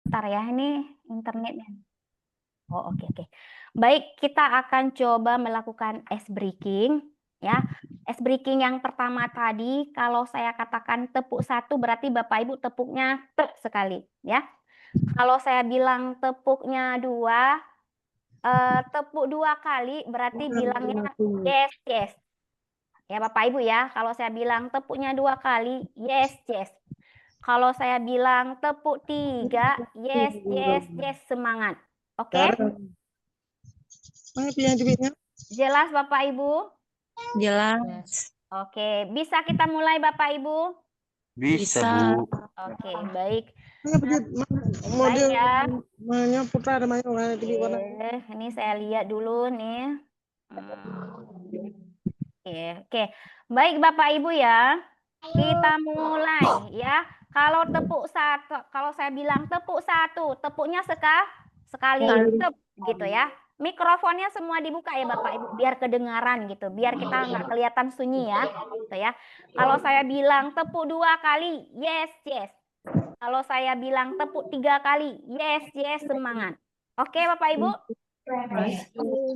Bentar ya, ini internetnya. Oh, oke. Baik, kita akan coba melakukan ice breaking ya. Ice breaking yang pertama tadi, kalau saya katakan tepuk 1 berarti Bapak Ibu tepuknya tek sekali ya. Kalau saya bilang tepuknya 2, tepuk 2 kali berarti bilangnya yes, yes. Ya Bapak Ibu ya, kalau saya bilang tepuknya 2 kali, yes, yes. Kalau saya bilang tepuk 3, yes, yes, yes, semangat. Oke? Jelas Bapak Ibu? Jelas. Oke, bisa kita mulai Bapak Ibu? Bisa, Bu. Oke, baik. Baik ya. Ini saya lihat dulu nih. Oke. Baik Bapak Ibu ya. Kita mulai ya. Kalau tepuk 1, kalau saya bilang tepuk 1, tepuknya sekali tep gitu ya. Mikrofonnya semua dibuka ya Bapak Ibu biar kedengaran gitu, biar kita nggak kelihatan sunyi ya. Gitu ya. Kalau saya bilang tepuk 2 kali, yes, yes. Kalau saya bilang tepuk 3 kali, yes, yes, semangat. Oke Bapak Ibu?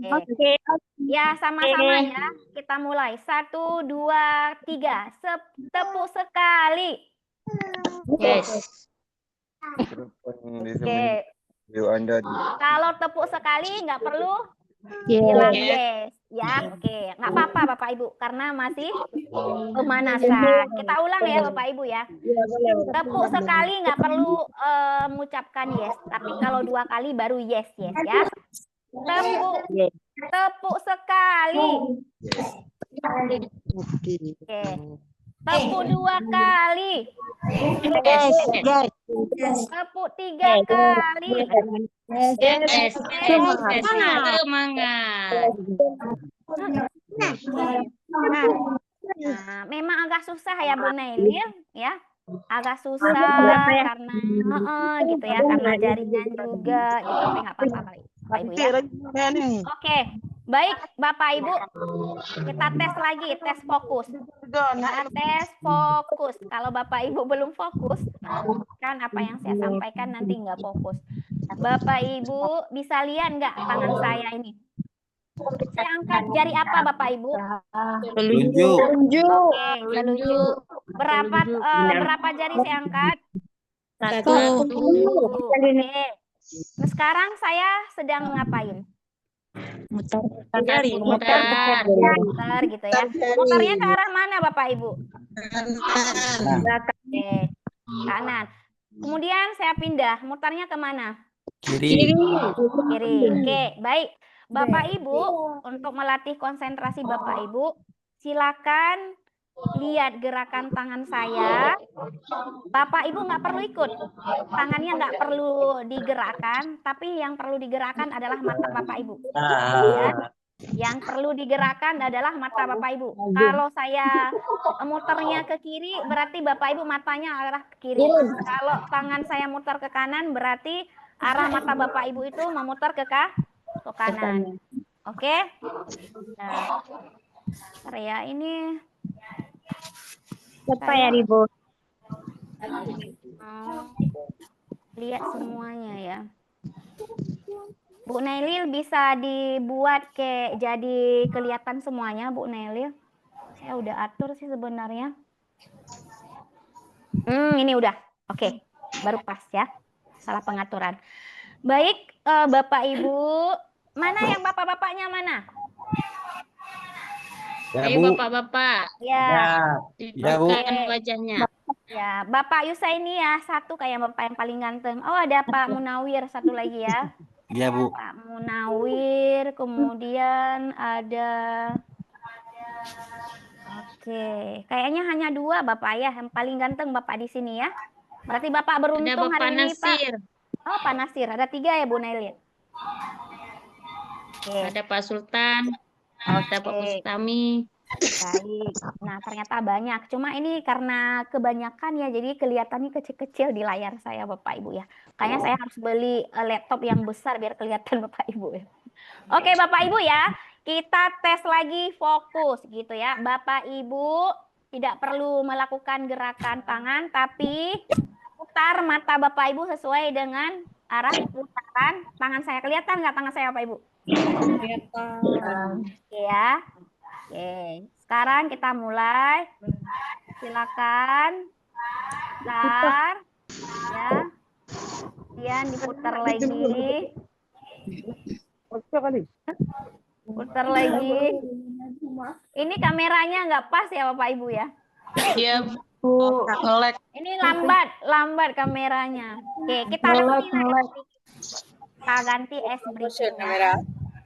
Oke. Ya, sama-sama ya. Kita mulai. 1, 2, 3. Tepuk sekali. Yes. Oke. Kalau tepuk sekali nggak perlu bilang yes ya. Oke, nggak apa-apa Bapak Ibu karena masih pemanasan. Kita ulang ya Bapak Ibu ya. Tepuk sekali nggak perlu mengucapkan yes, tapi kalau 2 kali baru yes, yes ya. Tepuk sekali. Oke. Tepuk 2 kali. Tepuk 3 kali. Semangat. Nah, memang agak susah ya Bu Nailil ya. Agak susah karena gitu ya, karena jaringan juga gitu, tapi nggak apa-apa Bapak Ibu ya. Oke, baik Bapak Ibu, kita tes lagi, tes fokus. Ya, tes fokus. Kalau Bapak Ibu belum fokus, kan apa yang saya sampaikan nanti nggak fokus. Bapak Ibu bisa lihat nggak tangan saya ini? Saya angkat jari apa Bapak Ibu? Tunjuk. Oke, telunjuk. Berapa jari saya angkat? 1. Oke. Nah, sekarang saya sedang ngapain? Mutar Muter gitu ya. Muternya ke arah mana Bapak Ibu? Oke, kanan. Kemudian saya pindah, mutarnya ke mana? Kiri. Kiri. Oke, baik. Bapak Ibu, untuk melatih konsentrasi Bapak Ibu, silakan lihat gerakan tangan saya. Bapak Ibu nggak perlu ikut. Tangannya nggak perlu digerakkan, tapi yang perlu digerakkan adalah mata Bapak Ibu. Ya. Yang perlu digerakkan adalah mata Bapak Ibu. Kalau saya muternya ke kiri, berarti Bapak Ibu matanya arah ke kiri. Kalau tangan saya muter ke kanan, berarti arah mata Bapak Ibu itu memutar ke kanan. Oke? Nah, ya ini apa ya Ibu? Lihat semuanya ya. Bu Nailil bisa dibuat jadi kelihatan semuanya Bu Nailil. Saya udah atur sih sebenarnya. Ini udah. Oke. Baru pas ya. Salah pengaturan. Baik, Bapak Ibu. Mana yang bapak-bapaknya mana? Ya, Ayo Bu. bapak-bapak. Ya. Ya, Bu. Wajahnya. Ya, Bapak Yusaini ya, satu kayak Bapak yang paling ganteng. Oh, ada Pak Munawir satu lagi ya. Ya, Bu. Pak Munawir, kemudian ada Oke, kayaknya hanya 2 Bapak ya, yang paling ganteng Bapak di sini ya. Berarti Bapak beruntung hari ini, Pak. Oh, Pak Nasir, ada 3 ya Bu Nailil. Oke. Ada Pak Sultan, ada Pak Bustami. Baik. Nah, ternyata banyak. Cuma ini karena kebanyakan ya, jadi kelihatannya kecil-kecil di layar saya Bapak Ibu ya. Kayaknya saya harus beli laptop yang besar biar kelihatan Bapak Ibu ya. Oke, Bapak Ibu ya. Kita tes lagi fokus gitu ya. Bapak Ibu tidak perlu melakukan gerakan tangan, tapi putar mata Bapak Ibu sesuai dengan arah putaran tangan saya. Kelihatan nggak tangan saya Bapak Ibu? Oke ya. Oke. Sekarang kita mulai. Silakan. Putar. Ya. Kemudian diputar lagi. Putar lagi. Ini kameranya nggak pas ya Bapak Ibu ya? Iya, Bu. Nge-lag. Ini lambat kameranya. Oke, kita ganti es briefing. Ya.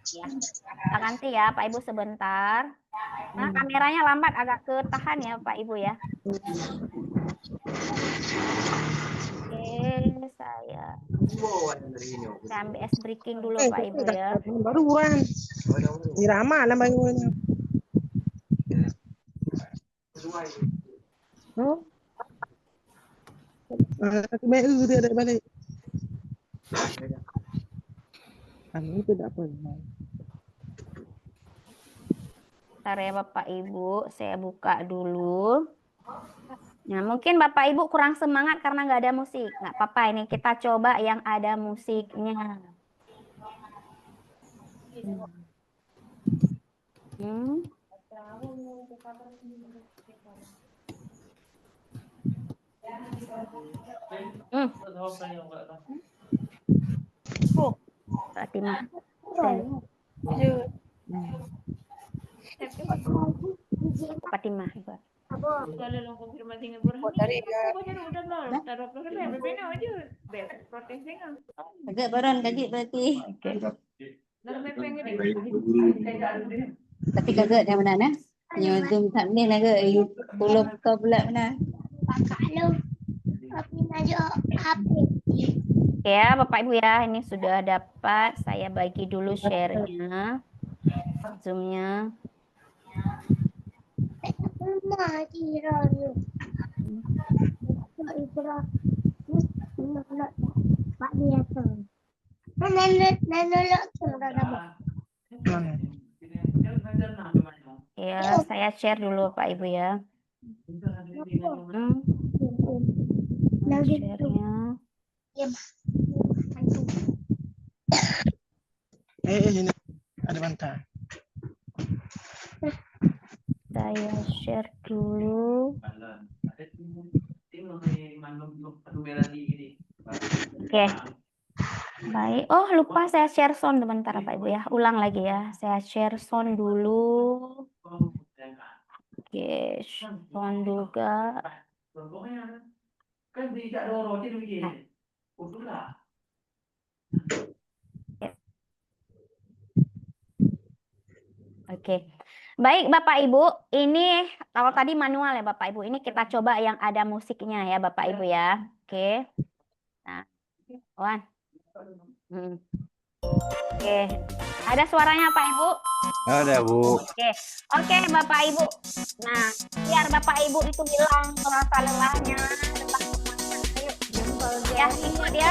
Kita ganti ya Pak Ibu sebentar. Nah, kameranya lambat, agak ketahan ya Pak Ibu ya. Oke, saya ambil es breaking dulu Pak Ibu ya. Baru buruan. Irama lah bangunnya. Oh. Baik dulu dia ada balik. Anu tidak pernah. Bentar ya Bapak Ibu, saya buka dulu. Nah, mungkin Bapak Ibu kurang semangat karena nggak ada musik. Nggak apa-apa, ini kita coba yang ada musiknya. Fatimah. Fatimah. Agak baron kaji berarti. Tapi kagak yang mana nah? Yang zoom thumbnail agak pulau kau pula mana? Ya, Bapak Ibu ya, ini sudah dapat. Saya bagi dulu share-nya. Zoom-nya. Ya, saya share dulu Pak Ibu ya. Share-nya. Ini ada bantal. Saya share dulu. Oke. Baik. Oh, lupa saya share sound sebentar Pak Ibu ya. Ulang lagi ya. Saya share sound dulu. Oke, sound juga. Oke. Baik Bapak Ibu, ini kalau tadi manual ya Bapak Ibu, ini kita coba yang ada musiknya ya Bapak Ibu ya. Oke. Nah, Oke. Ada suaranya Pak Ibu? Ada, Bu. Oke Bapak Ibu. Nah, biar Bapak Ibu itu bilang rasa lelahnya, ya ikut ya.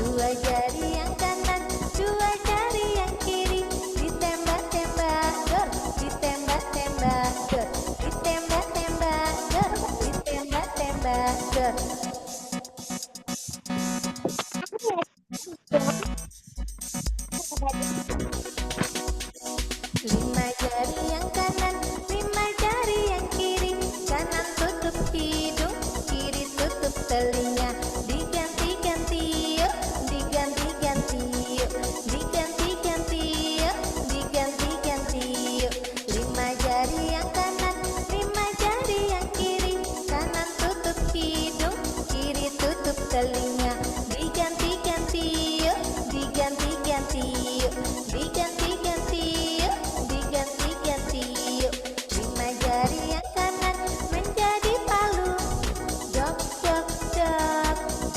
Dua jari yang kanan, dua jari yang kiri, ditembak-tembak, ditembak-tembak, ditembak-tembak, ditembak-tembak. Lima jari yang kanan, lima jari yang kiri, kanan tutup hidung, kiri tutup telinga. Diganti-ganti yuk, diganti-ganti yuk, diganti-ganti yuk, diganti-ganti yuk. Lima jari yang kanan, lima jari yang kiri, kanan tutup hidung, kiri tutup telinga. Diganti-ganti yuk, diganti-ganti yuk, diganti-ganti yuk, diganti-ganti yuk. Lima jari yang kanan,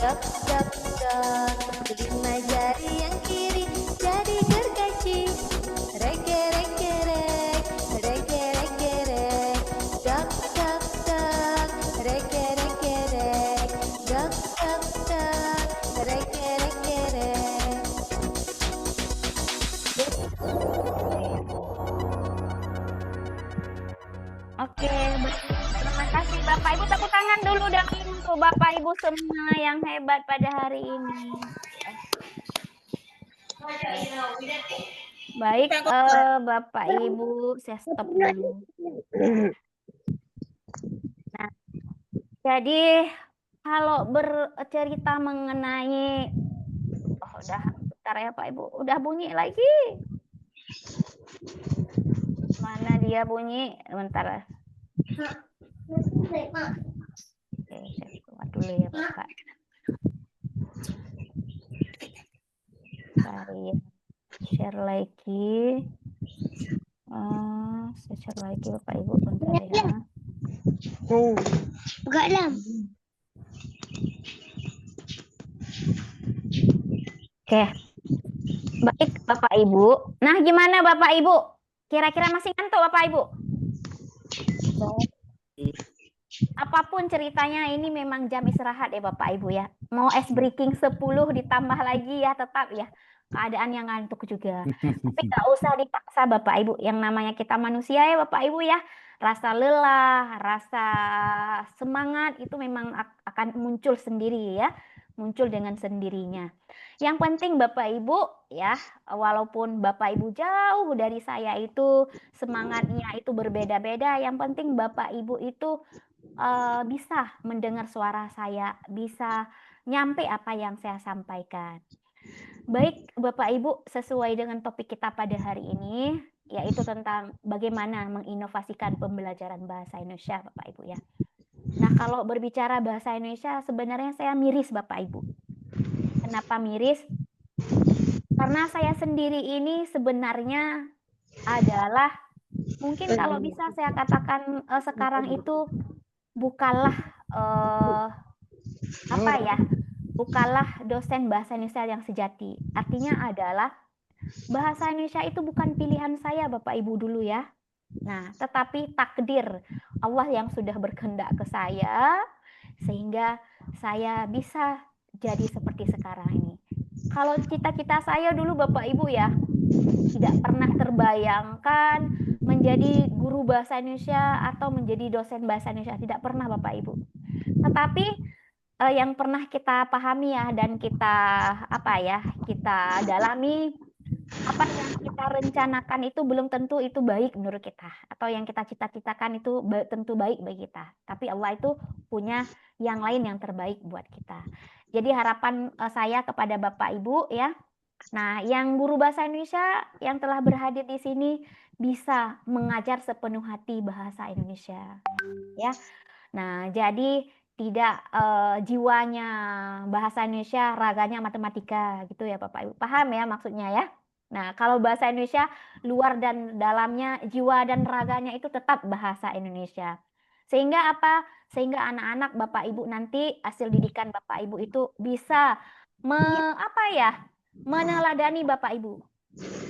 dok dok dok. Lima jari yang kiri jadi gergaji. Rege rege reg, rege rege reg. Dok dok dok, rege rege reg. Dok dok dok, rege rege reg. Oke, terima kasih Bapak Ibu. Tepuk tangan dulu dong untuk Bapak Ibu semua yang hebat pada hari ini. Baik, Bapak Ibu, saya stop dulu. Nah, jadi kalau bercerita mengenai, udah, bentar ya Pak Ibu, udah bunyi lagi. Mana dia bunyi? Bentar. Oke, saya keluar dulu ya Bapak. Saya share lagi. Saya share lagi Bapak Ibu, bentar ya. Buka lam. Oke. Baik Bapak Ibu. Nah, gimana Bapak Ibu? Kira-kira masih ngantuk Bapak Ibu? Apapun ceritanya, ini memang jam istirahat ya Bapak Ibu ya. Mau ice breaking 10 ditambah lagi ya, tetap ya keadaan yang ngantuk juga. Tapi nggak usah dipaksa Bapak Ibu. Yang namanya kita manusia ya Bapak Ibu ya. Rasa lelah, rasa semangat itu memang akan muncul sendiri ya. Muncul dengan sendirinya. Yang penting Bapak Ibu ya, walaupun Bapak Ibu jauh dari saya itu semangatnya itu berbeda-beda, yang penting Bapak Ibu itu bisa mendengar suara saya, bisa nyampe apa yang saya sampaikan. Baik Bapak Ibu, sesuai dengan topik kita pada hari ini, yaitu tentang bagaimana menginovasikan pembelajaran bahasa Indonesia Bapak Ibu ya. Nah, kalau berbicara bahasa Indonesia, sebenarnya saya miris Bapak Ibu. Kenapa miris? Karena saya sendiri ini sebenarnya adalah, mungkin kalau bisa saya katakan sekarang itu bukanlah bukanlah dosen bahasa Indonesia yang sejati. Artinya adalah bahasa Indonesia itu bukan pilihan saya Bapak Ibu dulu ya. Nah, tetapi takdir Allah yang sudah berkehendak ke saya sehingga saya bisa jadi seperti sekarang ini. Kalau cita-cita saya dulu Bapak Ibu ya, tidak pernah terbayangkan menjadi guru bahasa Indonesia atau menjadi dosen bahasa Indonesia, tidak pernah Bapak Ibu. Tetapi yang pernah kita pahami ya dan kita kita dalami, apa yang kita rencanakan itu belum tentu itu baik menurut kita, atau yang kita cita-citakan itu tentu baik bagi kita. Tapi Allah itu punya yang lain yang terbaik buat kita. Jadi harapan saya kepada Bapak Ibu ya, nah yang guru bahasa Indonesia yang telah berhadir di sini bisa mengajar sepenuh hati bahasa Indonesia ya. Nah, jadi tidak jiwanya bahasa Indonesia, raganya matematika gitu ya Bapak Ibu. Paham ya maksudnya ya? Nah, kalau bahasa Indonesia luar dan dalamnya, jiwa dan raganya itu tetap bahasa Indonesia. Sehingga apa? Sehingga anak-anak Bapak Ibu nanti hasil didikan Bapak Ibu itu bisa meneladani Bapak Ibu.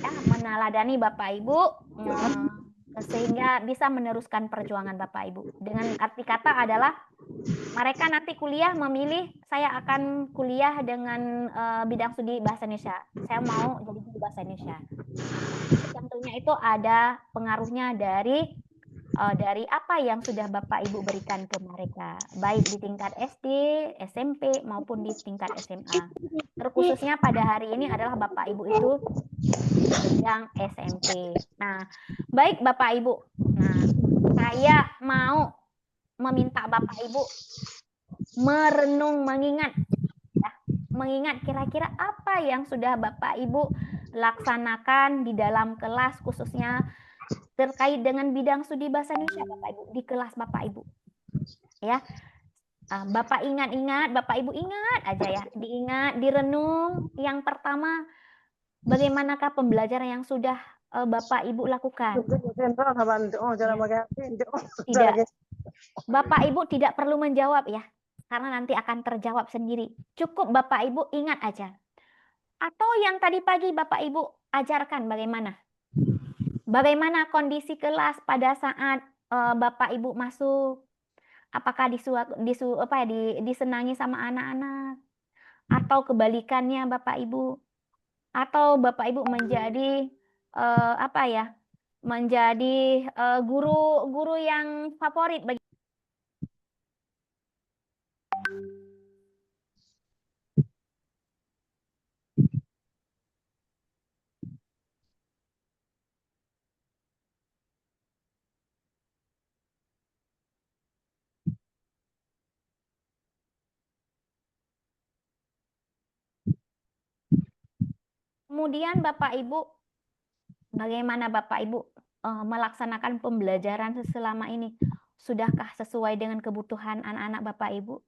Ya, meneladani Bapak Ibu sehingga bisa meneruskan perjuangan Bapak Ibu. Dengan arti kata adalah mereka nanti kuliah memilih, saya akan kuliah dengan bidang studi bahasa Indonesia. Saya mau jadi guru bahasa Indonesia. Tentunya itu ada pengaruhnya dari apa yang sudah Bapak Ibu berikan ke mereka, baik di tingkat SD, SMP maupun di tingkat SMA. Terkhususnya pada hari ini adalah Bapak Ibu itu yang SMP. Nah, baik Bapak Ibu. Nah, saya mau meminta Bapak Ibu merenung, mengingat kira-kira apa yang sudah Bapak Ibu laksanakan di dalam kelas, khususnya terkait dengan bidang studi bahasa Indonesia Bapak Ibu di kelas Bapak Ibu. Ya. Bapak ingat-ingat, Bapak Ibu ingat aja ya, direnung. Yang pertama, bagaimanakah pembelajaran yang sudah Bapak Ibu lakukan? Tidak. Bapak Ibu tidak perlu menjawab ya. karena nanti akan terjawab sendiri. Cukup Bapak Ibu ingat aja. Atau yang tadi pagi Bapak Ibu ajarkan bagaimana? Bagaimana kondisi kelas pada saat Bapak Ibu masuk? Apakah disenangi sama anak-anak? Atau kebalikannya Bapak Ibu? Atau Bapak Ibu menjadi menjadi guru yang favorit bagi Kemudian Bapak Ibu, bagaimana Bapak Ibu melaksanakan pembelajaran selama ini? Sudahkah sesuai dengan kebutuhan anak-anak Bapak Ibu?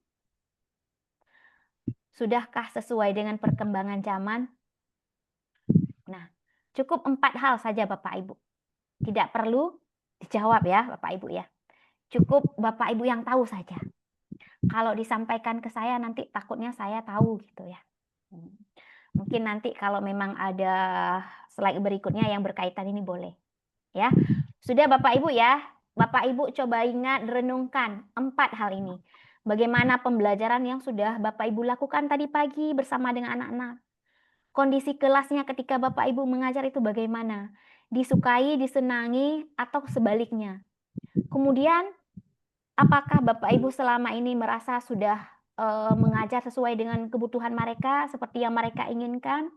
Sudahkah sesuai dengan perkembangan zaman? Nah, cukup 4 hal saja Bapak Ibu. Tidak perlu dijawab ya Bapak Ibu ya. Cukup Bapak Ibu yang tahu saja. Kalau disampaikan ke saya nanti takutnya saya tahu gitu ya. Mungkin nanti kalau memang ada slide berikutnya yang berkaitan ini boleh. Ya. Sudah Bapak Ibu ya. Bapak Ibu coba ingat, renungkan 4 hal ini. Bagaimana pembelajaran yang sudah Bapak Ibu lakukan tadi pagi bersama dengan anak-anak. Kondisi kelasnya ketika Bapak Ibu mengajar itu bagaimana? Disukai, disenangi, atau sebaliknya? Kemudian, apakah Bapak Ibu selama ini merasa sudah mengajar sesuai dengan kebutuhan mereka, seperti yang mereka inginkan?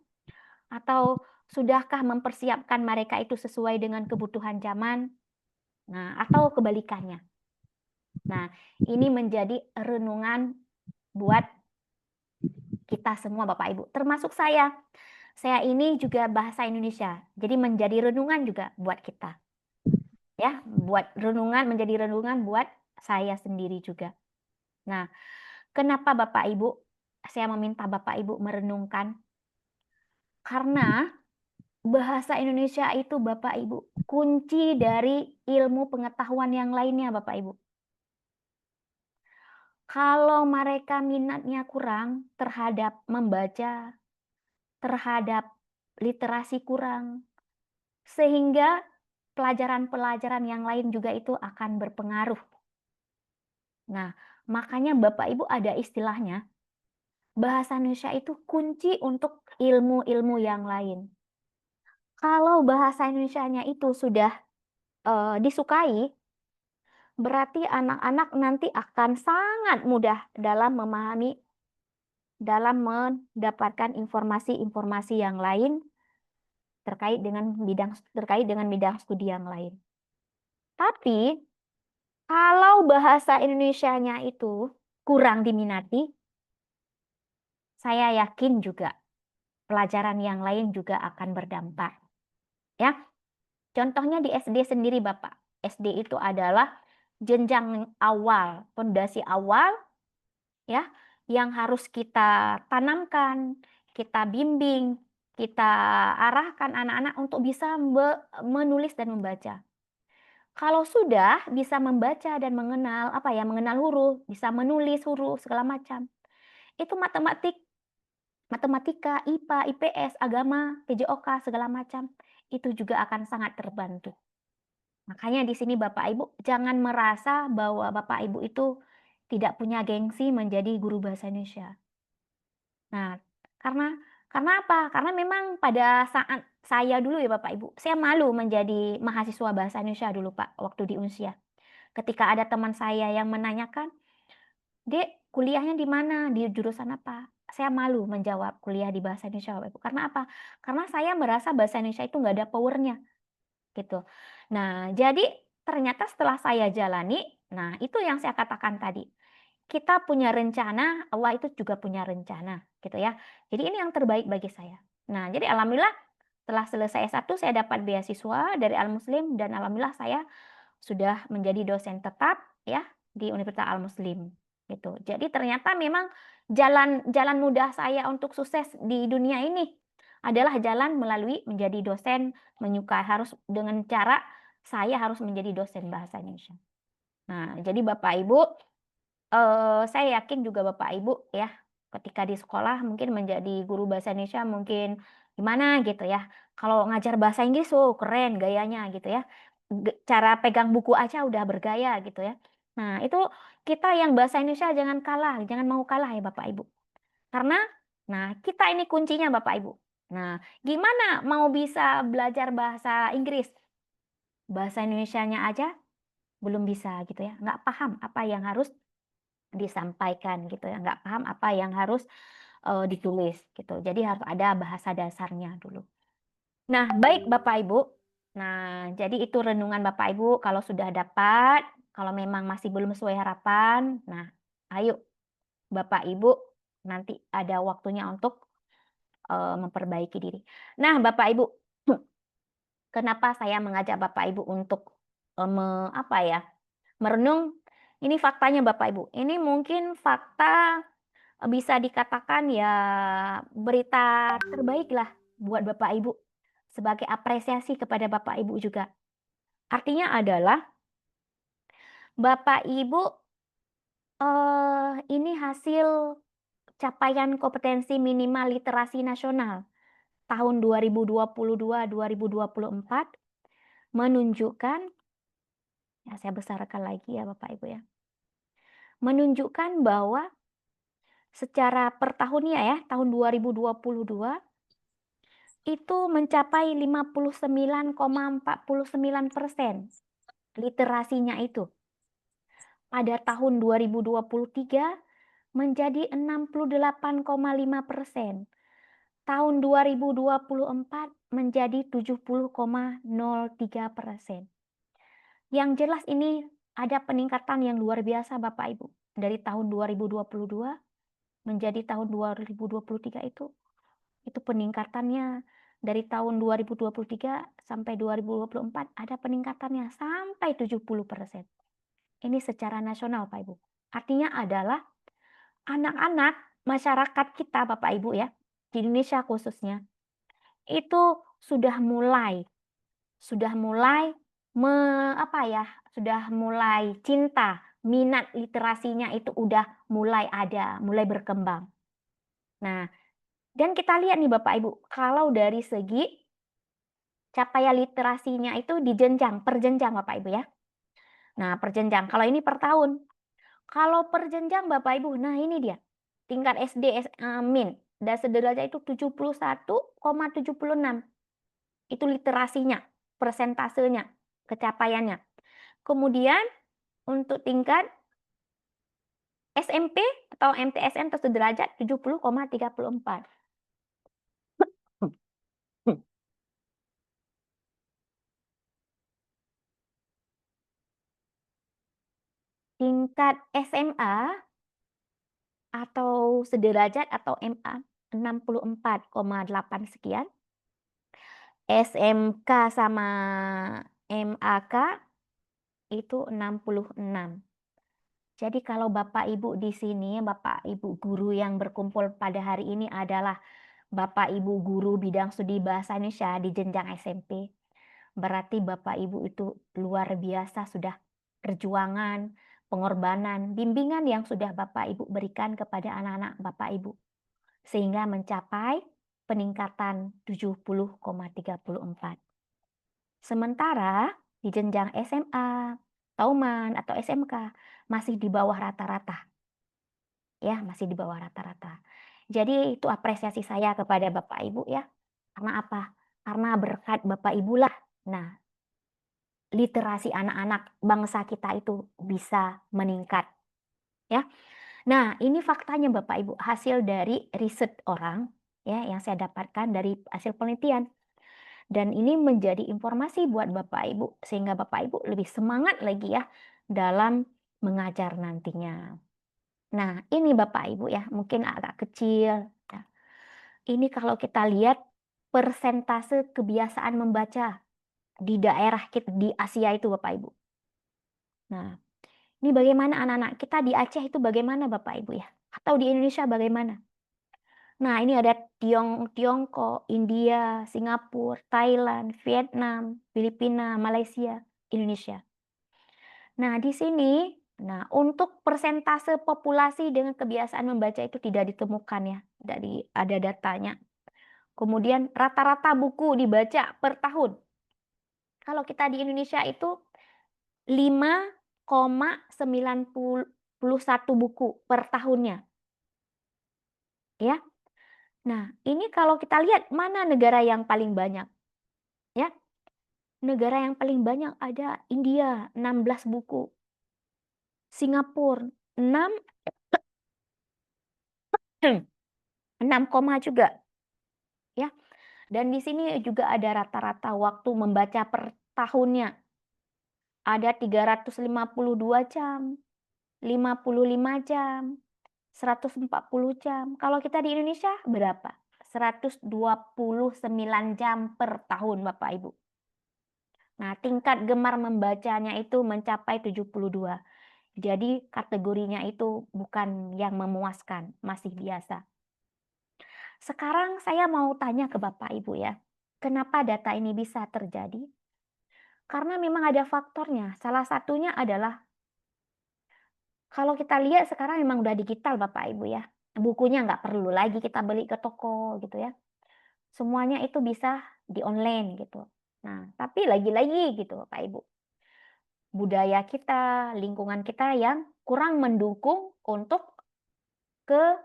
Atau sudahkah mempersiapkan mereka itu sesuai dengan kebutuhan zaman? Nah, atau kebalikannya. Nah, ini menjadi renungan buat kita semua Bapak Ibu, termasuk saya. Saya ini juga bahasa Indonesia, jadi menjadi renungan juga buat kita. Ya, menjadi renungan buat saya sendiri juga. Nah, kenapa Bapak Ibu saya meminta Bapak Ibu merenungkan? Karena bahasa Indonesia itu Bapak Ibu kunci dari ilmu pengetahuan yang lainnya Bapak Ibu. Kalau mereka minatnya kurang terhadap membaca, terhadap literasi kurang, sehingga pelajaran-pelajaran yang lain juga itu akan berpengaruh. Nah, makanya Bapak Ibu ada istilahnya, bahasa Indonesia itu kunci untuk ilmu-ilmu yang lain. Kalau bahasa Indonesianya itu sudah disukai, berarti anak-anak nanti akan sangat mudah dalam memahami, dalam mendapatkan informasi-informasi yang lain terkait dengan bidang studi yang lain. Tapi kalau bahasa Indonesianya itu kurang diminati, saya yakin juga pelajaran yang lain juga akan berdampak. Ya, contohnya di SD sendiri Bapak. SD itu adalah jenjang awal, fondasi awal ya, yang harus kita tanamkan, kita bimbing, kita arahkan anak-anak untuk bisa menulis dan membaca. Kalau sudah bisa membaca dan mengenal mengenal huruf, bisa menulis huruf segala macam. Itu matematika, IPA, IPS, agama, PJOK segala macam itu juga akan sangat terbantu. Makanya di sini Bapak Ibu jangan merasa bahwa Bapak Ibu itu tidak punya gengsi menjadi guru bahasa Indonesia. Nah, karena apa? Karena memang pada saat saya dulu ya Bapak Ibu, saya malu menjadi mahasiswa bahasa Indonesia dulu Pak, waktu di Unsia. Ketika ada teman saya yang menanyakan, "Dek, kuliahnya di mana? Di jurusan apa?" Saya malu menjawab kuliah di bahasa Indonesia Bapak Ibu. Karena apa? Karena saya merasa bahasa Indonesia itu nggak ada powernya. Gitu. Nah, jadi ternyata setelah saya jalani, nah itu yang saya katakan tadi. Kita punya rencana, Allah itu juga punya rencana, gitu ya. Jadi ini yang terbaik bagi saya. Nah, jadi alhamdulillah setelah selesai S1 saya dapat beasiswa dari Al Muslim dan alhamdulillah saya sudah menjadi dosen tetap ya di Universitas Al Muslim gitu. Jadi ternyata memang jalan mudah saya untuk sukses di dunia ini adalah jalan melalui menjadi dosen, menyukai harus dengan cara saya harus menjadi dosen bahasa Indonesia. Nah, jadi Bapak Ibu saya yakin juga Bapak Ibu ya, ketika di sekolah mungkin menjadi guru bahasa Indonesia mungkin gimana gitu ya. Kalau ngajar bahasa Inggris, oh keren gayanya gitu ya. Cara pegang buku aja udah bergaya gitu ya. Nah, itu kita yang bahasa Indonesia jangan kalah, jangan mau kalah ya Bapak Ibu. Karena, nah kita ini kuncinya Bapak Ibu. Nah, gimana mau bisa belajar bahasa Inggris? Bahasa Indonesianya aja belum bisa gitu ya. Nggak paham apa yang harus disampaikan gitu ya, nggak paham apa yang harus ditulis gitu. Jadi harus ada bahasa dasarnya dulu. Nah, baik Bapak Ibu. Nah, jadi itu renungan Bapak Ibu kalau sudah dapat, kalau memang masih belum sesuai harapan, nah ayo Bapak Ibu nanti ada waktunya untuk memperbaiki diri. Nah, Bapak Ibu, kenapa saya mengajak Bapak Ibu untuk apa ya? Merenung. Ini faktanya Bapak Ibu. Ini mungkin fakta bisa dikatakan ya berita terbaik lah buat Bapak Ibu sebagai apresiasi kepada Bapak Ibu juga. Artinya adalah Bapak Ibu ini hasil capaian kompetensi minimal literasi nasional tahun 2022-2024 menunjukkan, ya saya besarkan lagi ya Bapak Ibu ya, menunjukkan bahwa secara per tahunnya ya, tahun 2022 itu mencapai 59,49% literasinya itu. Pada tahun 2023 menjadi 68,5%. Tahun 2024 menjadi 70,03%. Yang jelas ini ada peningkatan yang luar biasa Bapak Ibu. Dari tahun 2022 menjadi tahun 2023 itu peningkatannya dari tahun 2023 sampai 2024 ada peningkatannya sampai 70%. Ini secara nasional Pak Ibu. Artinya adalah anak-anak masyarakat kita Bapak Ibu ya, di Indonesia khususnya, itu sudah mulai sudah mulai cinta, minat literasinya itu udah mulai ada, mulai berkembang. Nah, dan kita lihat nih Bapak Ibu, kalau dari segi capaian literasinya itu per jenjang Bapak Ibu ya. Nah, per jenjang. Kalau ini per tahun. Kalau per jenjang Bapak Ibu, nah ini dia. Tingkat SD min dan sederajat itu 71,76. Itu literasinya, persentasenya, kecapaiannya. Kemudian untuk tingkat SMP atau MTSN atau sederajat 70,34. Tingkat SMA atau sederajat atau MA 64,8 sekian. SMK sama MAK itu 66. Jadi kalau Bapak Ibu di sini, Bapak Ibu guru yang berkumpul pada hari ini adalah Bapak Ibu guru bidang studi bahasa Indonesia di jenjang SMP. Berarti Bapak Ibu itu luar biasa sudah perjuangan, pengorbanan, bimbingan yang sudah Bapak Ibu berikan kepada anak-anak Bapak Ibu. Sehingga mencapai peningkatan 70,34. Sementara di jenjang SMA, Tauman atau SMK masih di bawah rata-rata. Ya, masih di bawah rata-rata. Jadi itu apresiasi saya kepada Bapak Ibu ya. Karena apa? Karena berkat Bapak Ibu lah. Nah, literasi anak-anak bangsa kita itu bisa meningkat. Ya. Nah, ini faktanya Bapak Ibu, hasil dari riset orang ya yang saya dapatkan dari hasil penelitian. Dan ini menjadi informasi buat Bapak Ibu sehingga Bapak Ibu lebih semangat lagi ya dalam mengajar nantinya. Nah, ini Bapak Ibu ya, mungkin agak kecil ya. Ini kalau kita lihat persentase kebiasaan membaca di daerah kita di Asia itu Bapak Ibu. Nah, ini bagaimana anak-anak kita di Aceh itu bagaimana Bapak Ibu ya? Atau di Indonesia bagaimana? Nah, ini ada Tiongkok, India, Singapura, Thailand, Vietnam, Filipina, Malaysia, Indonesia. Nah, di sini Nah, untuk persentase populasi dengan kebiasaan membaca itu tidak ditemukan ya, tidak ada datanya. Kemudian rata-rata buku dibaca per tahun. Kalau kita di Indonesia itu 5,91 buku per tahunnya. Ya. Nah, ini kalau kita lihat mana negara yang paling banyak. Ya. Negara yang paling banyak ada India 16 buku. Singapura 6 juga. Ya. Dan di sini juga ada rata-rata waktu membaca per tahunnya. Ada 352 jam, 55 jam, 140 jam. Kalau kita di Indonesia berapa? 129 jam per tahun, Bapak Ibu. Nah, tingkat gemar membacanya itu mencapai 72. Jadi kategorinya itu bukan yang memuaskan, masih biasa. Sekarang saya mau tanya ke Bapak Ibu ya, kenapa data ini bisa terjadi? Karena memang ada faktornya. Salah satunya adalah kalau kita lihat sekarang memang udah digital Bapak Ibu ya. Bukunya nggak perlu lagi kita beli ke toko gitu ya. Semuanya itu bisa di online gitu. Nah, tapi lagi-lagi gitu Bapak Ibu. Budaya kita, lingkungan kita yang kurang mendukung untuk ke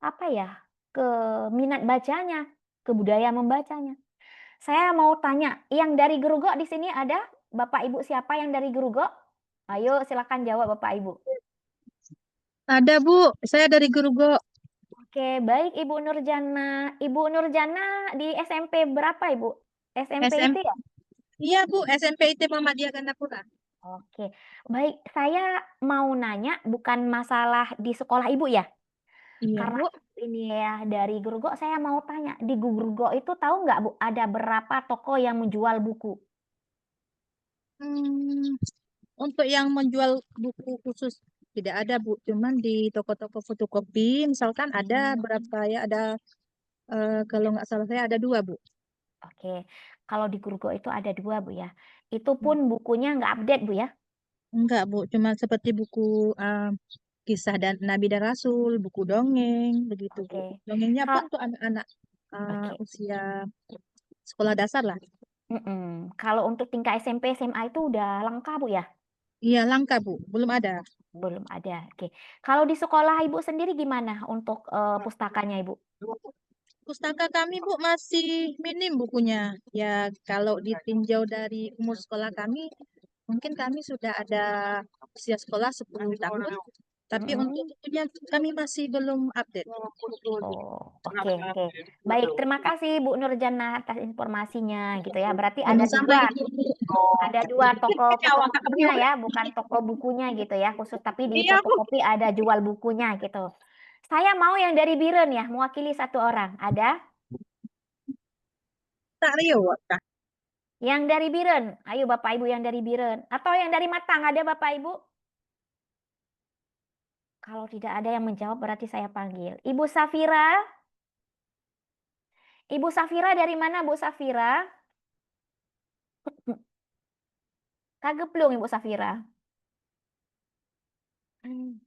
apa ya? Ke minat bacanya, ke budaya membacanya. Saya mau tanya, yang dari Gerugok di sini ada Bapak Ibu siapa yang dari Gerugok? Ayo silakan jawab Bapak Ibu. Ada Bu, saya dari Gerugok. Oke, baik Ibu Nurjana. Ibu Nurjana di SMP berapa Ibu? SMP SM itu ya? Iya Bu, SMP IT Muhammadiyah Gandapura. Oke, baik. Saya mau nanya bukan masalah di sekolah Ibu ya? Iya Karena Bu. ini ya dari Gerugok, saya mau tanya. Di Gerugok itu tahu nggak Bu, ada berapa toko yang menjual buku? Untuk yang menjual buku khusus tidak ada Bu, cuman di toko-toko fotokopi misalkan ada berapa ya, ada kalau nggak salah saya ada 2 Bu. Oke, kalau di Gerugok itu ada 2 Bu ya. Itu pun bukunya nggak update Bu ya? Enggak Bu, cuma seperti buku kisah dan Nabi dan Rasul, buku dongeng begitu Bu. Oke. Dongengnya pun Ka- untuk anak-anak Oke. usia sekolah dasar lah. Kalau untuk tingkat SMP, SMA itu udah lengkap Bu ya? Iya langka Bu, belum ada. Belum ada. Oke. Kalau di sekolah Ibu sendiri gimana untuk pustakanya Ibu? Pustaka kami Bu masih minim bukunya. Ya kalau ditinjau dari umur sekolah kami, mungkin kami sudah ada usia sekolah 10 tahun. Tapi untuk bukunya kami masih belum update. Oh, oke. Baik, terima kasih Bu Nurjana atas informasinya gitu ya. Berarti ada dua toko fotokopinya ya, bukan toko bukunya gitu ya, khusus tapi di Iya, Bu. fotokopi ada jual bukunya gitu. Saya mau yang dari Biren ya, mewakili 1 orang. Ada? Tak Rio. Yang dari Biren. Ayo Bapak Ibu yang dari Biren. Atau yang dari Matang, ada Bapak Ibu? Kalau tidak ada yang menjawab berarti saya panggil. Ibu Safira? Ibu Safira dari mana Bu Safira? Kageplung Ibu Safira.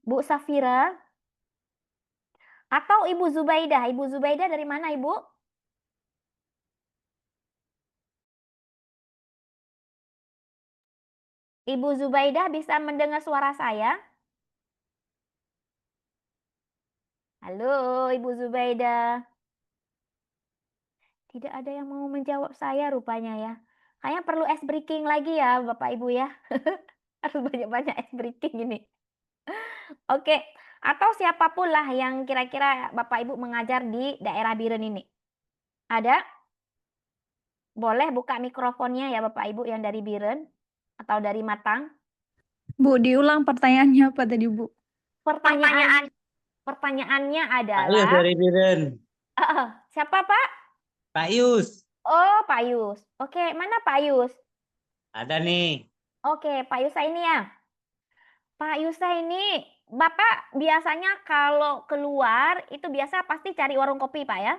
Bu Safira? Atau Ibu Zubaidah? Ibu Zubaidah dari mana Ibu? Ibu Zubaidah bisa mendengar suara saya? Halo Ibu Zubaidah. Tidak ada yang mau menjawab saya rupanya ya. Kayaknya perlu ice breaking lagi ya Bapak Ibu ya. Harus banyak-banyak ice breaking ini. Oke, atau siapapun lah yang kira-kira Bapak Ibu mengajar di daerah Biren ini. Ada? Boleh buka mikrofonnya ya Bapak Ibu yang dari Biren atau dari Matang. Bu, diulang pertanyaannya apa tadi, Bu? Pertanyaannya Pak Yus adalah dari Biren. siapa Pak? Pak Yus. Oh, Pak Yus. Oke, mana Pak Yus? Ada nih. Oke, Pak Yusa ini ya. Pak Yusa ini, Bapak biasanya kalau keluar itu biasa pasti cari warung kopi Pak ya?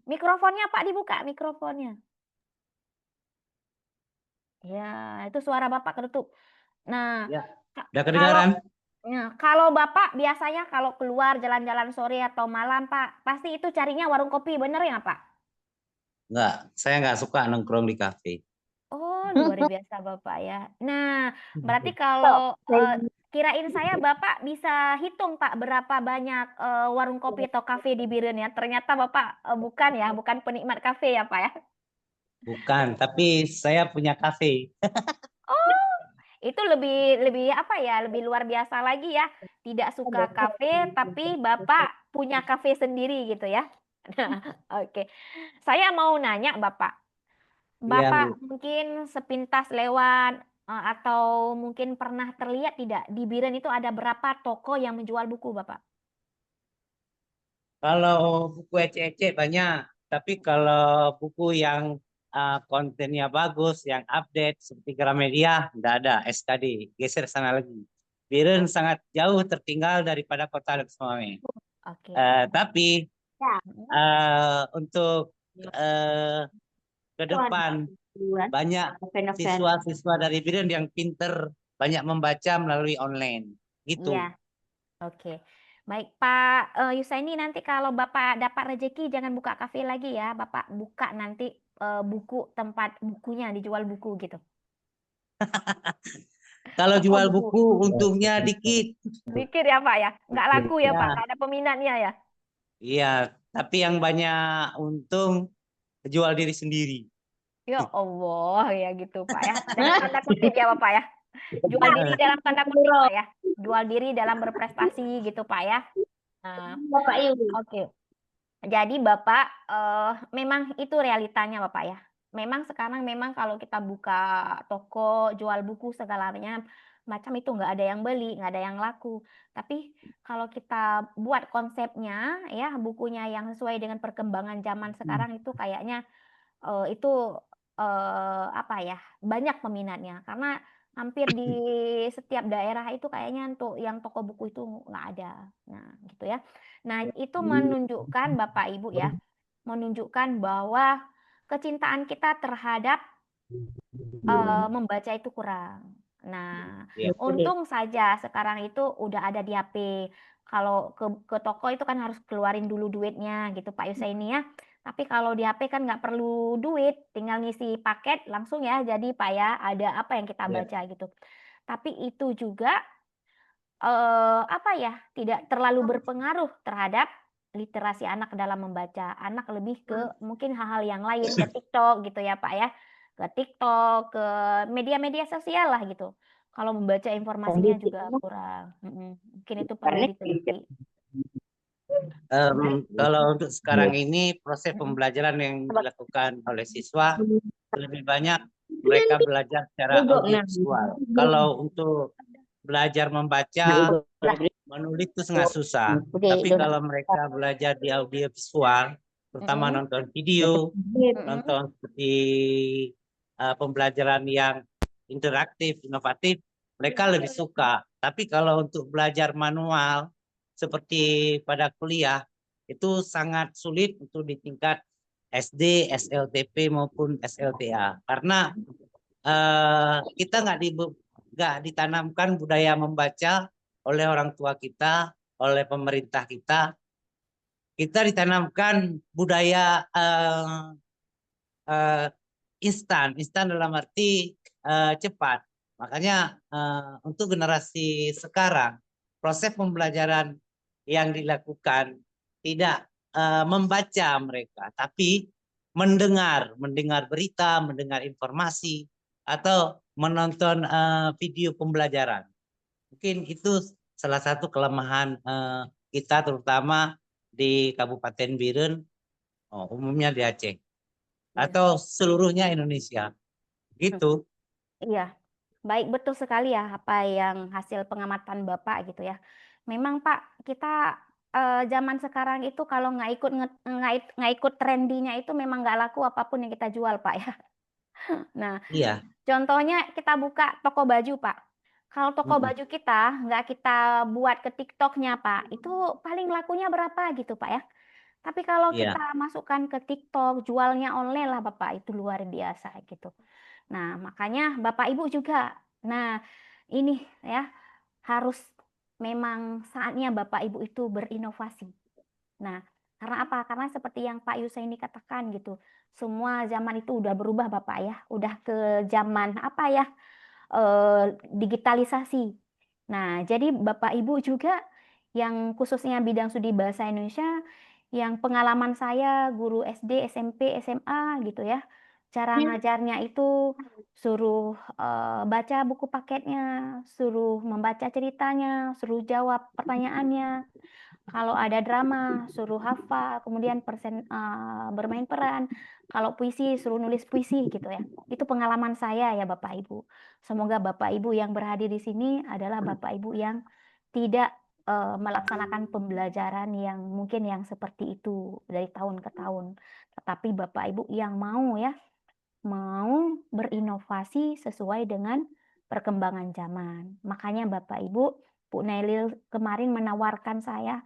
Mikrofonnya Pak dibuka, mikrofonnya. Ya, itu suara Bapak ketutup. Nah, Ya, ka- udah kalau kedengaran? kalau Bapak biasanya kalau keluar jalan-jalan sore atau malam, Pak, pasti itu carinya warung kopi, bener ya, Pak? Enggak, saya nggak suka nongkrong di kafe. Oh, luar biasa Bapak ya. Nah, berarti kalau kirain saya Bapak bisa hitung Pak berapa banyak warung kopi atau kafe di Biren ya. Ternyata Bapak bukan ya, bukan penikmat kafe ya Pak ya. Bukan, tapi saya punya kafe. Oh, itu lebih lebih apa ya? Lebih luar biasa lagi ya. Tidak suka kafe, tapi Bapak punya kafe sendiri gitu ya. Nah, oke. Saya mau nanya Bapak. Iya, Bu. Bapak mungkin sepintas lewat atau mungkin pernah terlihat tidak di Biren itu ada berapa toko yang menjual buku Bapak? Kalau buku ecek-ecek banyak, tapi kalau buku yang kontennya bagus, yang update seperti Gramedia, nggak ada. SKD, geser sana lagi. Biren sangat jauh tertinggal daripada kota Lexmame. Oke. Tapi untuk ke depan banyak siswa-siswa dari Biren yang pinter, banyak membaca melalui online. Gitu. Iya. Oke. Baik Pak Yusaini, nanti kalau Bapak dapat rezeki jangan buka kafe lagi ya. Bapak buka nanti buku, tempat bukunya dijual buku gitu. Kalau Toko jual buku. buku untungnya dikit. Dikit ya Pak ya. Nggak laku ya Pak, Ya, nggak ada peminatnya ya. iya, tapi yang banyak untung jual diri sendiri. Ya Allah ya gitu Pak ya. Dengan tanda kutip ya Bapak ya. Jual diri dalam tanda kutip Pak ya. Jual diri dalam berprestasi gitu Pak ya. Nah, Bapak Ibu. oke. Jadi Bapak memang itu realitanya Bapak ya. Memang sekarang memang kalau kita buka toko jual buku segalanya macam itu nggak ada yang beli, nggak ada yang laku. Tapi kalau kita buat konsepnya ya bukunya yang sesuai dengan perkembangan zaman sekarang itu kayaknya itu apa ya banyak peminatnya karena hampir di setiap daerah itu kayaknya untuk yang toko buku itu nggak ada. Nah, gitu ya. Nah, itu menunjukkan Bapak Ibu ya, menunjukkan bahwa kecintaan kita terhadap membaca itu kurang. Nah, Iya. untung saja sekarang itu udah ada di HP. Kalau ke toko itu kan harus keluarin dulu duitnya gitu Pak Yusaini ya. Tapi kalau di HP kan nggak perlu duit, tinggal ngisi paket langsung ya. Jadi Pak ya, ada apa yang kita Iya. baca gitu. Tapi itu juga apa ya, tidak terlalu berpengaruh terhadap literasi anak dalam membaca. Anak lebih ke mungkin hal-hal yang lain, ke TikTok gitu ya Pak ya. Ke TikTok, ke media-media sosial lah gitu. Kalau membaca informasinya juga kurang. Mungkin itu perlu diteliti. Kalau untuk sekarang ini proses pembelajaran yang dilakukan oleh siswa lebih banyak mereka belajar secara audiovisual. Kalau untuk belajar membaca, menulis itu sangat susah. Tapi kalau mereka belajar di audiovisual, terutama nonton video, nonton seperti pembelajaran yang interaktif, inovatif, mereka lebih suka. Tapi kalau untuk belajar manual, seperti pada kuliah, itu sangat sulit untuk di tingkat SD, SLTP maupun SLTA. Karena kita nggak ditanamkan budaya membaca oleh orang tua kita, oleh pemerintah kita. Kita ditanamkan budaya instan dalam arti cepat. Makanya untuk generasi sekarang, proses pembelajaran yang dilakukan tidak membaca mereka, tapi mendengar berita, mendengar informasi, atau menonton video pembelajaran. Mungkin itu salah satu kelemahan kita terutama di Kabupaten Biren, umumnya di Aceh, atau seluruhnya Indonesia. Gitu. Iya, baik betul sekali ya apa yang hasil pengamatan Bapak gitu ya. Memang Pak, kita zaman sekarang itu kalau nggak ikut trendinya itu memang nggak laku apapun yang kita jual Pak ya. Nah, Iya. contohnya kita buka toko baju Pak. Kalau toko baju kita nggak kita buat ke TikToknya Pak, itu paling lakunya berapa gitu Pak ya. Tapi kalau Iya. kita masukkan ke TikTok, jualnya online lah Bapak, itu luar biasa gitu. Nah, makanya Bapak Ibu juga. Nah, ini ya harus memang saatnya Bapak Ibu itu berinovasi. Nah, karena apa? Karena seperti yang Pak Yusaini katakan gitu. Semua zaman itu udah berubah Bapak ya. Udah ke zaman apa ya? Digitalisasi. Nah, jadi Bapak Ibu juga yang khususnya bidang studi bahasa Indonesia, yang pengalaman saya guru SD, SMP, SMA gitu ya. Cara ngajarnya itu suruh baca buku paketnya, suruh membaca ceritanya, suruh jawab pertanyaannya. Kalau ada drama, suruh hafal, kemudian bermain peran. Kalau puisi, suruh nulis puisi gitu ya. Itu pengalaman saya ya Bapak Ibu. Semoga Bapak Ibu yang berhadir di sini adalah Bapak Ibu yang tidak melaksanakan pembelajaran yang mungkin yang seperti itu dari tahun ke tahun. Tetapi Bapak Ibu yang mau ya, mau berinovasi sesuai dengan perkembangan zaman. Makanya Bapak Ibu, Bu Nailil kemarin menawarkan saya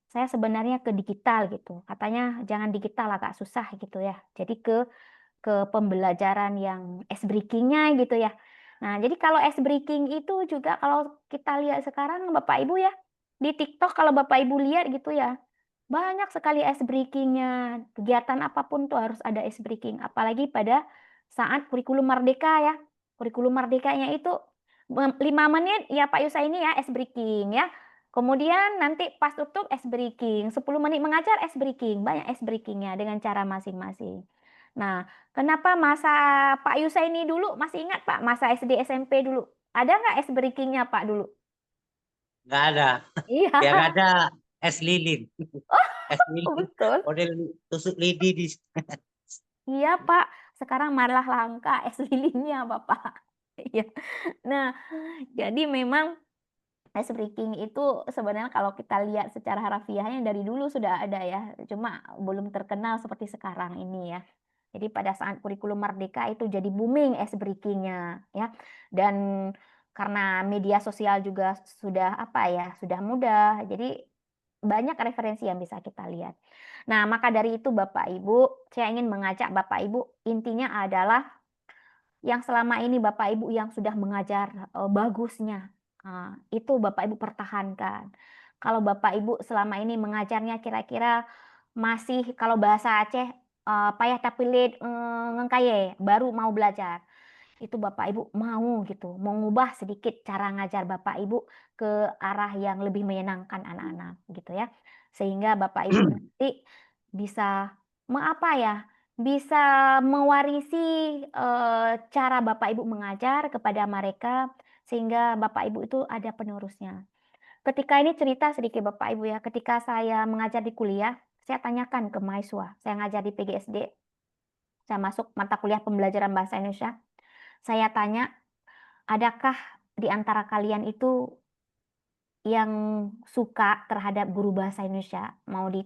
sebenarnya ke digital gitu. Katanya jangan digital agak susah gitu ya. Jadi ke pembelajaran yang ice breaking-nya gitu ya. Nah, jadi kalau ice breaking itu juga kalau kita lihat sekarang Bapak Ibu ya, di TikTok kalau Bapak Ibu lihat gitu ya, banyak sekali ice breaking-nya. Kegiatan apapun tuh harus ada ice breaking. Apalagi pada saat kurikulum merdeka ya. Kurikulum merdekanya itu 5 menit ya Pak Yusaini ya ice breaking ya. Kemudian nanti pas tutup ice breaking, 10 menit mengajar ice breaking, banyak ice breaking-nya dengan cara masing-masing. Nah, kenapa masa Pak Yusaini dulu masih ingat Pak, masa SD SMP dulu? Ada nggak ice breaking-nya Pak dulu? Nggak ada. Iya, Yang ada es lilin. Es lilin. betul. Model tusuk lidi di. Iya Pak, sekarang malah langka es lilinnya Bapak. Iya. Nah, jadi memang ice breaking itu sebenarnya kalau kita lihat secara harafiahnya dari dulu sudah ada ya, cuma belum terkenal seperti sekarang ini ya. Jadi pada saat kurikulum merdeka itu jadi booming ice breaking-nya ya. Dan karena media sosial juga sudah apa ya, sudah mudah. Jadi banyak referensi yang bisa kita lihat. Nah, maka dari itu Bapak Ibu, saya ingin mengajak Bapak Ibu, intinya adalah yang selama ini Bapak Ibu yang sudah mengajar bagusnya, itu Bapak Ibu pertahankan. Kalau Bapak Ibu selama ini mengajarnya kira-kira masih kalau bahasa Aceh payah tapi lid ngengkaye, baru mau belajar. Itu Bapak Ibu mau gitu, mengubah sedikit cara ngajar Bapak Ibu ke arah yang lebih menyenangkan anak-anak gitu ya. Sehingga Bapak Ibu nanti bisa apa ya? Bisa mewarisi cara Bapak Ibu mengajar kepada mereka sehingga Bapak Ibu itu ada penerusnya. Ketika ini cerita sedikit Bapak Ibu ya, ketika saya mengajar di kuliah, saya tanyakan ke mahasiswa, saya ngajar di PGSD, saya masuk mata kuliah pembelajaran bahasa Indonesia, saya tanya, adakah di antara kalian itu yang suka terhadap guru bahasa Indonesia, mau di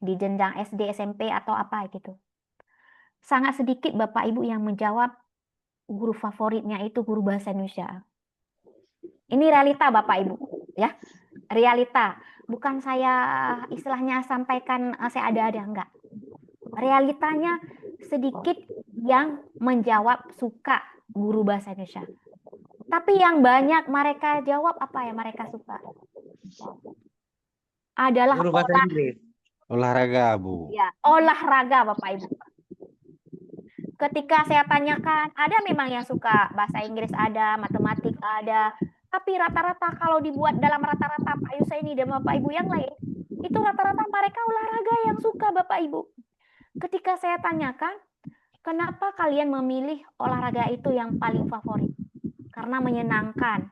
jenjang SD, SMP atau apa gitu? Sangat sedikit Bapak Ibu yang menjawab guru favoritnya itu guru bahasa Indonesia. Ini realita Bapak Ibu, ya. Realita. Bukan saya istilahnya sampaikan saya ada-ada, enggak. Realitanya sedikit yang menjawab suka guru bahasa Indonesia. Tapi yang banyak mereka jawab apa yang mereka suka? Adalah Guru bahasa Inggris. Olahraga, Bu. ya, olahraga Bapak Ibu. Ketika saya tanyakan, ada memang yang suka bahasa Inggris, ada matematik, ada. Tapi rata-rata kalau dibuat dalam rata-rata Pak Yusaini dan Bapak Ibu yang lain, itu rata-rata mereka olahraga yang suka Bapak Ibu. Ketika saya tanyakan, kenapa kalian memilih olahraga itu yang paling favorit? Karena menyenangkan,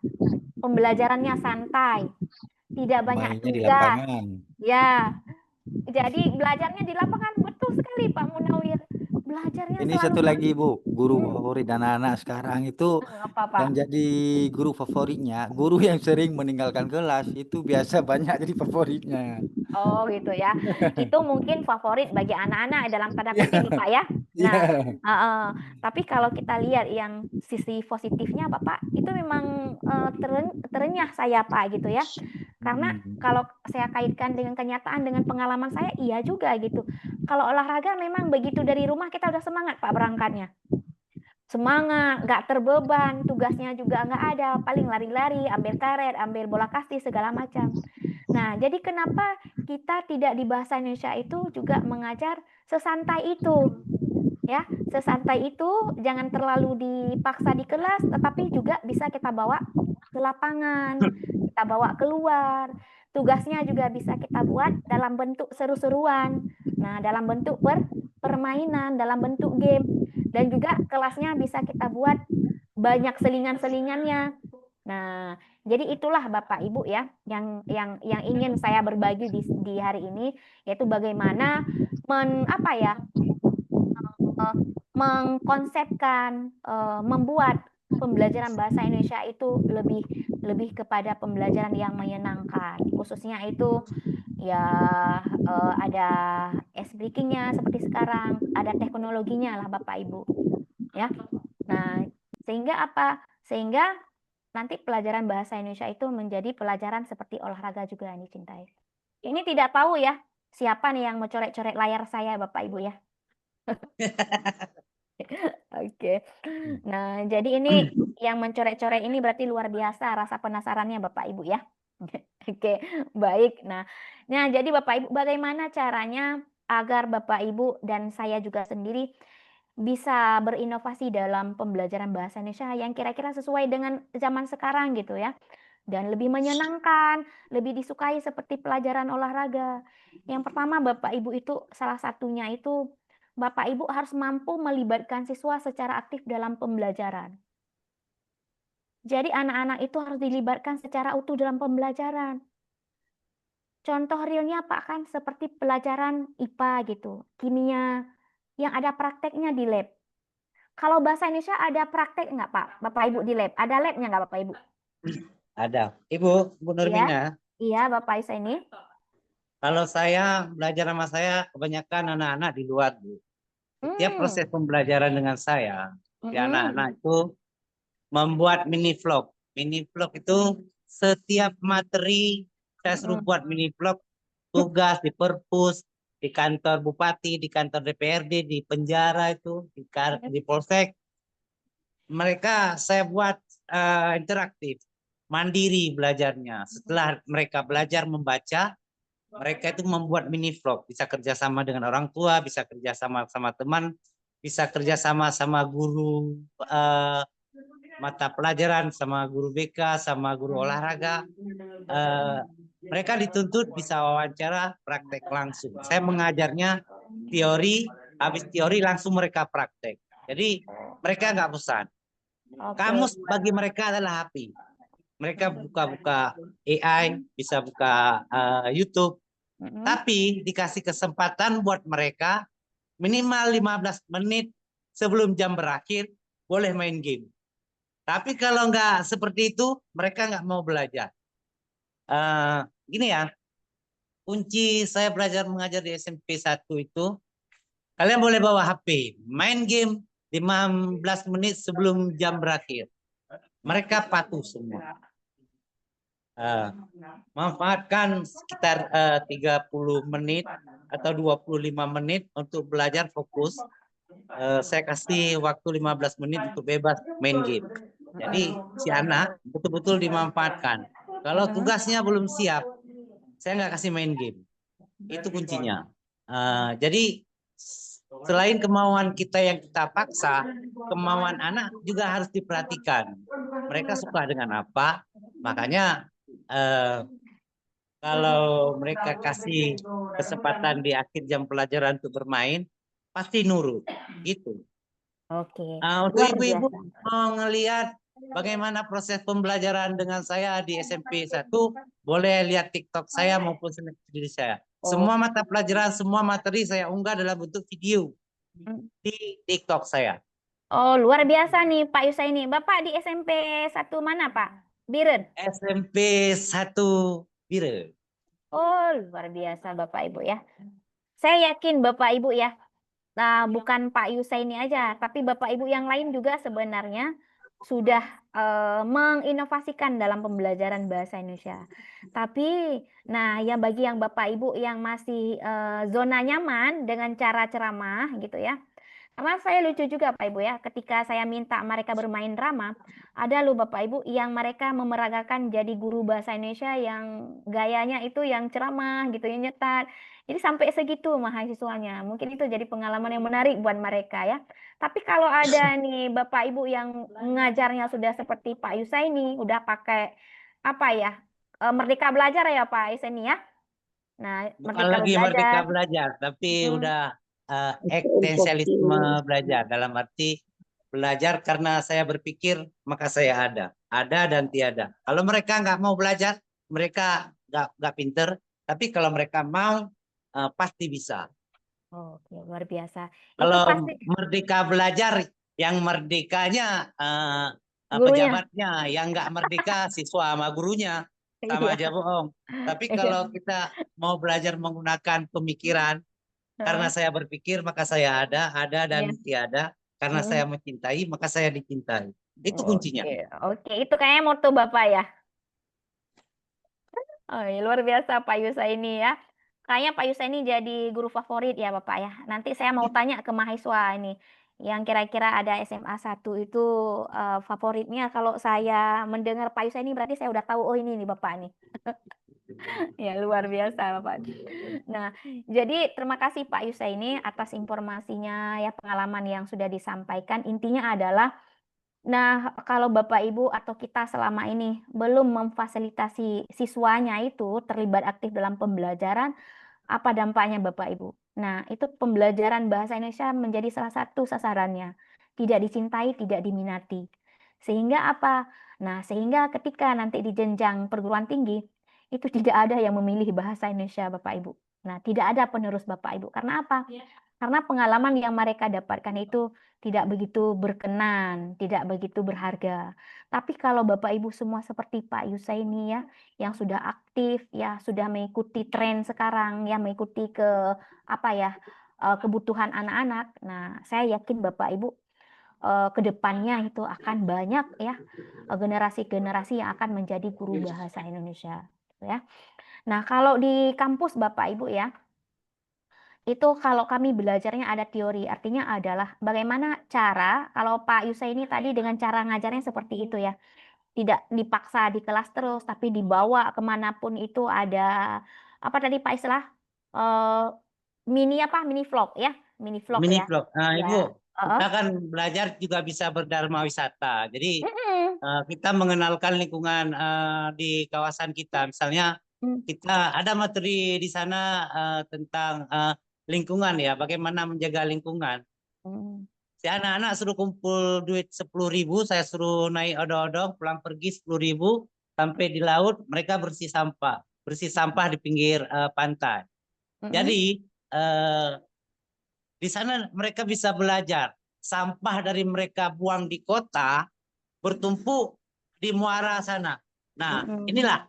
pembelajarannya santai, tidak banyak Mainnya di tugas. lapangan. Ya, jadi belajarnya di lapangan, betul sekali Pak Munawir. Belajarnya Ini selalu satu lagi, Bu, guru favorit anak-anak sekarang itu apa Pak? yang jadi guru favoritnya, guru yang sering meninggalkan kelas itu biasa banyak jadi favoritnya. Oh gitu ya. Itu mungkin favorit bagi anak-anak dalam tanda kutip Pak ya. Nah, tapi kalau kita lihat yang sisi positifnya Bapak, itu memang terenyah saya Pak gitu ya. Karena kalau saya kaitkan dengan kenyataan, dengan pengalaman saya, iya juga gitu. Kalau olahraga memang begitu dari rumah kita udah semangat Pak berangkatnya. semangat, nggak terbeban, tugasnya juga nggak ada, paling lari-lari, ambil karet, ambil bola kasti, segala macam. Nah, jadi kenapa kita tidak di bahasa Indonesia itu juga mengajar sesantai itu? Ya, sesantai itu jangan terlalu dipaksa di kelas, tetapi juga bisa kita bawa ke lapangan, kita bawa keluar. Tugasnya juga bisa kita buat dalam bentuk seru-seruan. Nah, dalam bentuk permainan, dalam bentuk game. Dan juga kelasnya bisa kita buat banyak selingan-selingannya. Nah, jadi itulah Bapak Ibu ya yang ingin saya berbagi di hari ini, yaitu bagaimana mengkonsepkan, membuat pembelajaran bahasa Indonesia itu lebih kepada pembelajaran yang menyenangkan. Khususnya itu ya ada speakingnya seperti sekarang, ada teknologinya lah Bapak Ibu. Ya. Nah, sehingga apa? Sehingga nanti pelajaran bahasa Indonesia itu menjadi pelajaran seperti olahraga juga yang dicintai. Ini tidak tahu ya siapa nih yang mau coret-coret layar saya Bapak Ibu ya. Oke. Nah, jadi ini yang mencoret-coret ini berarti luar biasa rasa penasarannya Bapak Ibu ya. Oke, baik. Nah, jadi Bapak Ibu bagaimana caranya agar Bapak Ibu dan saya juga sendiri bisa berinovasi dalam pembelajaran bahasa Indonesia yang kira-kira sesuai dengan zaman sekarang gitu ya. Dan lebih menyenangkan, lebih disukai seperti pelajaran olahraga. Yang pertama Bapak Ibu itu salah satunya itu Bapak Ibu harus mampu melibatkan siswa secara aktif dalam pembelajaran. Jadi anak-anak itu harus dilibatkan secara utuh dalam pembelajaran. Contoh realnya Pak kan seperti pelajaran IPA gitu, kimia, yang ada prakteknya di lab. Kalau bahasa Indonesia ada praktek nggak Pak, Bapak Ibu di lab? Ada labnya nggak Bapak Ibu? Ada. Bu Nurmina. Iya Bapak Isa ini. Kalau saya belajar sama saya kebanyakan anak-anak di luar, Bu. Setiap proses pembelajaran dengan saya, di anak-anak itu membuat mini vlog. Mini vlog itu setiap materi saya suruh buat mini vlog, tugas di perpus, di kantor bupati, di kantor DPRD, di penjara itu, di polsek. Mereka saya buat interaktif, mandiri belajarnya. Setelah mereka belajar membaca, mereka itu membuat mini vlog, bisa kerjasama dengan orang tua, bisa kerjasama sama teman, bisa kerjasama sama guru mata pelajaran, sama guru BK, sama guru olahraga. Mereka dituntut bisa wawancara, praktek langsung. Saya mengajarnya teori, habis teori langsung mereka praktek. Jadi mereka nggak bosan. Kamus bagi mereka adalah HP. Mereka buka-buka AI, bisa buka YouTube. Tapi dikasih kesempatan buat mereka minimal 15 menit sebelum jam berakhir boleh main game. Tapi kalau nggak seperti itu, mereka nggak mau belajar. Gini ya, kunci saya belajar mengajar di SMP 1 itu, kalian boleh bawa HP, main game 15 menit sebelum jam berakhir. Mereka patuh semua. Manfaatkan sekitar 30 menit atau 25 menit untuk belajar fokus. Saya kasih waktu 15 menit untuk bebas main game. Jadi si anak betul-betul dimanfaatkan. Kalau tugasnya belum siap, saya nggak kasih main game. Itu kuncinya. Jadi selain kemauan kita yang kita paksa, kemauan anak juga harus diperhatikan. Mereka suka dengan apa, makanya kalau mereka kasih kesempatan di akhir jam pelajaran untuk bermain, pasti nurut. Gitu. Oke. Untuk ibu-ibu mau ngelihat bagaimana proses pembelajaran dengan saya di SMP 1, boleh lihat TikTok saya maupun sendiri saya. Semua mata pelajaran, semua materi saya unggah dalam bentuk video di TikTok saya. Oh, luar biasa nih Pak Yusaini. Bapak di SMP 1 mana Pak? Biren? SMP 1 Biren. Oh, luar biasa Bapak Ibu ya. Saya yakin Bapak Ibu ya, bukan Pak Yusaini aja, tapi Bapak Ibu yang lain juga sebenarnya sudah menginovasikan dalam pembelajaran bahasa Indonesia. Tapi, ya bagi yang Bapak Ibu yang masih zona nyaman dengan cara ceramah gitu ya, Karena saya lucu juga Pak Ibu ya, ketika saya minta mereka bermain drama, ada loh Bapak Ibu yang mereka memeragakan jadi guru bahasa Indonesia yang gayanya itu yang ceramah gitu, yang nyetat. Jadi sampai segitu mahasiswanya. Mungkin itu jadi pengalaman yang menarik buat mereka ya. Tapi kalau ada nih Bapak Ibu yang mengajarnya sudah seperti Pak Yusaini, udah pakai apa ya, Merdeka Belajar ya Pak Yusaini ya. Nah, Bukan Merdeka lagi Belajar. Merdeka Belajar, tapi Hmm. udah eksistensialisme belajar. Dalam arti belajar karena saya berpikir, maka saya ada dan tiada. Kalau mereka nggak mau belajar, mereka nggak pinter. Tapi kalau mereka mau, pasti bisa. Oke, luar biasa. Itu Kalau pasti merdeka belajar, yang merdekanya gurunya. pejabatnya, yang nggak merdeka siswa sama gurunya, sama Iya. aja bohong. Tapi Iya. kalau kita mau belajar menggunakan pemikiran, karena saya berpikir maka saya ada dan Iya. tiada. Karena Mm. saya mencintai maka saya dicintai. Itu kuncinya. Oke, itu kayaknya moto Bapak ya. Oh, ya, luar biasa Pak Yusaini ya. Kayaknya Pak Yusaini jadi guru favorit ya Bapak ya. Nanti saya mau tanya ke mahasiswa ini yang kira-kira ada SMA 1 itu favoritnya. Kalau saya mendengar Pak Yusaini berarti saya udah tahu, oh ini nih Bapak nih. Ya, luar biasa Bapak. Nah, jadi terima kasih Pak Yusaini atas informasinya ya, pengalaman yang sudah disampaikan. Intinya adalah, nah kalau Bapak Ibu atau kita selama ini belum memfasilitasi siswanya itu terlibat aktif dalam pembelajaran, apa dampaknya Bapak Ibu? Nah, itu pembelajaran bahasa Indonesia menjadi salah satu sasarannya. Tidak dicintai, tidak diminati. Sehingga apa? Nah, sehingga ketika nanti di jenjang perguruan tinggi, itu tidak ada yang memilih bahasa Indonesia Bapak Ibu. Nah, tidak ada penerus Bapak Ibu. Karena apa? Karena pengalaman yang mereka dapatkan itu tidak begitu berkenan, tidak begitu berharga. Tapi kalau Bapak Ibu semua seperti Pak Yusaini ya, yang sudah aktif ya, sudah mengikuti tren sekarang ya, mengikuti ke apa ya, kebutuhan anak-anak. Nah, saya yakin Bapak Ibu ke depannya itu akan banyak ya generasi-generasi yang akan menjadi guru bahasa Indonesia ya. Nah, kalau di kampus Bapak Ibu ya, itu kalau kami belajarnya ada teori, artinya adalah bagaimana cara, kalau Pak Yusaini tadi dengan cara ngajarnya seperti itu ya, tidak dipaksa di kelas terus, tapi dibawa kemanapun itu ada, apa tadi Pak istilah, mini vlog ya, mini vlog Mini ya. vlog. Nah, Ya, Ibu, kita kan belajar juga bisa berdharma wisata. Jadi kita mengenalkan lingkungan di kawasan kita. Misalnya kita ada materi di sana tentang lingkungan ya, bagaimana menjaga lingkungan. Si anak-anak suruh kumpul duit 10.000, saya suruh naik odong-odong, pulang pergi 10.000, sampai di laut mereka bersih sampah di pinggir pantai. Jadi di sana mereka bisa belajar sampah dari mereka buang di kota bertumpuk di muara sana. Nah, inilah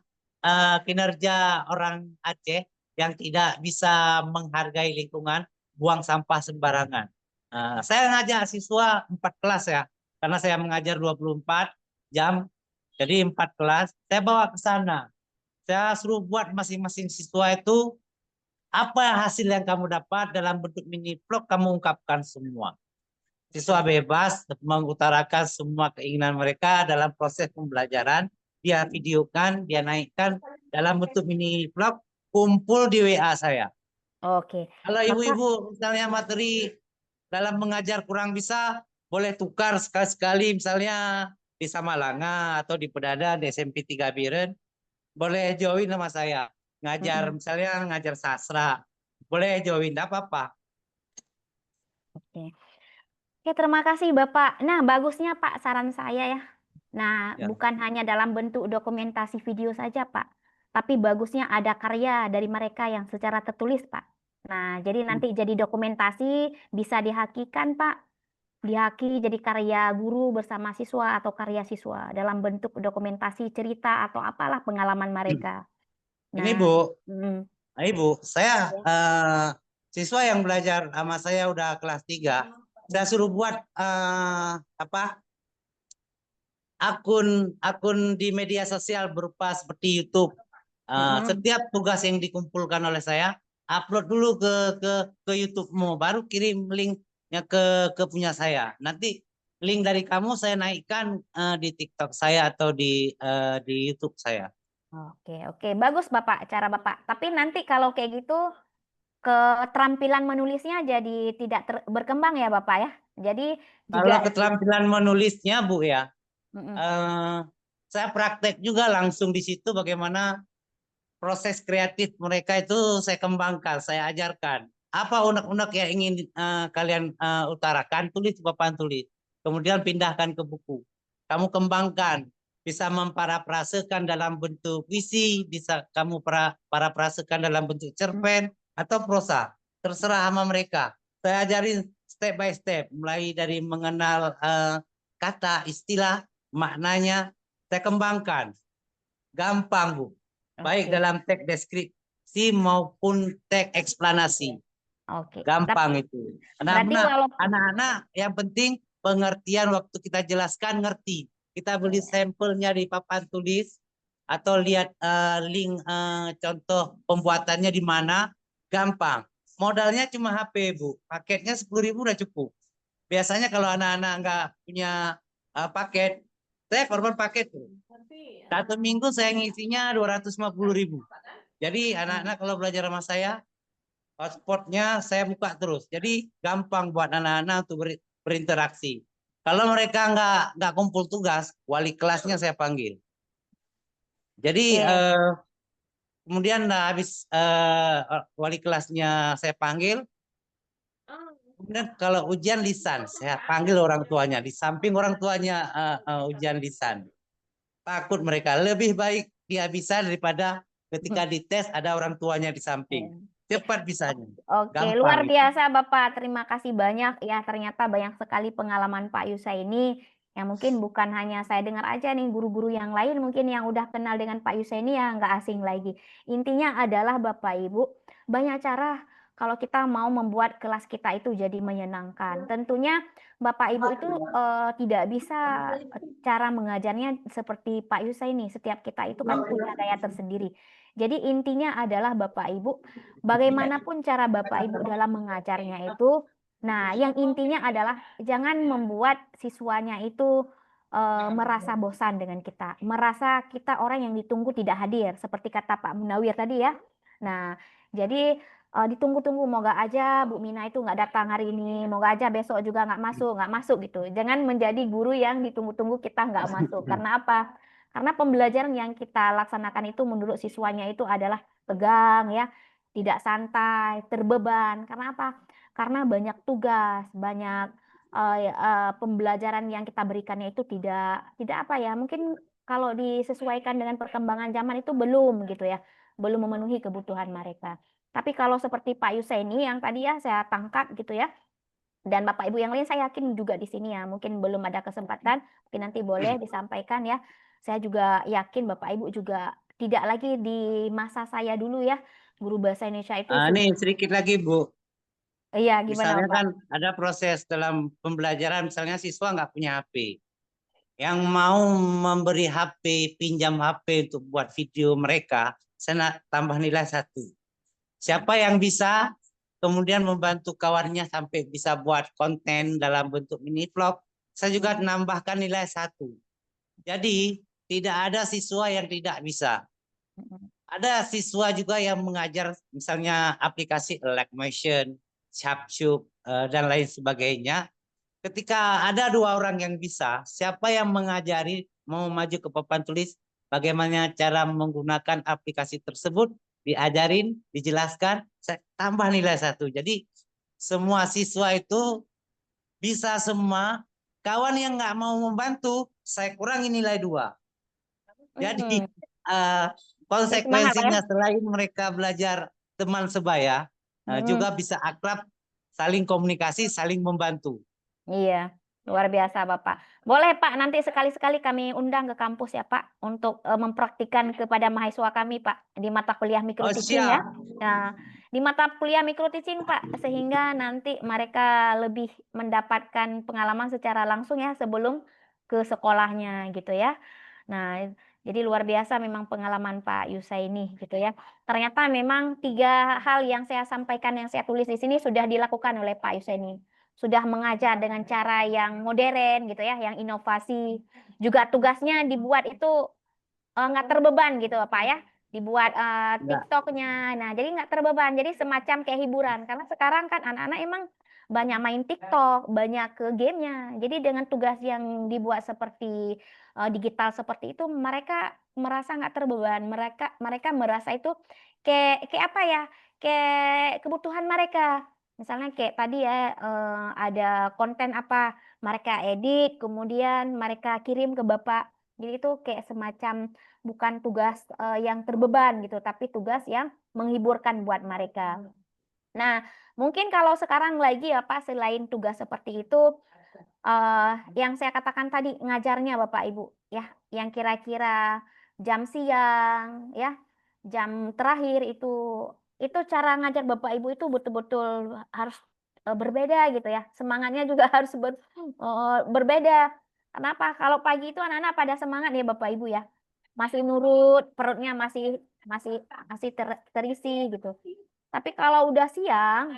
kinerja orang Aceh yang tidak bisa menghargai lingkungan, buang sampah sembarangan. Saya ngajak siswa 4 kelas ya, karena saya mengajar 24 jam, jadi 4 kelas, saya bawa ke sana. Saya suruh buat masing-masing siswa itu, apa hasil yang kamu dapat dalam bentuk mini vlog, kamu ungkapkan semua. Siswa bebas mengutarakan semua keinginan mereka dalam proses pembelajaran. Dia videokan, dia naikkan dalam bentuk mini vlog, kumpul di WA saya. Oke. Kalau ibu-ibu misalnya materi dalam mengajar kurang bisa, boleh tukar sekali-sekali, misalnya di Samalanga atau di Pedada, di SMP 3 Biren, boleh join sama saya. Ngajar, misalnya ngajar sastra, boleh join, tidak apa-apa. Oke. Oke, terima kasih Bapak. Nah, bagusnya Pak saran saya ya. Nah, Ya. bukan hanya dalam bentuk dokumentasi video saja Pak, tapi bagusnya ada karya dari mereka yang secara tertulis Pak. Nah, jadi nanti jadi dokumentasi bisa dihakikan Pak. Dihaki jadi karya guru bersama siswa atau karya siswa dalam bentuk dokumentasi cerita atau apalah pengalaman mereka. Ini Nah, Bu, Ibu, saya siswa yang belajar sama saya udah kelas 3, saya suruh buat akun di media sosial berupa seperti YouTube. Setiap tugas yang dikumpulkan oleh saya, upload dulu ke YouTube-mu, baru kirim link ke punya saya. Nanti link dari kamu saya naikkan di TikTok saya atau di YouTube saya. Oke, bagus Bapak, cara Bapak. Tapi nanti kalau kayak gitu, keterampilan menulisnya jadi tidak berkembang ya Bapak ya. Jadi Kalau juga, keterampilan menulisnya Bu ya, Mm-mm. saya praktek juga langsung di situ bagaimana proses kreatif mereka itu saya kembangkan, saya ajarkan. Apa unek-unek yang ingin kalian utarakan, tulis di papan tulis. Kemudian pindahkan ke buku. Kamu kembangkan, bisa memparafrasekan dalam bentuk puisi, bisa kamu parafrasekan dalam bentuk cerpen atau prosa. Terserah sama mereka. Saya ajarin step by step, mulai dari mengenal kata, istilah, maknanya, saya kembangkan. Gampang, Bu. Baik Oke. dalam teks deskripsi maupun teks eksplanasi. Oke. Gampang itu. Berarti Anak-anak yang penting pengertian waktu kita jelaskan ngerti. Kita beli sampelnya di papan tulis atau lihat link contoh pembuatannya di mana, gampang. Modalnya cuma HP, Bu. Paketnya 10.000 udah cukup. Biasanya kalau anak-anak nggak punya paket, saya korban paket. Satu minggu saya ngisinya 250.000. Jadi anak-anak kalau belajar sama saya, hotspotnya saya buka terus. Jadi gampang buat anak-anak untuk berinteraksi. Kalau mereka nggak kumpul tugas, wali kelasnya saya panggil. Jadi kemudian habis wali kelasnya saya panggil, kemudian kalau ujian lisan, saya panggil orang tuanya. Di samping orang tuanya ujian lisan. Takut mereka, lebih baik dia bisa daripada ketika dites ada orang tuanya di samping. Cepat bisanya. Oke, Gampang luar itu. biasa Bapak. Terima kasih banyak ya. Ternyata banyak sekali pengalaman Pak Yusa ini yang mungkin bukan hanya saya dengar aja nih, guru-guru yang lain mungkin yang udah kenal dengan Pak Yusa ini ya nggak asing lagi. Intinya adalah Bapak Ibu, banyak cara kalau kita mau membuat kelas kita itu jadi menyenangkan. Tentunya Bapak Ibu itu tidak bisa cara mengajarnya seperti Pak Yusa ini. Setiap kita itu kan punya gaya tersendiri. Jadi intinya adalah Bapak Ibu, bagaimanapun cara Bapak Ibu dalam mengajarnya itu, nah yang intinya adalah jangan membuat siswanya itu merasa bosan dengan kita, merasa kita orang yang ditunggu tidak hadir, seperti kata Pak Munawir tadi ya. Nah, jadi ditunggu-tunggu, moga aja Bu Mina itu nggak datang hari ini, moga aja besok juga nggak masuk gitu. Jangan menjadi guru yang ditunggu-tunggu kita nggak masuk. Karena apa? Karena pembelajaran yang kita laksanakan itu menurut siswanya itu adalah tegang ya, tidak santai, terbeban. Karena apa? Karena banyak tugas, banyak pembelajaran yang kita berikannya itu tidak apa ya? Mungkin kalau disesuaikan dengan perkembangan zaman itu belum gitu ya, belum memenuhi kebutuhan mereka. Tapi kalau seperti Pak Yusaini yang tadi ya saya tangkap gitu ya, dan Bapak Ibu yang lain saya yakin juga di sini ya, mungkin belum ada kesempatan, mungkin nanti boleh disampaikan ya. Saya juga yakin Bapak Ibu juga tidak lagi di masa saya dulu ya, guru bahasa Indonesia itu Nih sedikit lagi Bu. Iya, gimana Misalnya Bapak? kan ada proses dalam pembelajaran, misalnya siswa nggak punya HP. Yang mau memberi HP, pinjam HP untuk buat video mereka, saya nak tambah nilai 1. Siapa yang bisa kemudian membantu kawannya sampai bisa buat konten dalam bentuk mini vlog, saya juga nambahkan nilai 1. Jadi tidak ada siswa yang tidak bisa. Ada siswa juga yang mengajar misalnya aplikasi Motion, Sharpshoots, dan lain sebagainya. Ketika ada 2 orang yang bisa, siapa yang mengajari mau maju ke papan tulis, bagaimana cara menggunakan aplikasi tersebut, diajarin, dijelaskan, saya tambah nilai 1. Jadi semua siswa itu bisa semua. Kawan yang nggak mau membantu, saya kurangi nilai 2. Jadi konsekuensinya selain mereka belajar teman sebaya, juga bisa akrab, saling komunikasi, saling membantu. Iya, luar biasa Bapak. Boleh Pak, nanti sekali-sekali kami undang ke kampus ya Pak, untuk mempraktikkan kepada mahasiswa kami Pak, di mata kuliah micro teaching ya. Nah, di mata kuliah micro teaching Pak, sehingga nanti mereka lebih mendapatkan pengalaman secara langsung ya sebelum ke sekolahnya gitu ya. Nah, jadi luar biasa memang pengalaman Pak Yusa ini gitu ya. Ternyata memang 3 hal yang saya sampaikan, yang saya tulis di sini sudah dilakukan oleh Pak Yusa ini. sudah mengajar dengan cara yang modern gitu ya, yang inovasi. Juga tugasnya dibuat itu nggak terbeban gitu Pak ya, dibuat TikToknya. Nah jadi nggak terbeban, jadi semacam kayak hiburan. Karena sekarang kan anak-anak emang banyak main TikTok, banyak ke gamenya. Jadi dengan tugas yang dibuat seperti digital seperti itu, mereka merasa nggak terbeban. Mereka merasa itu kayak apa ya? Kayak kebutuhan mereka. Misalnya kayak tadi ya ada konten apa mereka edit, kemudian mereka kirim ke bapak. Jadi itu kayak semacam bukan tugas yang terbeban gitu, tapi tugas yang menghiburkan buat mereka. Nah, mungkin kalau sekarang lagi ya Pak, selain tugas seperti itu, yang saya katakan tadi ngajarnya Bapak Ibu ya, yang kira-kira jam siang ya, jam terakhir itu cara ngajar Bapak Ibu itu betul-betul harus berbeda gitu ya, semangatnya juga harus berbeda. Kenapa? Kalau pagi itu anak-anak pada semangat ya Bapak Ibu ya, masih nurut, perutnya masih terisi gitu. Tapi kalau udah siang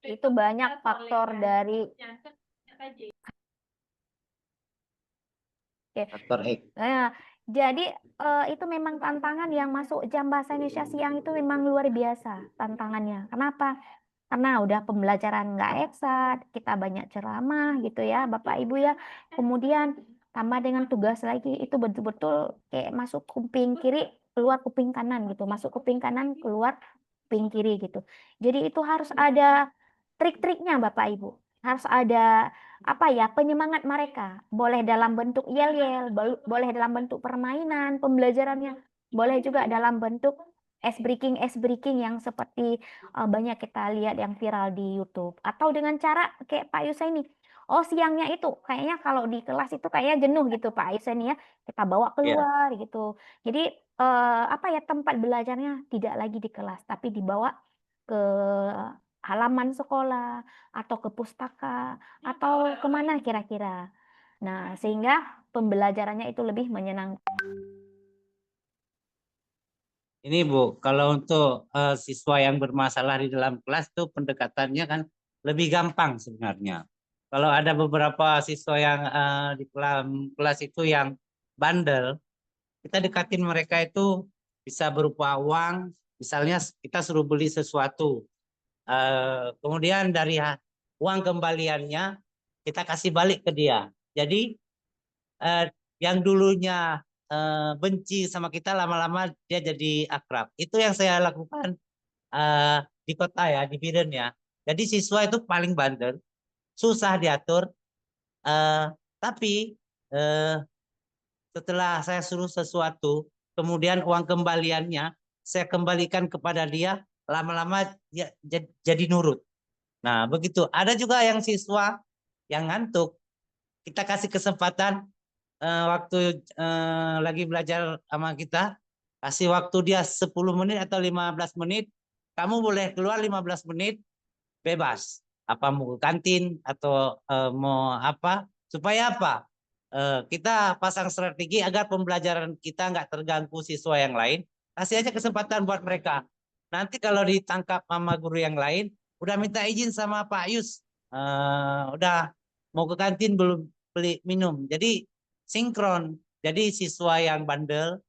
itu banyak faktor dari Faktor X. jadi itu memang tantangan yang masuk jam bahasa Indonesia siang itu memang luar biasa tantangannya. Kenapa? Karena udah pembelajaran nggak eksat, kita banyak ceramah gitu ya Bapak Ibu ya. Kemudian tambah dengan tugas lagi itu betul-betul kayak masuk kuping kiri, keluar kuping kanan gitu. Masuk kuping kanan, keluar kuping kiri gitu. Jadi itu harus ada trik-triknya Bapak Ibu. Harus ada apa ya, penyemangat mereka. Boleh dalam bentuk yel-yel, boleh dalam bentuk permainan, pembelajarannya. Boleh juga dalam bentuk ice breaking yang seperti banyak kita lihat yang viral di YouTube. Atau dengan cara kayak Pak Yusa ini. Oh siangnya itu kayaknya kalau di kelas itu kayaknya jenuh gitu Pak Yusa ini ya. Kita bawa keluar gitu. Jadi apa ya, tempat belajarnya tidak lagi di kelas tapi dibawa ke halaman sekolah atau ke pustaka atau kemana kira-kira. Nah sehingga pembelajarannya itu lebih menyenangkan. Ini Bu, kalau untuk siswa yang bermasalah di dalam kelas tuh pendekatannya kan lebih gampang sebenarnya. Kalau ada beberapa siswa yang di kelas itu yang bandel, kita dekatin mereka itu bisa berupa uang, misalnya kita suruh beli sesuatu. Kemudian dari uang kembaliannya kita kasih balik ke dia. Jadi yang dulunya benci sama kita lama-lama dia jadi akrab. Itu yang saya lakukan di kota ya, di Biren ya. Jadi siswa itu paling bandel, susah diatur. Tapi setelah saya suruh sesuatu, kemudian uang kembaliannya saya kembalikan kepada dia, lama-lama dia jadi nurut. Nah begitu. Ada juga yang siswa yang ngantuk, kita kasih kesempatan waktu lagi belajar sama kita, kasih waktu dia 10 menit atau 15 menit, kamu boleh keluar 15 menit, bebas. Apa mau ke kantin atau mau apa, supaya apa? Kita pasang strategi agar pembelajaran kita nggak terganggu siswa yang lain, kasih aja kesempatan buat mereka. Nanti kalau ditangkap sama guru yang lain, udah minta izin sama Pak Yus, udah mau ke kantin belum beli minum. Jadi sinkron. Jadi siswa yang bandel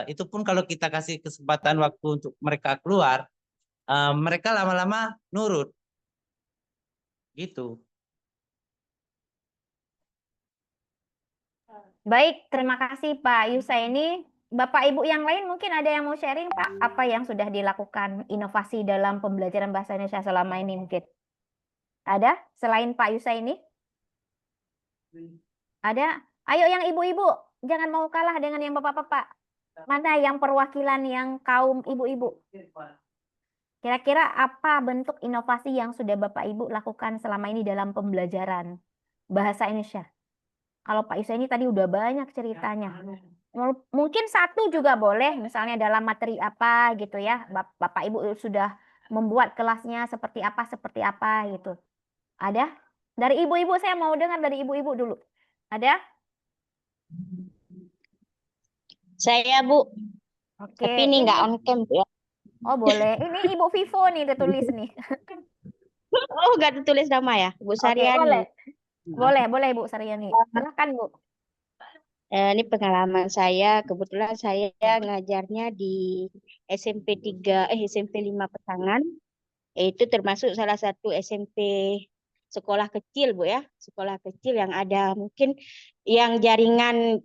itu pun kalau kita kasih kesempatan waktu untuk mereka keluar, mereka lama-lama nurut. Gitu. Baik, terima kasih Pak Yusa ini. Bapak Ibu yang lain mungkin ada yang mau sharing Pak, apa yang sudah dilakukan inovasi dalam pembelajaran bahasa Indonesia selama ini mungkin? Ada selain Pak Yusa ini? Ada? Ayo yang ibu-ibu, jangan mau kalah dengan yang bapak-bapak. Mana yang perwakilan yang kaum ibu-ibu? Kira-kira apa bentuk inovasi yang sudah Bapak Ibu lakukan selama ini dalam pembelajaran bahasa Indonesia? Kalau Pak Yusa ini tadi udah banyak ceritanya. Mungkin satu juga boleh, misalnya dalam materi apa gitu ya. Bapak Ibu sudah membuat kelasnya seperti apa gitu. Ada? Dari ibu-ibu, saya mau dengar dari ibu-ibu dulu. Ada? Saya Bu, Oke, tapi ini nggak on cam Bu ya. Oh boleh. Ini Ibu Vivo nih udah tulis nih. Oh, nggak tertulis nama ya, Bu Oke, Saryani. boleh. Nah, Boleh Bu Saryani. Silakan Bu. ini pengalaman saya, kebetulan saya ngajarnya di SMP 5 Pesangan. Itu termasuk salah satu SMP sekolah kecil, Bu ya. Sekolah kecil yang ada mungkin yang jaringan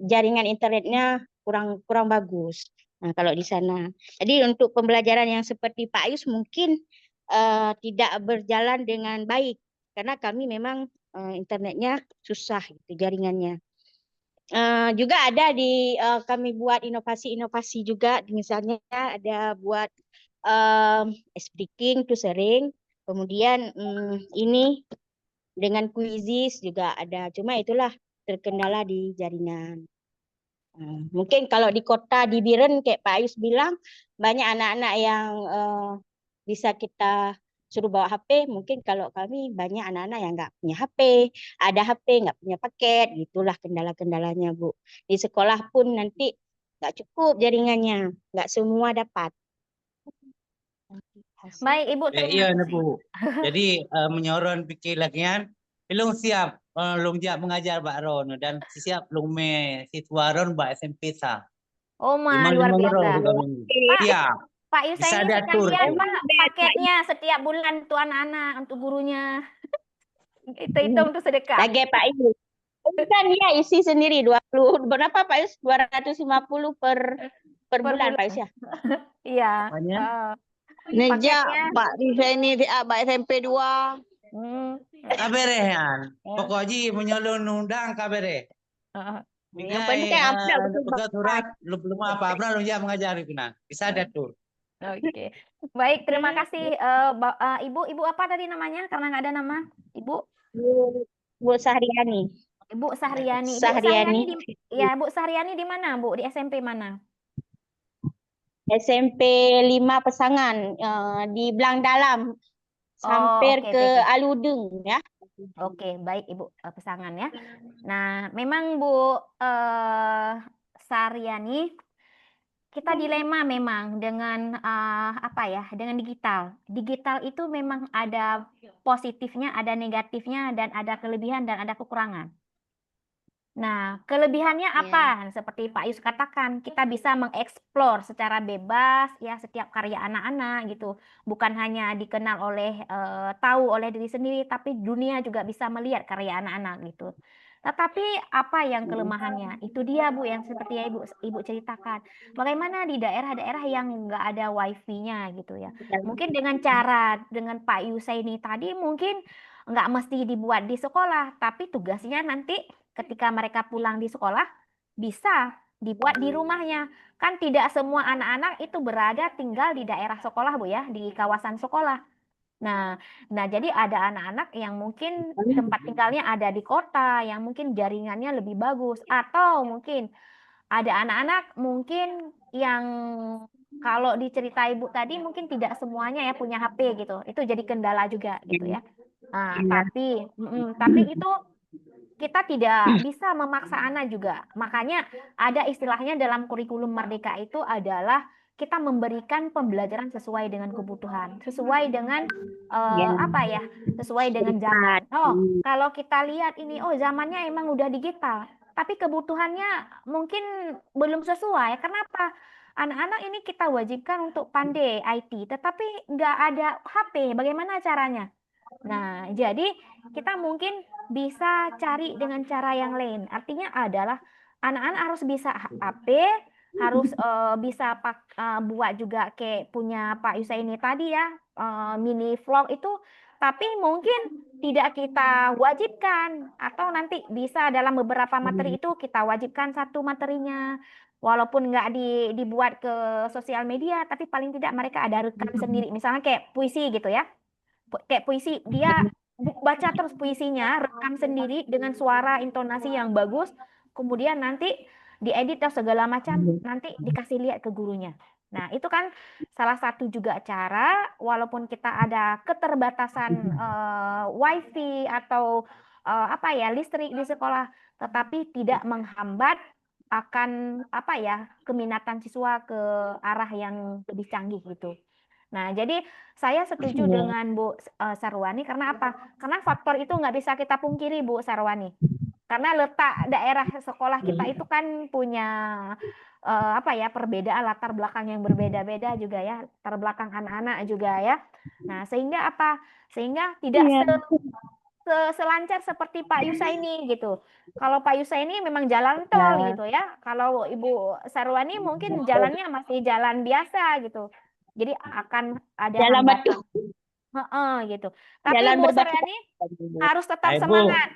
internetnya kurang bagus. Nah, kalau di sana. Jadi untuk pembelajaran yang seperti Pak Ayus mungkin tidak berjalan dengan baik karena kami memang internetnya susah gitu jaringannya. Juga ada kami buat inovasi-inovasi juga, misalnya ada buat speaking tuh sering, kemudian ini dengan quizzes juga ada, cuma itulah terkendala di jaringan. Mungkin kalau di kota di Biren kayak Pak Ayus bilang banyak anak-anak yang bisa kita suruh bawa HP, mungkin kalau kami banyak anak-anak yang nggak punya HP, ada HP nggak punya paket, gitulah kendala-kendalanya Bu. Di sekolah pun nanti nggak cukup jaringannya, nggak semua dapat. Baik Ibu, terima Iya, kasih. Bu. Jadi menyoron pikir lagian, belum siap, belum siap mengajar Pak Ron dan siap belum situaron Pak SMP sa. Oh, Lima luar lima biasa. euro kami. Pak, Iya, Pak Yusai bisa ini diatur. sekalian tuh. Pak paketnya setiap bulan untuk anak-anak, untuk gurunya. Hitung tuh sedekah. Lagi Pak Ayus. Kan dia isi sendiri 20 berapa Pak Ayus? 250 per bulan Pak Ayus ya? Iya. Apanya? Paketnya. Pak Risa ini Pak SMP 2. Kaberehan. Pokoknya menyolong undang kabere. Yang penting ada Pegang surat belum apa-apa belum siap mengajar itu nah. Bisa diatur. Oke. Baik, terima kasih Ibu. Ibu apa tadi namanya? Karena nggak ada nama. Ibu Bu Sahriani. Ibu Sahriani. Sahriani. Bu Sahriani di mana, Bu? Di SMP mana? SMP 5 Pesangan di Belang Dalam hampir oke, ke oke. Aludeng ya. Oke, baik Ibu Pesangan ya. Nah, memang Bu Saryani, kita dilema memang dengan dengan digital. Digital itu memang ada positifnya, ada negatifnya, dan ada kelebihan dan ada kekurangan. Nah, kelebihannya apa? Seperti Pak Yus katakan, kita bisa mengeksplor secara bebas ya setiap karya anak-anak gitu. Bukan hanya dikenal tahu oleh diri sendiri, tapi dunia juga bisa melihat karya anak-anak gitu. Tetapi apa yang kelemahannya? Itu dia Bu yang seperti yang Ibu ceritakan. Bagaimana di daerah-daerah yang nggak ada wifi-nya gitu ya. Mungkin dengan Pak Yusaini tadi mungkin nggak mesti dibuat di sekolah, tapi tugasnya nanti ketika mereka pulang di sekolah bisa dibuat di rumahnya. Kan tidak semua anak-anak itu berada tinggal di daerah sekolah Bu ya, di kawasan sekolah. Nah, jadi ada anak-anak yang mungkin tempat tinggalnya ada di kota, yang mungkin jaringannya lebih bagus, atau mungkin ada anak-anak mungkin yang kalau diceritai Ibu tadi mungkin tidak semuanya ya punya HP gitu. Itu jadi kendala juga gitu ya. Nah, tapi itu kita tidak bisa memaksa anak juga. Makanya ada istilahnya dalam kurikulum Merdeka itu adalah kita memberikan pembelajaran sesuai dengan kebutuhan, sesuai dengan sesuai dengan zaman. Oh, kalau kita lihat ini, zamannya emang udah digital, tapi kebutuhannya mungkin belum sesuai. Kenapa? Anak-anak ini kita wajibkan untuk pandai IT, tetapi nggak ada HP. Bagaimana caranya? Nah, jadi kita mungkin bisa cari dengan cara yang lain. Artinya adalah anak-anak harus bisa HP, harus bisa buat juga kayak punya Pak Yusaini tadi ya, mini vlog itu, tapi mungkin tidak kita wajibkan atau nanti bisa dalam beberapa materi itu kita wajibkan satu materinya. Walaupun nggak dibuat ke sosial media, tapi paling tidak mereka ada rekam sendiri. Misalnya kayak puisi gitu ya. Kayak puisi, dia baca terus puisinya, rekam sendiri dengan suara intonasi yang bagus, kemudian nanti diedit atau segala macam, nanti dikasih lihat ke gurunya. Nah, itu kan salah satu juga cara, walaupun kita ada keterbatasan wifi atau listrik di sekolah, tetapi tidak menghambat akan keminatan siswa ke arah yang lebih canggih gitu. Nah, jadi saya setuju dengan Bu Sarwani karena apa? Karena faktor itu nggak bisa kita pungkiri, Bu Sarwani. Karena letak daerah sekolah kita itu kan punya apa ya, perbedaan latar belakang yang berbeda-beda juga ya, latar belakang anak-anak juga ya. Nah, sehingga apa? Sehingga tidak selancar seperti Pak Yusa ini gitu. Kalau Pak Yusa ini memang jalan tol gitu ya. Kalau Ibu Sarwani mungkin jalannya masih jalan biasa gitu. Jadi akan ada Jalan batu. hambatan. Heeh, gitu. Tapi Jalan Bu berbatu. Sarwani harus tetap Ibu, semangat.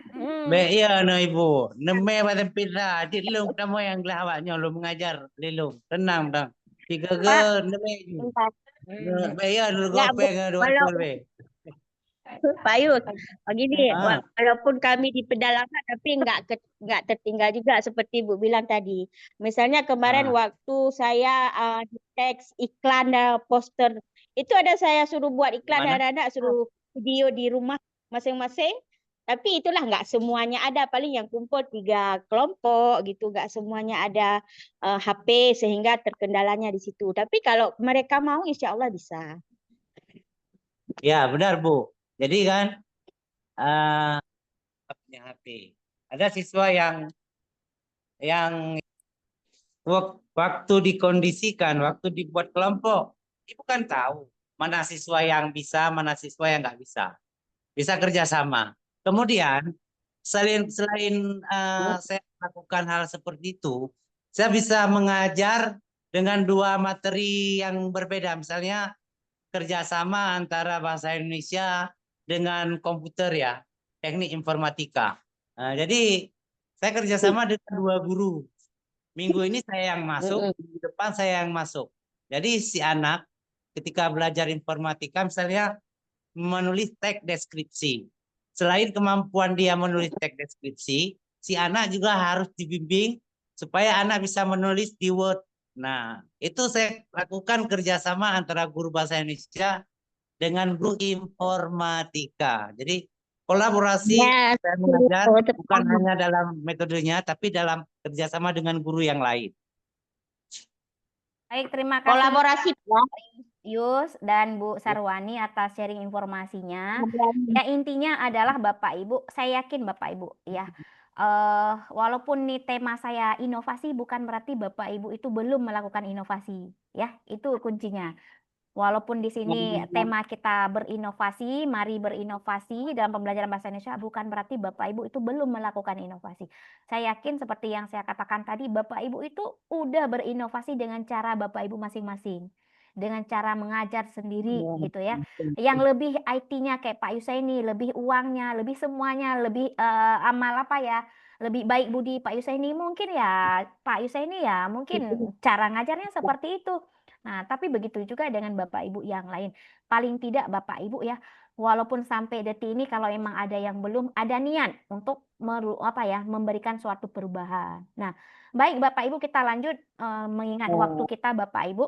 be iya no ibu. Neme pada pira, di lung tamo yang gelah awaknya lu mengajar lilung. Tenang bang. Tiga Pak, ge neme. bentar. Be iya dulu Nggak, Bu. gopeng dua Kalau tul be. Pak Yus, begini, Ah, walaupun kami di pedalaman, tapi nggak tertinggal juga seperti Bu bilang tadi. Misalnya kemarin ah. waktu saya di teks iklan poster, itu ada saya suruh buat iklan Gimana? anak-anak, suruh video di rumah masing-masing. Tapi itulah nggak semuanya ada, paling yang kumpul 3 kelompok gitu, nggak semuanya ada HP sehingga terkendalanya di situ. Tapi kalau mereka mau, insya Allah bisa. Ya benar Bu. Jadi kan punya HP. Ada siswa yang waktu dikondisikan, waktu dibuat kelompok, ibu kan tahu mana siswa yang bisa, mana siswa yang nggak bisa. Bisa kerjasama. Kemudian selain saya melakukan hal seperti itu, saya bisa mengajar dengan 2 materi yang berbeda. Misalnya kerjasama antara bahasa Indonesia dengan komputer ya, teknik informatika. Nah, jadi saya kerjasama dengan 2 guru. Minggu ini saya yang masuk, minggu depan saya yang masuk. Jadi si anak ketika belajar informatika misalnya menulis teks deskripsi. Selain kemampuan dia menulis teks deskripsi, si anak juga harus dibimbing supaya anak bisa menulis di Word. Nah, itu saya lakukan kerjasama antara guru bahasa Indonesia dengan guru informatika. Jadi kolaborasi Ya, saya mengajar betul. bukan hanya dalam metodenya, tapi dalam kerjasama dengan guru yang lain. Baik, terima kasih Kolaborasi, Pak. Yus dan Bu Sarwani atas sharing informasinya. Ya, intinya adalah Bapak Ibu, saya yakin Bapak Ibu ya. Walaupun nih tema saya inovasi, bukan berarti Bapak Ibu itu belum melakukan inovasi ya. Itu kuncinya. Walaupun di sini tema kita berinovasi, mari berinovasi dalam pembelajaran bahasa Indonesia, bukan berarti Bapak Ibu itu belum melakukan inovasi. Saya yakin seperti yang saya katakan tadi, Bapak Ibu itu udah berinovasi dengan cara Bapak Ibu masing-masing. Dengan cara mengajar sendiri gitu ya. Yang lebih IT-nya kayak Pak Yusaini, lebih uangnya, lebih semuanya, lebih amal apa ya, lebih baik budi Pak Yusaini mungkin ya, Pak Yusaini ya mungkin cara ngajarnya seperti itu. Nah, tapi begitu juga dengan Bapak Ibu yang lain. Paling tidak Bapak Ibu ya, walaupun sampai detik ini kalau emang ada yang belum ada niat untuk memberikan suatu perubahan. Nah, baik Bapak Ibu kita lanjut mengingat waktu kita Bapak Ibu.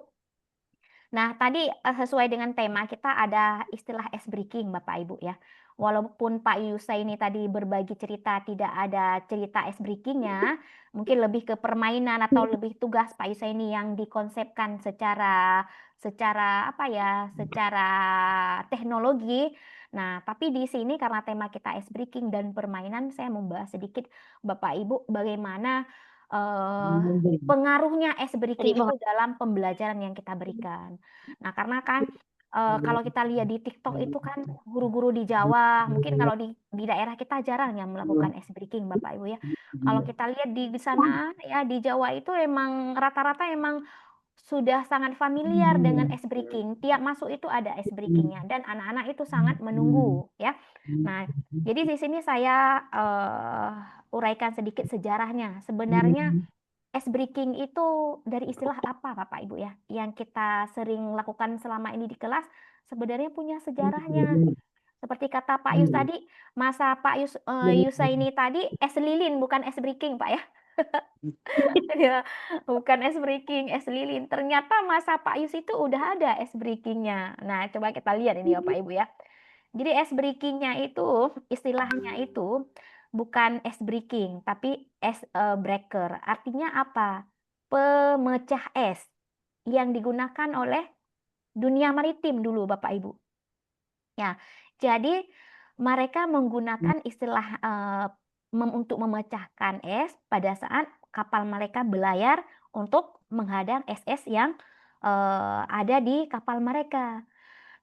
Nah, tadi sesuai dengan tema kita ada istilah ice breaking Bapak Ibu ya. Walaupun Pak Yusa ini tadi berbagi cerita tidak ada cerita ice breakingnya, mungkin lebih ke permainan atau lebih tugas Pak Yusa ini yang dikonsepkan secara secara teknologi. Nah, tapi di sini karena tema kita ice breaking dan permainan, saya membahas sedikit Bapak Ibu bagaimana pengaruhnya ice breaking itu dalam pembelajaran yang kita berikan. Nah, karena kan kalau kita lihat di TikTok itu kan guru-guru di Jawa, mungkin kalau di daerah kita jarang yang melakukan ice breaking, Bapak Ibu ya. Kalau kita lihat di sana ya di Jawa itu emang rata-rata emang sudah sangat familiar dengan ice breaking. Tiap masuk itu ada ice breakingnya dan anak-anak itu sangat menunggu ya. Nah, jadi di sini saya uraikan sedikit sejarahnya. Sebenarnya ice breaking itu dari istilah apa Bapak Ibu ya? Yang kita sering lakukan selama ini di kelas sebenarnya punya sejarahnya. Seperti kata Pak Yus tadi, masa Pak Yusa ini tadi es lilin bukan ice breaking Pak ya. Ya, bukan es breaking, es lilin. Ternyata masa Pak Yus itu udah ada es breakingnya. Nah, coba kita lihat ini Bapak Ibu ya. Jadi es breakingnya itu istilahnya itu bukan es breaking, tapi es breaker. Artinya apa? Pemecah es yang digunakan oleh dunia maritim dulu Bapak Ibu. Ya, jadi mereka menggunakan istilah untuk memecahkan es pada saat kapal mereka berlayar untuk menghadang es-es yang ada di kapal mereka.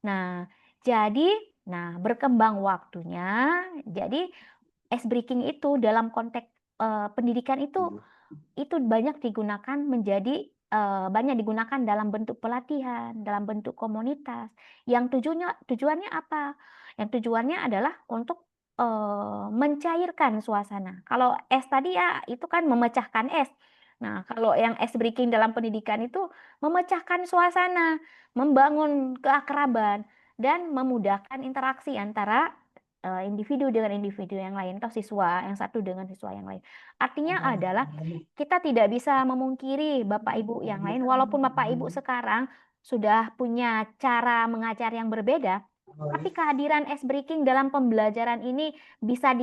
Nah, jadi berkembang waktunya, jadi ice breaking itu dalam konteks pendidikan itu banyak digunakan banyak digunakan dalam bentuk pelatihan, dalam bentuk komunitas. Yang tujuannya apa? Yang tujuannya adalah untuk mencairkan suasana. Kalau es tadi ya itu kan memecahkan es. Nah, kalau yang ice breaking dalam pendidikan itu memecahkan suasana, membangun keakraban, dan memudahkan interaksi antara individu dengan individu yang lain atau siswa yang satu dengan siswa yang lain. Artinya adalah kita tidak bisa memungkiri Bapak Ibu yang lain, walaupun Bapak Ibu sekarang sudah punya cara mengajar yang berbeda, tapi kehadiran ice breaking dalam pembelajaran ini bisa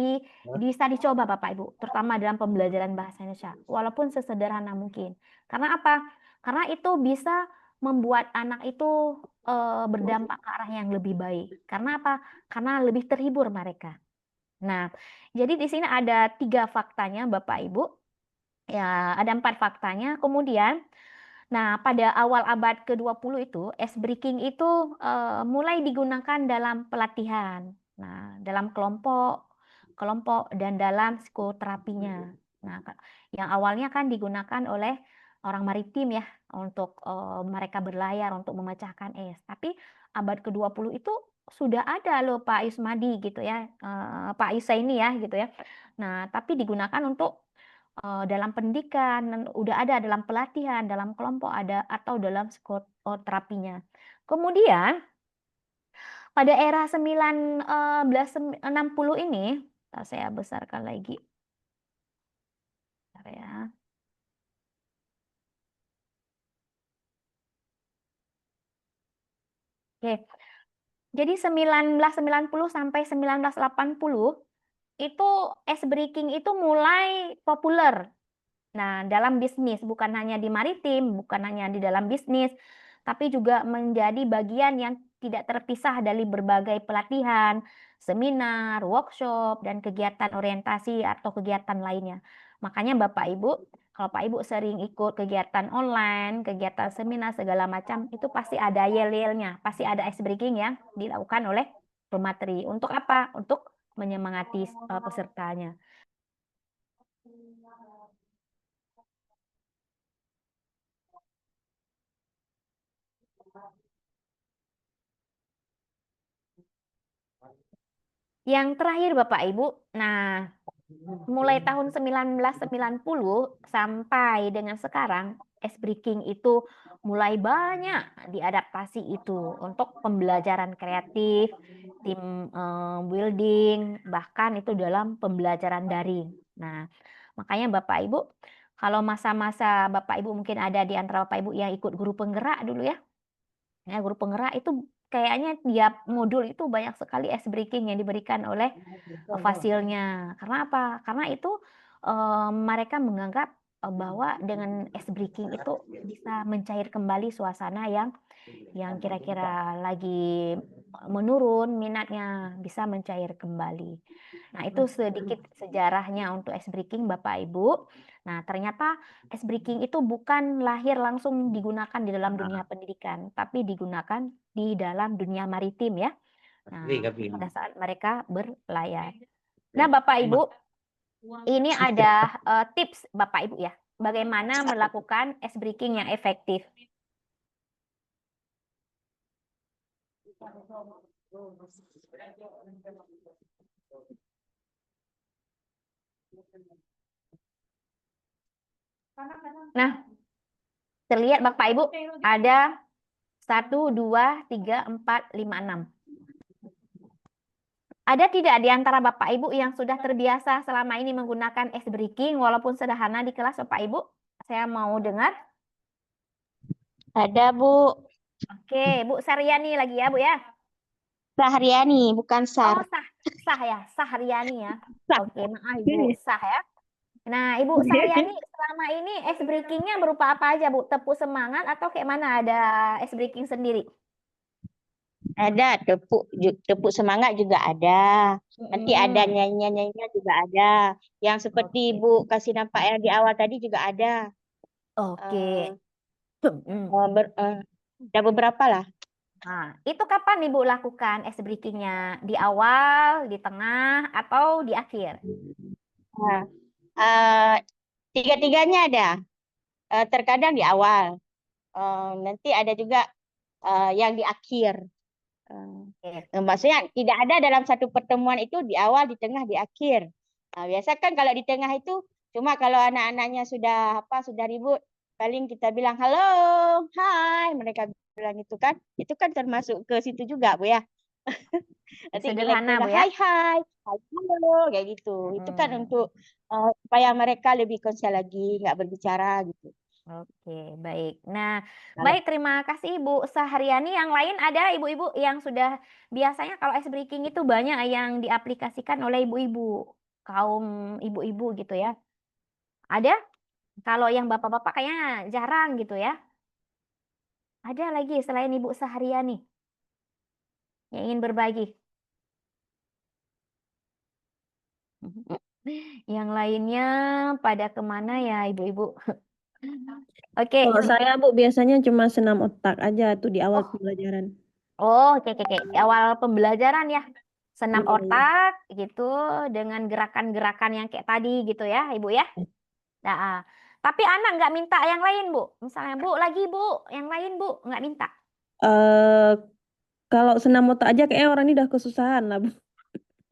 dicoba Bapak Ibu, terutama dalam pembelajaran bahasa Indonesia, walaupun sesederhana mungkin. Karena apa? Karena itu bisa membuat anak itu berdampak ke arah yang lebih baik. Karena apa? Karena lebih terhibur mereka. Nah, jadi di sini ada 3 faktanya Bapak Ibu. Ya, ada 4 faktanya. Kemudian, pada awal abad ke-20 itu, ice breaking itu mulai digunakan dalam pelatihan. Nah, dalam kelompok dan dalam psikoterapinya. Nah, yang awalnya kan digunakan oleh orang maritim ya, untuk mereka berlayar untuk memecahkan es. Tapi abad ke-20 itu sudah ada loh Pak Yusmadi gitu ya, Pak Yusaini ya gitu ya. Nah, tapi digunakan untuk dalam pendidikan, dan udah ada dalam pelatihan, dalam kelompok ada, atau dalam psikoterapinya. Kemudian pada era 1960 ini, saya besarkan lagi. Bentar ya. Oke. Jadi 1990 sampai 1980 itu ice breaking itu mulai populer. Nah, dalam bisnis, bukan hanya di maritim, bukan hanya di dalam bisnis, tapi juga menjadi bagian yang tidak terpisah dari berbagai pelatihan, seminar, workshop, dan kegiatan orientasi atau kegiatan lainnya. Makanya Bapak Ibu, kalau Pak Ibu sering ikut kegiatan online, kegiatan seminar, segala macam, itu pasti ada yel-yelnya, pasti ada ice breaking yang dilakukan oleh pemateri. Untuk apa? Untuk menyemangati pesertanya. Yang terakhir Bapak Ibu, nah mulai tahun 1990 sampai dengan sekarang, ice breaking itu mulai banyak diadaptasi itu untuk pembelajaran kreatif, tim building, bahkan itu dalam pembelajaran daring. Nah, makanya Bapak Ibu, kalau masa-masa Bapak Ibu mungkin ada di antara Bapak Ibu yang ikut guru penggerak dulu ya. Ya, guru penggerak itu kayaknya tiap modul itu banyak sekali ice breaking yang diberikan oleh fasilnya. Karena apa? Karena itu mereka menganggap bahwa dengan ice breaking itu bisa mencair kembali suasana yang kira-kira lagi menurun minatnya, bisa mencair kembali. Nah, itu sedikit sejarahnya untuk ice breaking Bapak Ibu. Nah, ternyata ice breaking itu bukan lahir langsung digunakan di dalam dunia pendidikan, tapi digunakan di dalam dunia maritim ya. Nah, pada saat mereka berlayar. Nah, Bapak Ibu, ini ada tips Bapak Ibu ya, bagaimana melakukan ice breaking yang efektif. Nah, terlihat Bapak Ibu ada 1, 2, 3, 4, 5, 6. Ada tidak di antara Bapak Ibu yang sudah terbiasa selama ini menggunakan ice breaking walaupun sederhana di kelas Bapak Ibu? Saya mau dengar. Ada, Bu. Oke, Bu Saryani lagi ya, Bu ya? Sahriani, bukan Oh, Sar. Sah ya, Sahriani ya. Oke, maaf Ibu, Sah ya. Nah, Ibu Saryani selama ini ice breaking-nya berupa apa aja, Bu? Tepu semangat atau kayak mana ada ice breaking sendiri? Ada tepuk semangat juga ada. Nanti ada nyanyian-nyanyian juga ada. Yang seperti Ibu kasih nampak yang di awal tadi juga ada. Oke. Ada beberapa lah. Nah, itu kapan Ibu lakukan ice breaking-nya? Di awal, di tengah, atau di akhir? Nah, tiga-tiganya ada. Terkadang di awal. Nanti ada juga yang di akhir. Maksudnya tidak ada dalam satu pertemuan itu di awal, di tengah, di akhir. Biasa kan kalau di tengah itu cuma kalau anak-anaknya sudah ribut, paling kita bilang halo, hai, mereka bilang itu kan termasuk ke situ juga Bu ya. Nanti Sederhana, Bu bilang ya. hai, hai halo kayak gitu. Itu kan untuk supaya mereka lebih konsen lagi, nggak berbicara gitu. Oke, baik. Nah, baik, terima kasih Ibu Sahriani. Yang lain ada ibu-ibu yang sudah biasanya kalau ice breaking itu banyak yang diaplikasikan oleh ibu-ibu, kaum ibu-ibu gitu ya. Ada? Kalau yang bapak-bapak kayaknya jarang gitu ya. Ada lagi selain Ibu Sahriani yang ingin berbagi? Yang lainnya pada kemana ya ibu-ibu? Oke. Kalau saya Bu biasanya cuma senam otak aja tuh di awal pembelajaran. Oh, oke. Di awal pembelajaran ya. Senam Iya, iya. otak gitu dengan gerakan-gerakan yang kayak tadi gitu ya, Ibu ya. Nah, tapi anak nggak minta yang lain, Bu. Misalnya, Bu, lagi Bu, yang lain Bu, nggak minta. Kalau senam otak aja kayaknya orang ini udah kesusahan lah Bu.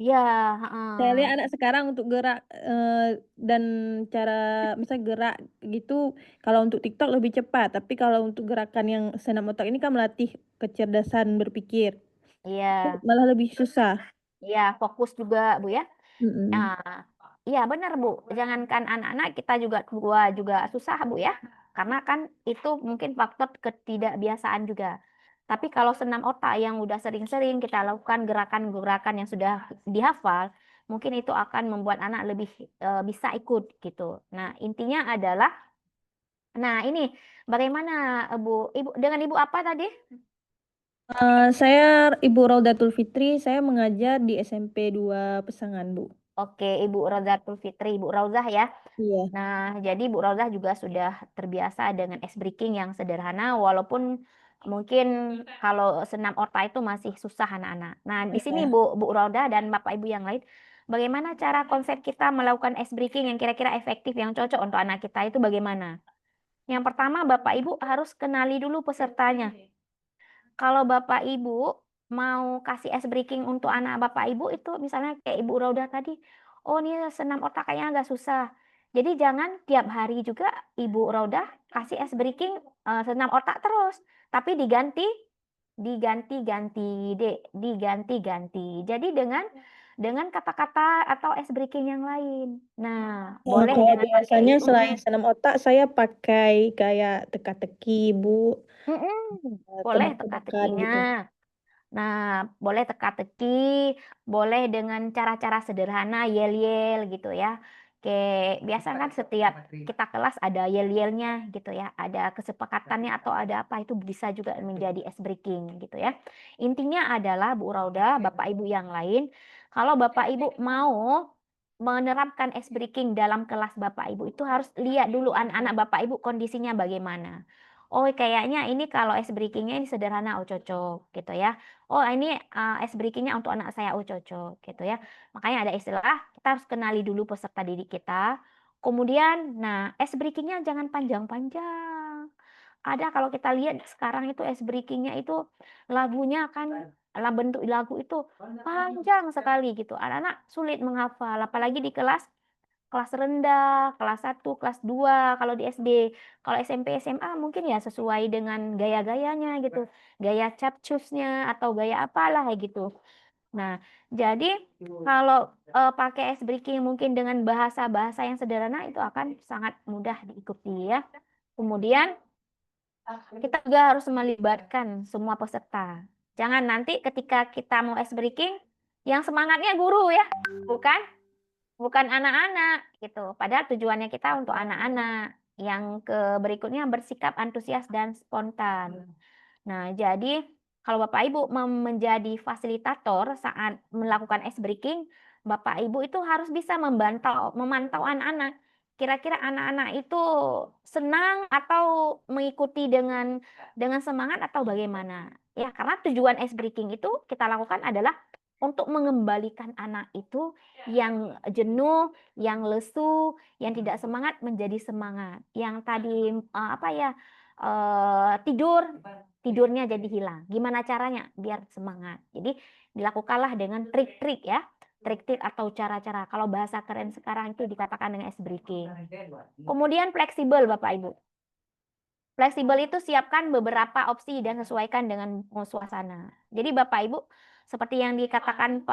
Iya, Saya lihat anak sekarang untuk gerak dan cara misalnya gerak gitu, kalau untuk TikTok lebih cepat, tapi kalau untuk gerakan yang senam otak ini kan melatih kecerdasan berpikir, Iya. malah lebih susah. Iya, fokus juga Bu ya. Nah, iya benar Bu. Jangankan anak-anak, kita juga tua juga susah Bu ya. Karena kan itu mungkin faktor ketidakbiasaan juga. Tapi kalau senam otak yang udah sering-sering kita lakukan gerakan-gerakan yang sudah dihafal, mungkin itu akan membuat anak lebih bisa ikut gitu. Nah, intinya adalah, nah ini bagaimana Bu? Ibu dengan Ibu apa tadi? Saya Ibu Raudatul Fitri, saya mengajar di SMP 2 Pesangan Bu. Oke, Ibu Raudatul Fitri, Ibu Rauzah ya. Iya. Nah, jadi Bu Rauzah juga sudah terbiasa dengan ice breaking yang sederhana, walaupun mungkin kalau senam otak itu masih susah anak-anak. Nah, di sini Bu Rauzah dan Bapak Ibu yang lain, bagaimana cara konsep kita melakukan ice breaking yang kira-kira efektif, yang cocok untuk anak kita itu bagaimana? Yang pertama, Bapak Ibu harus kenali dulu pesertanya. Kalau Bapak Ibu mau kasih ice breaking untuk anak Bapak Ibu itu misalnya kayak Ibu Rauda tadi, oh ini senam otak kayaknya agak susah. Jadi jangan tiap hari juga Ibu Rauda kasih ice breaking senam otak terus, tapi diganti-ganti. Jadi dengan kata-kata atau ice breaking yang lain. Nah, boleh Kalau dengan biasanya selain senam otak, saya pakai kayak teka-teki Bu. Boleh Tebak-tebakan teka-tekinya. gitu. Nah, boleh teka-teki, boleh dengan cara-cara sederhana, yel-yel gitu ya. Kayak biasa kan setiap kita kelas ada yel-yelnya gitu ya, ada kesepakatannya atau ada apa, itu bisa juga menjadi ice breaking gitu ya. Intinya adalah Bu Rauda, Bapak Ibu yang lain, kalau Bapak Ibu mau menerapkan ice breaking dalam kelas Bapak Ibu itu harus lihat dulu anak-anak Bapak Ibu kondisinya bagaimana. Oh, kayaknya ini kalau ice breaking-nya ini sederhana, oh cocok gitu ya. Oh, ini ice breaking-nya untuk anak saya, oh cocok gitu ya. Makanya ada istilah, kita harus kenali dulu peserta didik kita. Kemudian, nah ice breaking-nya jangan panjang-panjang. Ada kalau kita lihat sekarang itu ice breaking-nya itu lagunya kan, bentuk lagu itu panjang sekali gitu. Anak-anak sulit menghafal, apalagi di kelas rendah, kelas 1, kelas 2 kalau di SD. Kalau SMP, SMA mungkin ya sesuai dengan gaya-gayanya gitu. Gaya capcusnya atau gaya apalah gitu. Nah, jadi kalau pakai ice breaking mungkin dengan bahasa-bahasa yang sederhana itu akan sangat mudah diikuti ya. Kemudian kita juga harus melibatkan semua peserta. Jangan nanti ketika kita mau ice breaking yang semangatnya guru ya, bukan anak-anak gitu. Padahal tujuannya kita untuk anak-anak. Yang berikutnya bersikap antusias dan spontan. Nah, jadi Kalau Bapak Ibu menjadi fasilitator saat melakukan ice breaking, Bapak Ibu itu harus bisa memantau anak-anak. Kira-kira anak-anak itu senang atau mengikuti dengan semangat atau bagaimana? Ya, karena tujuan ice breaking itu kita lakukan adalah untuk mengembalikan anak itu yang jenuh, yang lesu, yang tidak semangat menjadi semangat. Yang tadi tidurnya jadi hilang. Gimana caranya biar semangat? Jadi dilakukanlah dengan trik-trik ya. Trik-trik atau cara-cara. Kalau bahasa keren sekarang itu dikatakan dengan ice breaking. Kemudian fleksibel Bapak Ibu. Fleksibel itu siapkan beberapa opsi dan sesuaikan dengan suasana. Jadi Bapak Ibu seperti yang dikatakan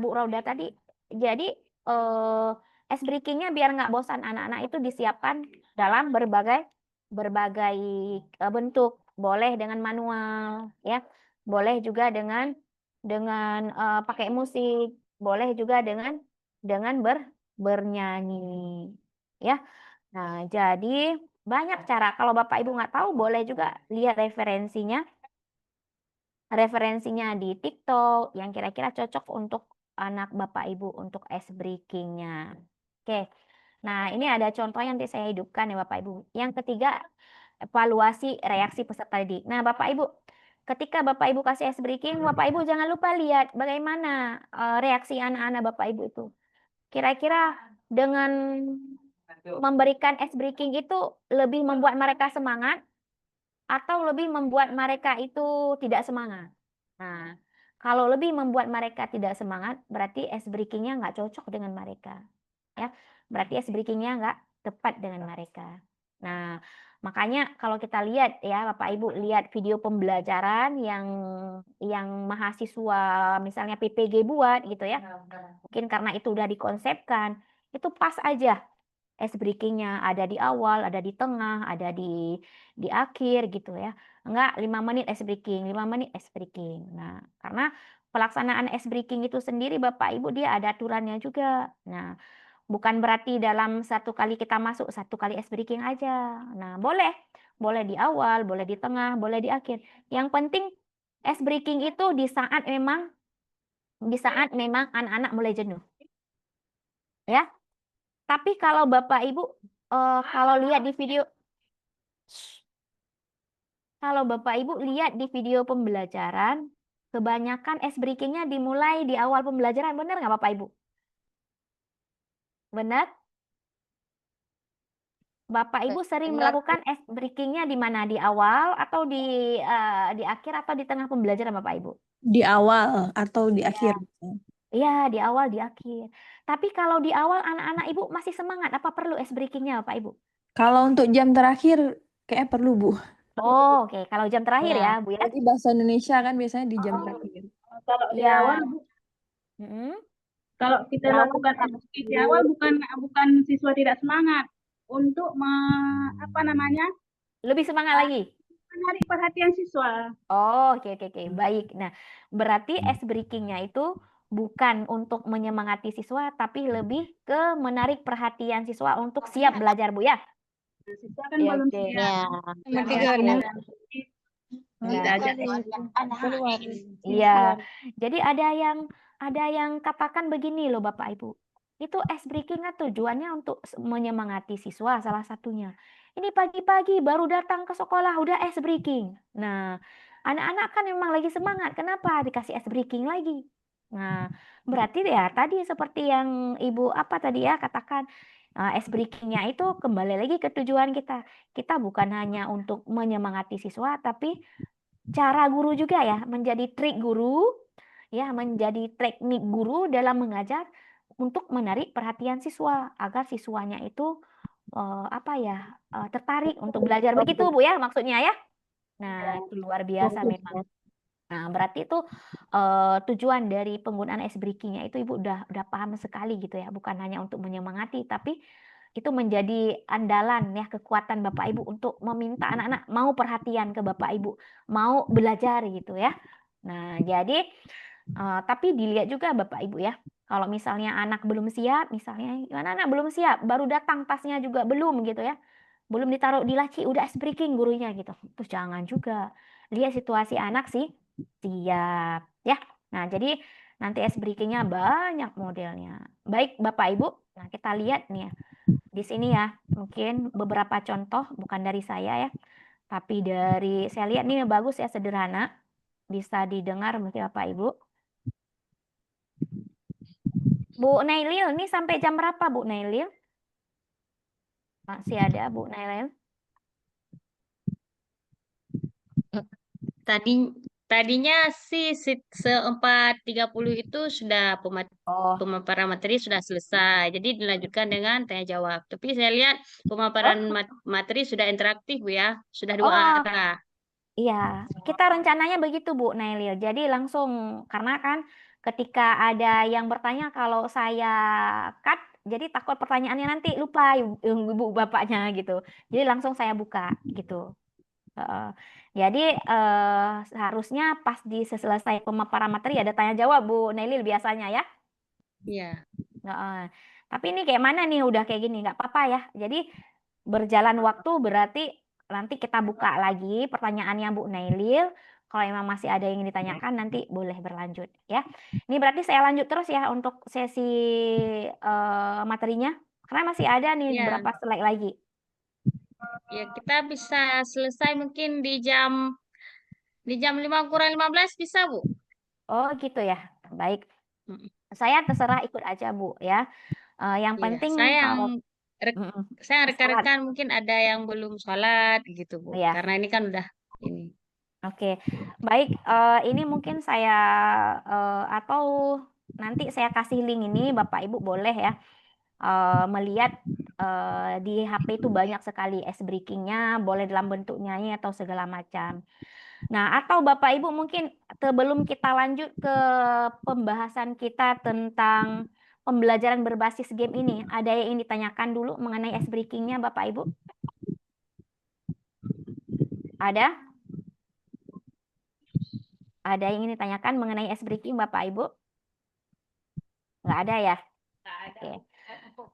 Bu Rauda tadi. Jadi ice breakingnya biar nggak bosan, anak-anak itu disiapkan dalam berbagai bentuk. Boleh dengan manual, ya. Boleh juga dengan pakai musik. Boleh juga dengan bernyanyi, ya. Nah, jadi banyak cara. Kalau Bapak Ibu nggak tahu, boleh juga lihat referensinya di TikTok yang kira-kira cocok untuk anak Bapak Ibu untuk ice breakingnya. Oke. Nah, ini ada contoh yang saya hidupkan ya Bapak Ibu. Yang ketiga, evaluasi reaksi peserta didik. Nah, Bapak Ibu, ketika Bapak Ibu kasih ice breaking, Bapak Ibu jangan lupa lihat bagaimana reaksi anak-anak Bapak Ibu itu. Kira-kira dengan memberikan ice breaking itu lebih membuat mereka semangat atau lebih membuat mereka itu tidak semangat. Nah, kalau lebih membuat mereka tidak semangat, berarti ice breakingnya nggak cocok dengan mereka. Ya, berarti ice breakingnya nggak tepat dengan mereka. Nah, makanya kalau kita lihat ya Bapak Ibu, lihat video pembelajaran yang mahasiswa misalnya PPG buat gitu ya. Mungkin karena itu udah dikonsepkan, itu pas aja ice breakingnya ada di awal, ada di tengah, ada di akhir gitu ya. Enggak 5 menit ice breaking, 5 menit ice breaking. Nah, karena pelaksanaan ice breaking itu sendiri Bapak Ibu dia ada aturannya juga. Nah, bukan berarti dalam satu kali kita masuk satu kali ice breaking aja. Nah, boleh di awal, boleh di tengah, boleh di akhir. Yang penting ice breaking itu di saat memang anak-anak mulai jenuh. Ya. Tapi kalau Bapak Ibu kalau lihat di video pembelajaran, kebanyakan ice breaking-nya dimulai di awal pembelajaran, benar nggak Bapak Ibu? Benar? Bapak Ibu sering melakukan ice breaking-nya di mana? Di awal atau di akhir atau di tengah pembelajaran Bapak Ibu? Di awal atau di akhir? Iya, di awal, di akhir. Tapi kalau di awal anak-anak Ibu masih semangat, apa perlu ice breaking-nya Bapak Ibu? Kalau untuk jam terakhir kayak perlu, Bu. Oh, oke. Kalau jam terakhir ya, Bu ya. Berarti bahasa Indonesia kan biasanya di jam terakhir. Kalau di Iya. awal, kalau kita lakukan di awal bukan siswa tidak semangat untuk lebih semangat lagi. menarik perhatian siswa. Oh, oke. Baik. Nah, berarti ice breaking-nya itu bukan untuk menyemangati siswa, tapi lebih ke menarik perhatian siswa untuk siap belajar, Bu ya. Siswa kan belum siap. Iya. Jadi ada yang katakan begini loh Bapak Ibu. Itu ice breaking kan tujuannya untuk menyemangati siswa salah satunya. Ini pagi-pagi baru datang ke sekolah udah ice breaking. Nah, anak-anak kan memang lagi semangat. Kenapa dikasih ice breaking lagi? Nah, berarti ya tadi seperti yang Ibu tadi ya katakan, ice breaking-nya itu kembali lagi ke tujuan kita. Kita bukan hanya untuk menyemangati siswa, tapi cara guru juga ya, menjadi trik guru, ya menjadi teknik guru dalam mengajar untuk menarik perhatian siswa agar siswanya itu tertarik untuk belajar, begitu Bu ya maksudnya ya. Nah, itu luar biasa memang. Nah, berarti itu tujuan dari penggunaan ice breaking-nya itu Ibu udah paham sekali gitu ya, bukan hanya untuk menyemangati, tapi itu menjadi andalan ya, kekuatan Bapak Ibu untuk meminta anak-anak mau perhatian ke Bapak Ibu, mau belajar gitu ya. Nah, jadi tapi dilihat juga Bapak Ibu ya, kalau misalnya anak belum siap, misalnya anak belum siap, baru datang tasnya juga belum gitu ya, belum ditaruh di laci udah ice breaking gurunya gitu, terus jangan juga. Lihat situasi anak sih, Siap ya. Nah, jadi nanti es breakingnya banyak modelnya. Baik Bapak Ibu, nah kita lihat nih ya. Di sini ya, mungkin beberapa contoh bukan dari saya ya, tapi dari saya lihat nih bagus ya, sederhana. Bisa didengar mungkin Bapak Ibu. Bu Nailil, ini sampai jam berapa Bu Nailil? Masih ada Bu Nailil? Tadinya sih 4:30 itu sudah Oh, pemaparan materi sudah selesai. Jadi dilanjutkan dengan tanya jawab. Tapi saya lihat pemaparan materi sudah interaktif Bu ya, sudah dua oh, arah. iya, kita rencananya begitu Bu Nailil. Jadi langsung, karena kan ketika ada yang bertanya kalau saya cut, jadi takut pertanyaannya nanti lupa ibu bapaknya gitu. Jadi langsung saya buka gitu. Heeh. Jadi seharusnya pas selesai pemaparan materi ada tanya jawab Bu Nailil biasanya ya. Iya. Heeh. Tapi ini kayak mana nih udah kayak gini nggak apa-apa ya. Jadi berjalan waktu berarti nanti kita buka lagi pertanyaannya Bu Nailil. Kalau memang masih ada yang ditanyakan nanti boleh berlanjut ya. Ini berarti saya lanjut terus ya untuk sesi materinya. Karena masih ada nih Iya. berapa slide lagi. Ya, kita bisa selesai mungkin di jam 5:15 bisa, Bu? Oh gitu ya. Baik. Mm. Saya terserah ikut aja Bu ya. Yang Iya, penting saya kalau saya sholat. rekan-rekan mungkin ada yang belum sholat gitu, Bu. Iya. Karena ini kan udah ini. Oke, baik. Ini mungkin saya atau nanti saya kasih link ini, Bapak Ibu boleh ya melihat di HP itu banyak sekali es breakingnya, boleh dalam bentuk nyanyi atau segala macam. Nah, atau Bapak Ibu mungkin sebelum kita lanjut ke pembahasan kita tentang pembelajaran berbasis game ini, ada yang ingin ditanyakan dulu mengenai es breakingnya, Bapak Ibu? Ada? Ada yang ingin ditanyakan mengenai es breaking, Bapak Ibu? Nggak ada ya?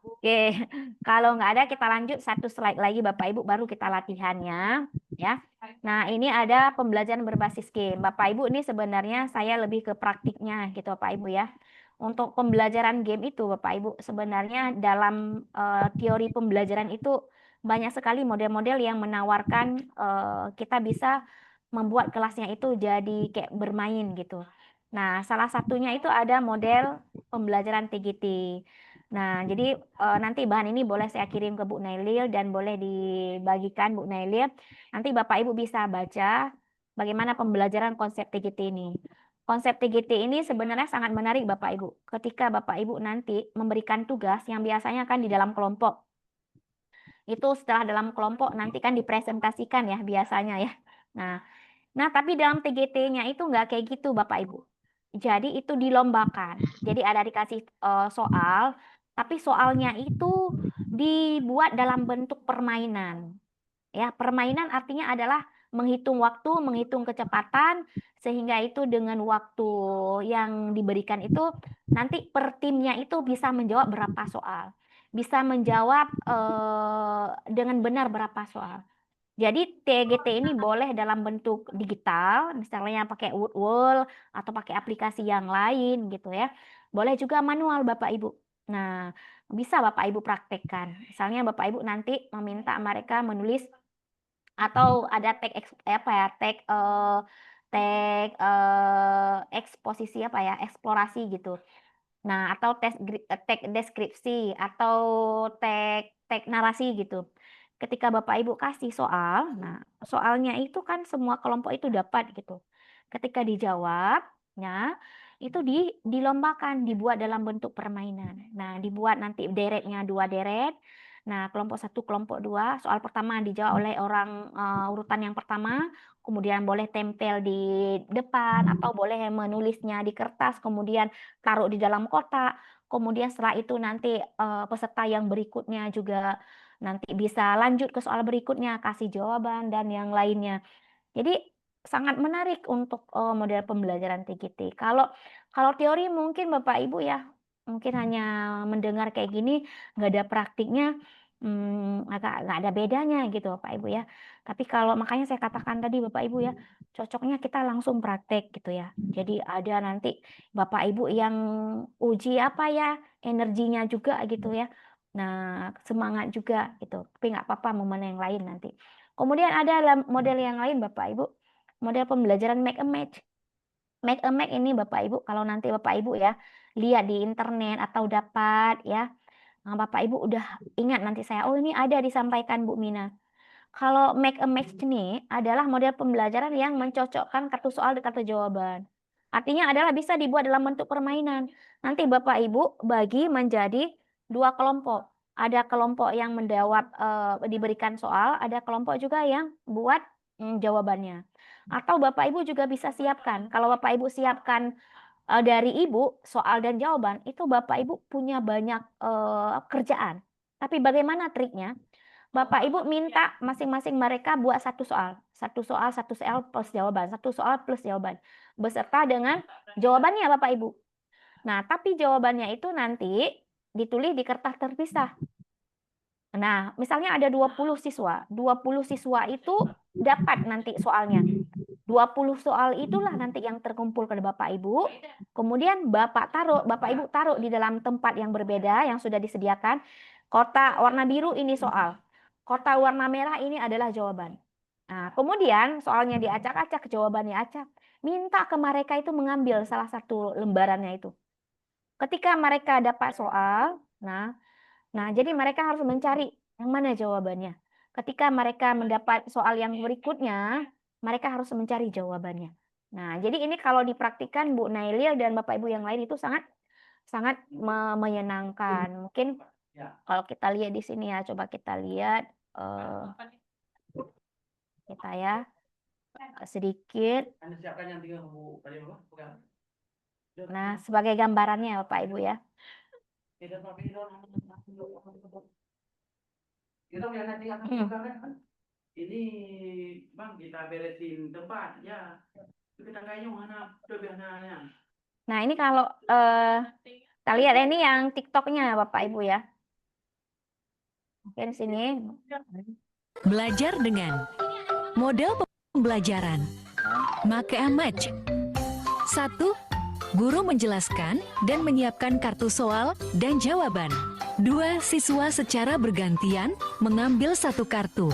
Oke. Kalau nggak ada kita lanjut satu slide lagi Bapak Ibu, baru kita latihannya ya. Nah, ini ada pembelajaran berbasis game. Bapak Ibu, ini sebenarnya saya lebih ke praktiknya gitu Bapak Ibu ya. Untuk pembelajaran game itu Bapak Ibu, sebenarnya dalam teori pembelajaran itu banyak sekali model-model yang menawarkan kita bisa membuat kelasnya itu jadi kayak bermain gitu. Nah, salah satunya itu ada model pembelajaran TGT. Nah, jadi nanti bahan ini boleh saya kirim ke Bu Nailil dan boleh dibagikan Bu Nailil. Nanti Bapak Ibu bisa baca bagaimana pembelajaran konsep TGT ini. Konsep TGT ini sebenarnya sangat menarik Bapak Ibu. Ketika Bapak Ibu nanti memberikan tugas yang biasanya kan di dalam kelompok. Itu setelah dalam kelompok nanti kan dipresentasikan ya biasanya ya. Nah, tapi dalam TGT-nya itu nggak kayak gitu Bapak Ibu. Jadi itu dilombakan. Jadi ada dikasih soal, tapi soalnya itu dibuat dalam bentuk permainan. Ya, permainan artinya adalah menghitung waktu, menghitung kecepatan, sehingga itu dengan waktu yang diberikan itu nanti per timnya itu bisa menjawab berapa soal. Bisa menjawab dengan benar berapa soal. Jadi TGT ini boleh dalam bentuk digital, misalnya pakai Woodwall atau pakai aplikasi yang lain gitu ya. Boleh juga manual Bapak Ibu. Nah, bisa Bapak Ibu praktekkan. Misalnya Bapak Ibu nanti meminta mereka menulis atau ada tag eksposisi apa ya, eksplorasi gitu. Nah, atau tag deskripsi atau tag narasi gitu. Ketika Bapak Ibu kasih soal, nah soalnya itu kan semua kelompok itu dapat gitu. Ketika dijawabnya itu dilombakan, dibuat dalam bentuk permainan. Nah, dibuat nanti deretnya 2 deret. Nah, kelompok 1, kelompok 2, soal pertama dijawab oleh orang urutan yang pertama, kemudian boleh tempel di depan atau boleh menulisnya di kertas, kemudian taruh di dalam kotak. Kemudian setelah itu nanti peserta yang berikutnya juga nanti bisa lanjut ke soal berikutnya, kasih jawaban dan yang lainnya. Jadi sangat menarik untuk model pembelajaran TGT. Kalau teori mungkin Bapak Ibu ya, mungkin hanya mendengar kayak gini, nggak ada praktiknya, agak nggak ada bedanya gitu Bapak Ibu ya. Tapi kalau makanya saya katakan tadi Bapak Ibu ya, cocoknya kita langsung praktek gitu ya. Jadi ada nanti Bapak Ibu yang uji apa ya, energinya juga gitu ya. Nah, semangat juga gitu. Tapi nggak apa-apa momen yang lain nanti. Kemudian ada model yang lain Bapak Ibu, model pembelajaran make a match. Make a match ini Bapak Ibu, kalau nanti Bapak Ibu ya lihat di internet atau dapat ya, nah, Bapak Ibu udah ingat nanti saya, oh ini ada disampaikan Bu Mina. Kalau make a match ini adalah model pembelajaran yang mencocokkan kartu soal dan kartu jawaban. Artinya adalah bisa dibuat dalam bentuk permainan. Nanti Bapak Ibu bagi menjadi 2 kelompok. Ada kelompok yang menjawab diberikan soal, ada kelompok juga yang buat jawabannya. Atau Bapak Ibu juga bisa siapkan. Kalau Bapak Ibu siapkan dari Ibu soal dan jawaban, itu Bapak Ibu punya banyak kerjaan. Tapi bagaimana triknya? Bapak Ibu minta masing-masing mereka buat satu soal plus jawaban, satu soal plus jawaban, beserta dengan jawabannya Bapak Ibu. Nah, tapi jawabannya itu nanti ditulis di kertas terpisah. Nah, misalnya ada 20 siswa, 20 siswa itu dapat nanti soalnya. 20 soal itulah nanti yang terkumpul ke Bapak Ibu. Kemudian Bapak Ibu taruh di dalam tempat yang berbeda yang sudah disediakan. Kotak warna biru ini soal. Kotak warna merah ini adalah jawaban. Nah, kemudian soalnya diacak-acak, jawabannya acak. Minta ke mereka itu mengambil salah satu lembarannya itu. Ketika mereka dapat soal, nah jadi mereka harus mencari yang mana jawabannya. Ketika mereka mendapat soal yang berikutnya, mereka harus mencari jawabannya. Nah, jadi ini kalau dipraktikkan Bu Nailil dan Bapak Ibu yang lain itu sangat menyenangkan. Mungkin kalau kita lihat di sini ya, coba kita lihat kita ya sedikit. Nah, sebagai gambarannya Bapak Ibu ya. Ini Bang, kita beresin tempat ya. Kita kayaknya mana biasanya. Nah, ini kalau kita lihat ini yang TikToknya Bapak Ibu ya. Oke, di sini. Belajar dengan model pembelajaran make a match. 1. Guru menjelaskan dan menyiapkan kartu soal dan jawaban. 2. Siswa secara bergantian mengambil satu kartu.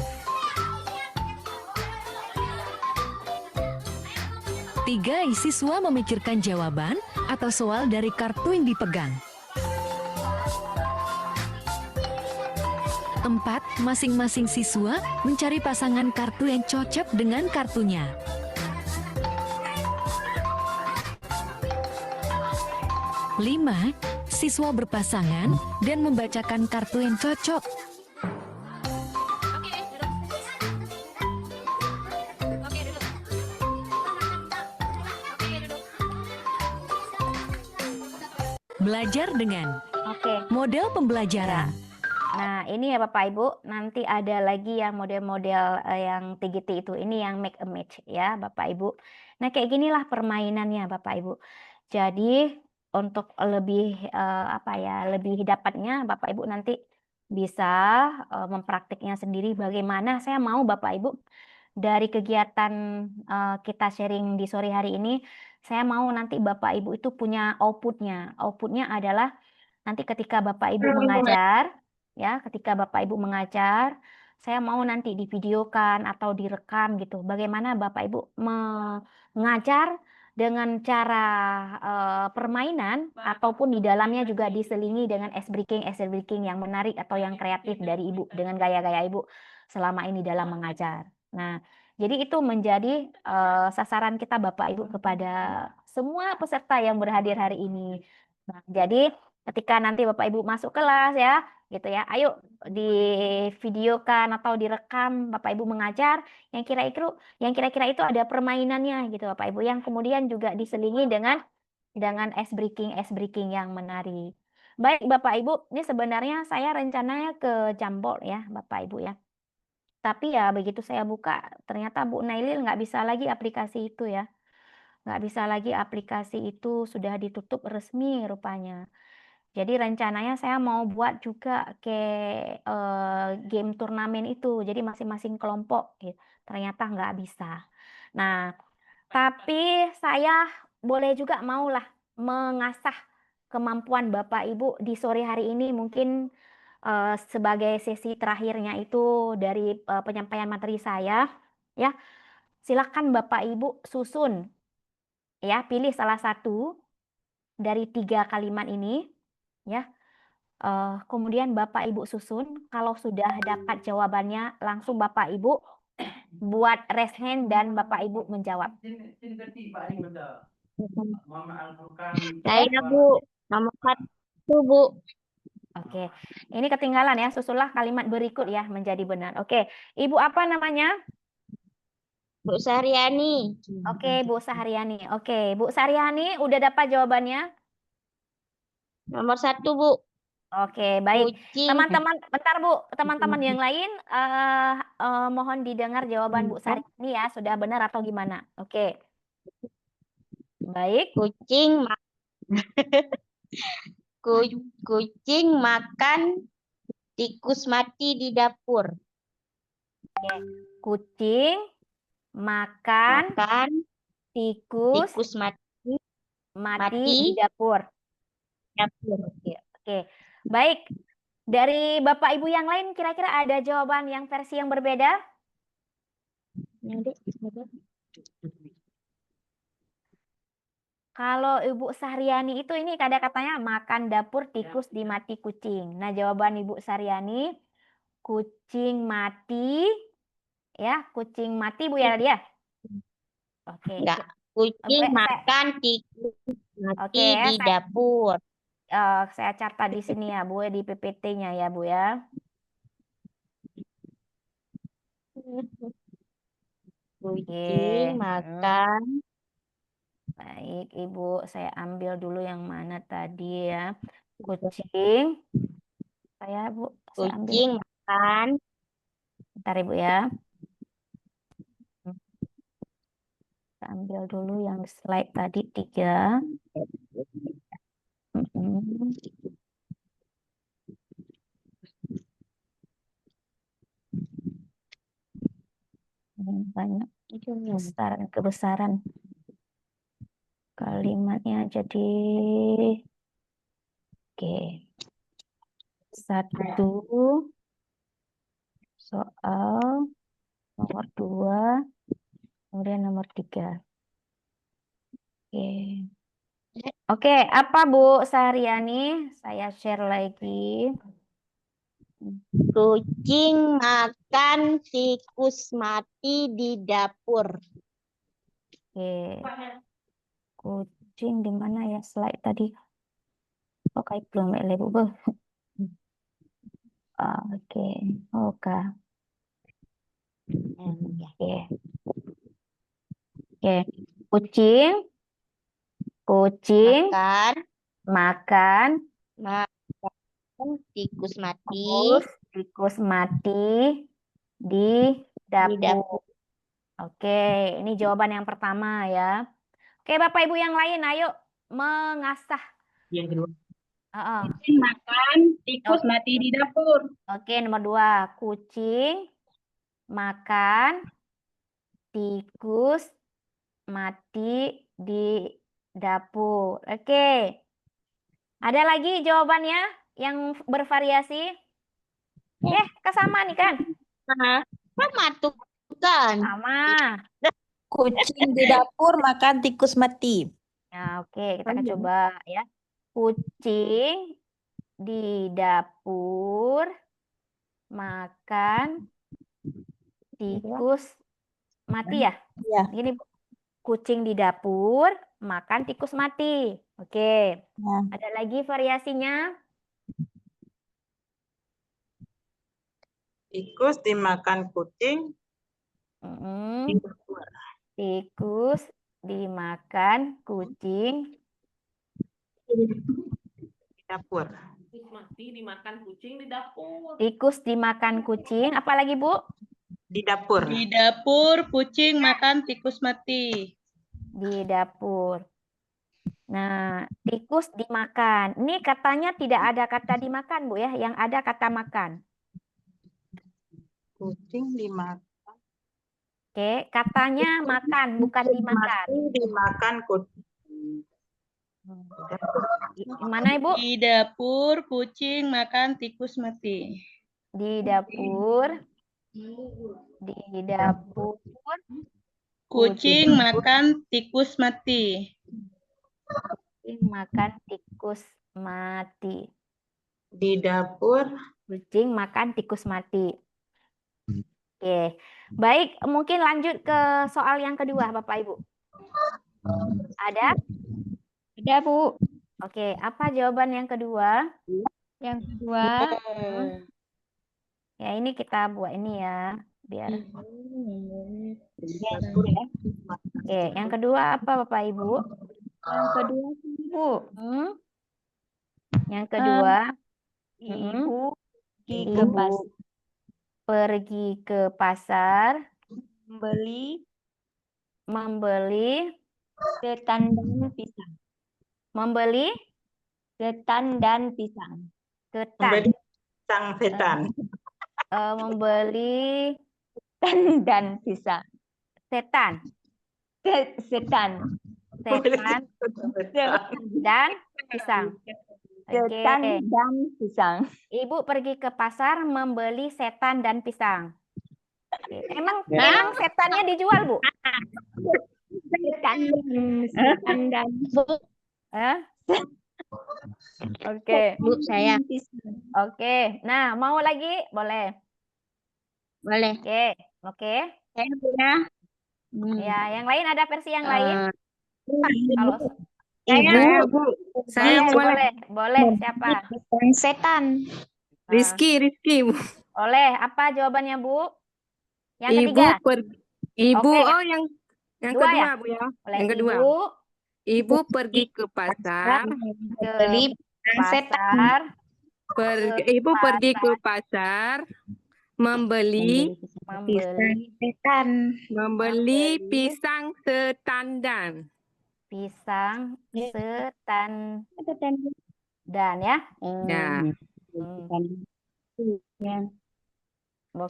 3. Siswa memikirkan jawaban atau soal dari kartu yang dipegang. 4. Masing-masing siswa mencari pasangan kartu yang cocok dengan kartunya. 5. Siswa berpasangan dan membacakan kartu yang cocok. Belajar dengan model pembelajaran. Nah, ini ya Bapak Ibu, nanti ada lagi yang model-model yang TGT itu. Ini yang make a match ya Bapak Ibu. Nah, kayak ginilah permainannya Bapak Ibu. Jadi untuk lebih lebih dapatnya Bapak Ibu nanti bisa mempraktiknya sendiri. Bagaimana saya mau Bapak Ibu dari kegiatan kita sharing di sore hari ini, saya mau nanti Bapak Ibu itu punya outputnya. Outputnya adalah nanti ketika Bapak Ibu mengajar, ya, ketika Bapak Ibu mengajar, saya mau nanti divideokan atau direkam gitu. Bagaimana Bapak Ibu mengajar dengan cara permainan ataupun di dalamnya juga diselingi dengan ice breaking yang menarik atau yang kreatif dari Ibu dengan gaya-gaya Ibu selama ini dalam mengajar. Nah, jadi itu menjadi sasaran kita Bapak Ibu kepada semua peserta yang berhadir hari ini. Nah, jadi ketika nanti Bapak Ibu masuk kelas ya, gitu ya, ayo divideokan atau direkam Bapak Ibu mengajar yang kira-kira itu ada permainannya gitu Bapak Ibu, yang kemudian juga diselingi dengan ice breaking yang menarik. Baik Bapak Ibu, ini sebenarnya saya rencananya ke Jambol ya Bapak Ibu ya. Tapi ya begitu saya buka, ternyata Bu Nailil nggak bisa lagi aplikasi itu ya. Nggak bisa lagi aplikasi itu, sudah ditutup resmi rupanya. Jadi rencananya saya mau buat juga kayak game turnamen itu. Jadi masing-masing kelompok gitu. Ternyata nggak bisa. Nah, Tapi saya boleh juga maulah mengasah kemampuan Bapak Ibu di sore hari ini, mungkin sebagai sesi terakhirnya itu dari penyampaian materi saya, ya. Silakan Bapak Ibu susun, ya, pilih salah satu dari 3 kalimat ini, ya. Kemudian Bapak Ibu susun, kalau sudah dapat jawabannya langsung Bapak Ibu buat raise hand dan Bapak Ibu menjawab. Saya Bu, nomor 1 Bu. Oke, ini ketinggalan ya, susulah kalimat berikut ya menjadi benar. Oke, Ibu apa namanya? Bu Saryani. Oke, Bu Saryani. Oke, Bu Saryani udah dapat jawabannya? Nomor 1 Bu. Oke, baik. Kucing. Teman-teman, bentar Bu, teman-teman yang lain mohon didengar jawaban Bu Saryani ya, sudah benar atau gimana? Oke. Baik. Kucing makan tikus mati di dapur. Oke. Kucing makan tikus mati di dapur. Oke. Baik. Dari Bapak Ibu yang lain kira-kira ada jawaban yang versi yang berbeda? Kalau Ibu Saryani itu ini kata-katanya makan dapur tikus dimati kucing. Nah, jawaban Ibu Saryani kucing mati, ya, kucing mati Bu ya tadi ya? Oke. Enggak, kucing makan tikus mati di dapur. Saya catat di sini ya Bu, di PPT-nya ya Bu ya. Kucing makan. Baik, Ibu, saya ambil dulu yang mana tadi ya. Kucing. Saya Bu, saya ambil. Kucing makan. Bentar Ibu ya. Saya ambil dulu yang slide tadi 3. Banyak kebesaran kalimatnya jadi oke. 1 soal, nomor 2, kemudian nomor 3. Oke, apa Bu Saryani? Saya share lagi. Kucing makan tikus mati di dapur. Oke. Kucing di mana ya slide tadi? Oke, belum Bu. Oke. Oke. Kucing makan tikus mati di dapur. Oke, ini jawaban yang pertama ya. Oke, Bapak Ibu yang lain, ayo mengasah. Yang kedua. Kucing makan tikus mati di dapur. Oke, nomor 2. Kucing makan tikus mati di dapur. Oke. Ada lagi jawabannya yang bervariasi? Kesama nih kan? Sama tuh kan. Sama. Kucing di dapur makan tikus mati. Nah, oke, kita akan coba ya. Kucing di dapur makan tikus mati ya? Iya. Gini, kucing di dapur makan tikus mati. Oke. Ada lagi variasinya? Tikus dimakan kucing. Tikus dimakan kucing di dapur. Tikus mati dimakan kucing di dapur. Tikus dimakan kucing. Apa lagi Bu? Di dapur. Di dapur kucing makan tikus mati. Di dapur. Nah, tikus dimakan. Ini katanya tidak ada kata dimakan, Bu ya. Yang ada kata makan. Kucing dimakan. Oke, katanya makan, bukan dimakan. Mati dimakan kucing. Gimana, Ibu? Di dapur kucing makan tikus mati. Di dapur. Kucing makan tikus mati. Kucing makan tikus mati. Di dapur. Kucing makan tikus mati. Oke, baik. Mungkin lanjut ke soal yang kedua, Bapak Ibu. Ada? Ada, Bu. Oke, apa jawaban yang kedua? Yang kedua, Ya, ini kita buat ini ya, biar. Oke, yang kedua apa, Bapak Ibu? yang kedua, Bu. Yang kedua, Ibu pergi ke Ibu pasar pergi ke pasar membeli ketan dan pisang. membeli Ketan dan pisang. ketan. Sang setan. Membeli Ketan dan pisang. setan. Setan. Setan dan pisang. Ketan Oke. dan pisang. Ibu pergi ke pasar membeli setan dan pisang. Oke. Emang setannya dijual, Bu? Setan dan Oke. Bu, saya. Oke. Nah, mau lagi? Boleh. Boleh. Oke. Saya ya. Ya, yang lain ada versi yang lain? Kalau Saya boleh. Siapa? setan. Rizky, Bu. Boleh. Apa jawabannya, Bu? Yang Ibu ketiga. Ibu, Oke. yang Dua kedua, ya? Bu ya. Boleh. Yang kedua. Ibu pergi ke pasar. Ibu pergi ke pasar membeli pisang setandan. Pisang setandan ya. Oke.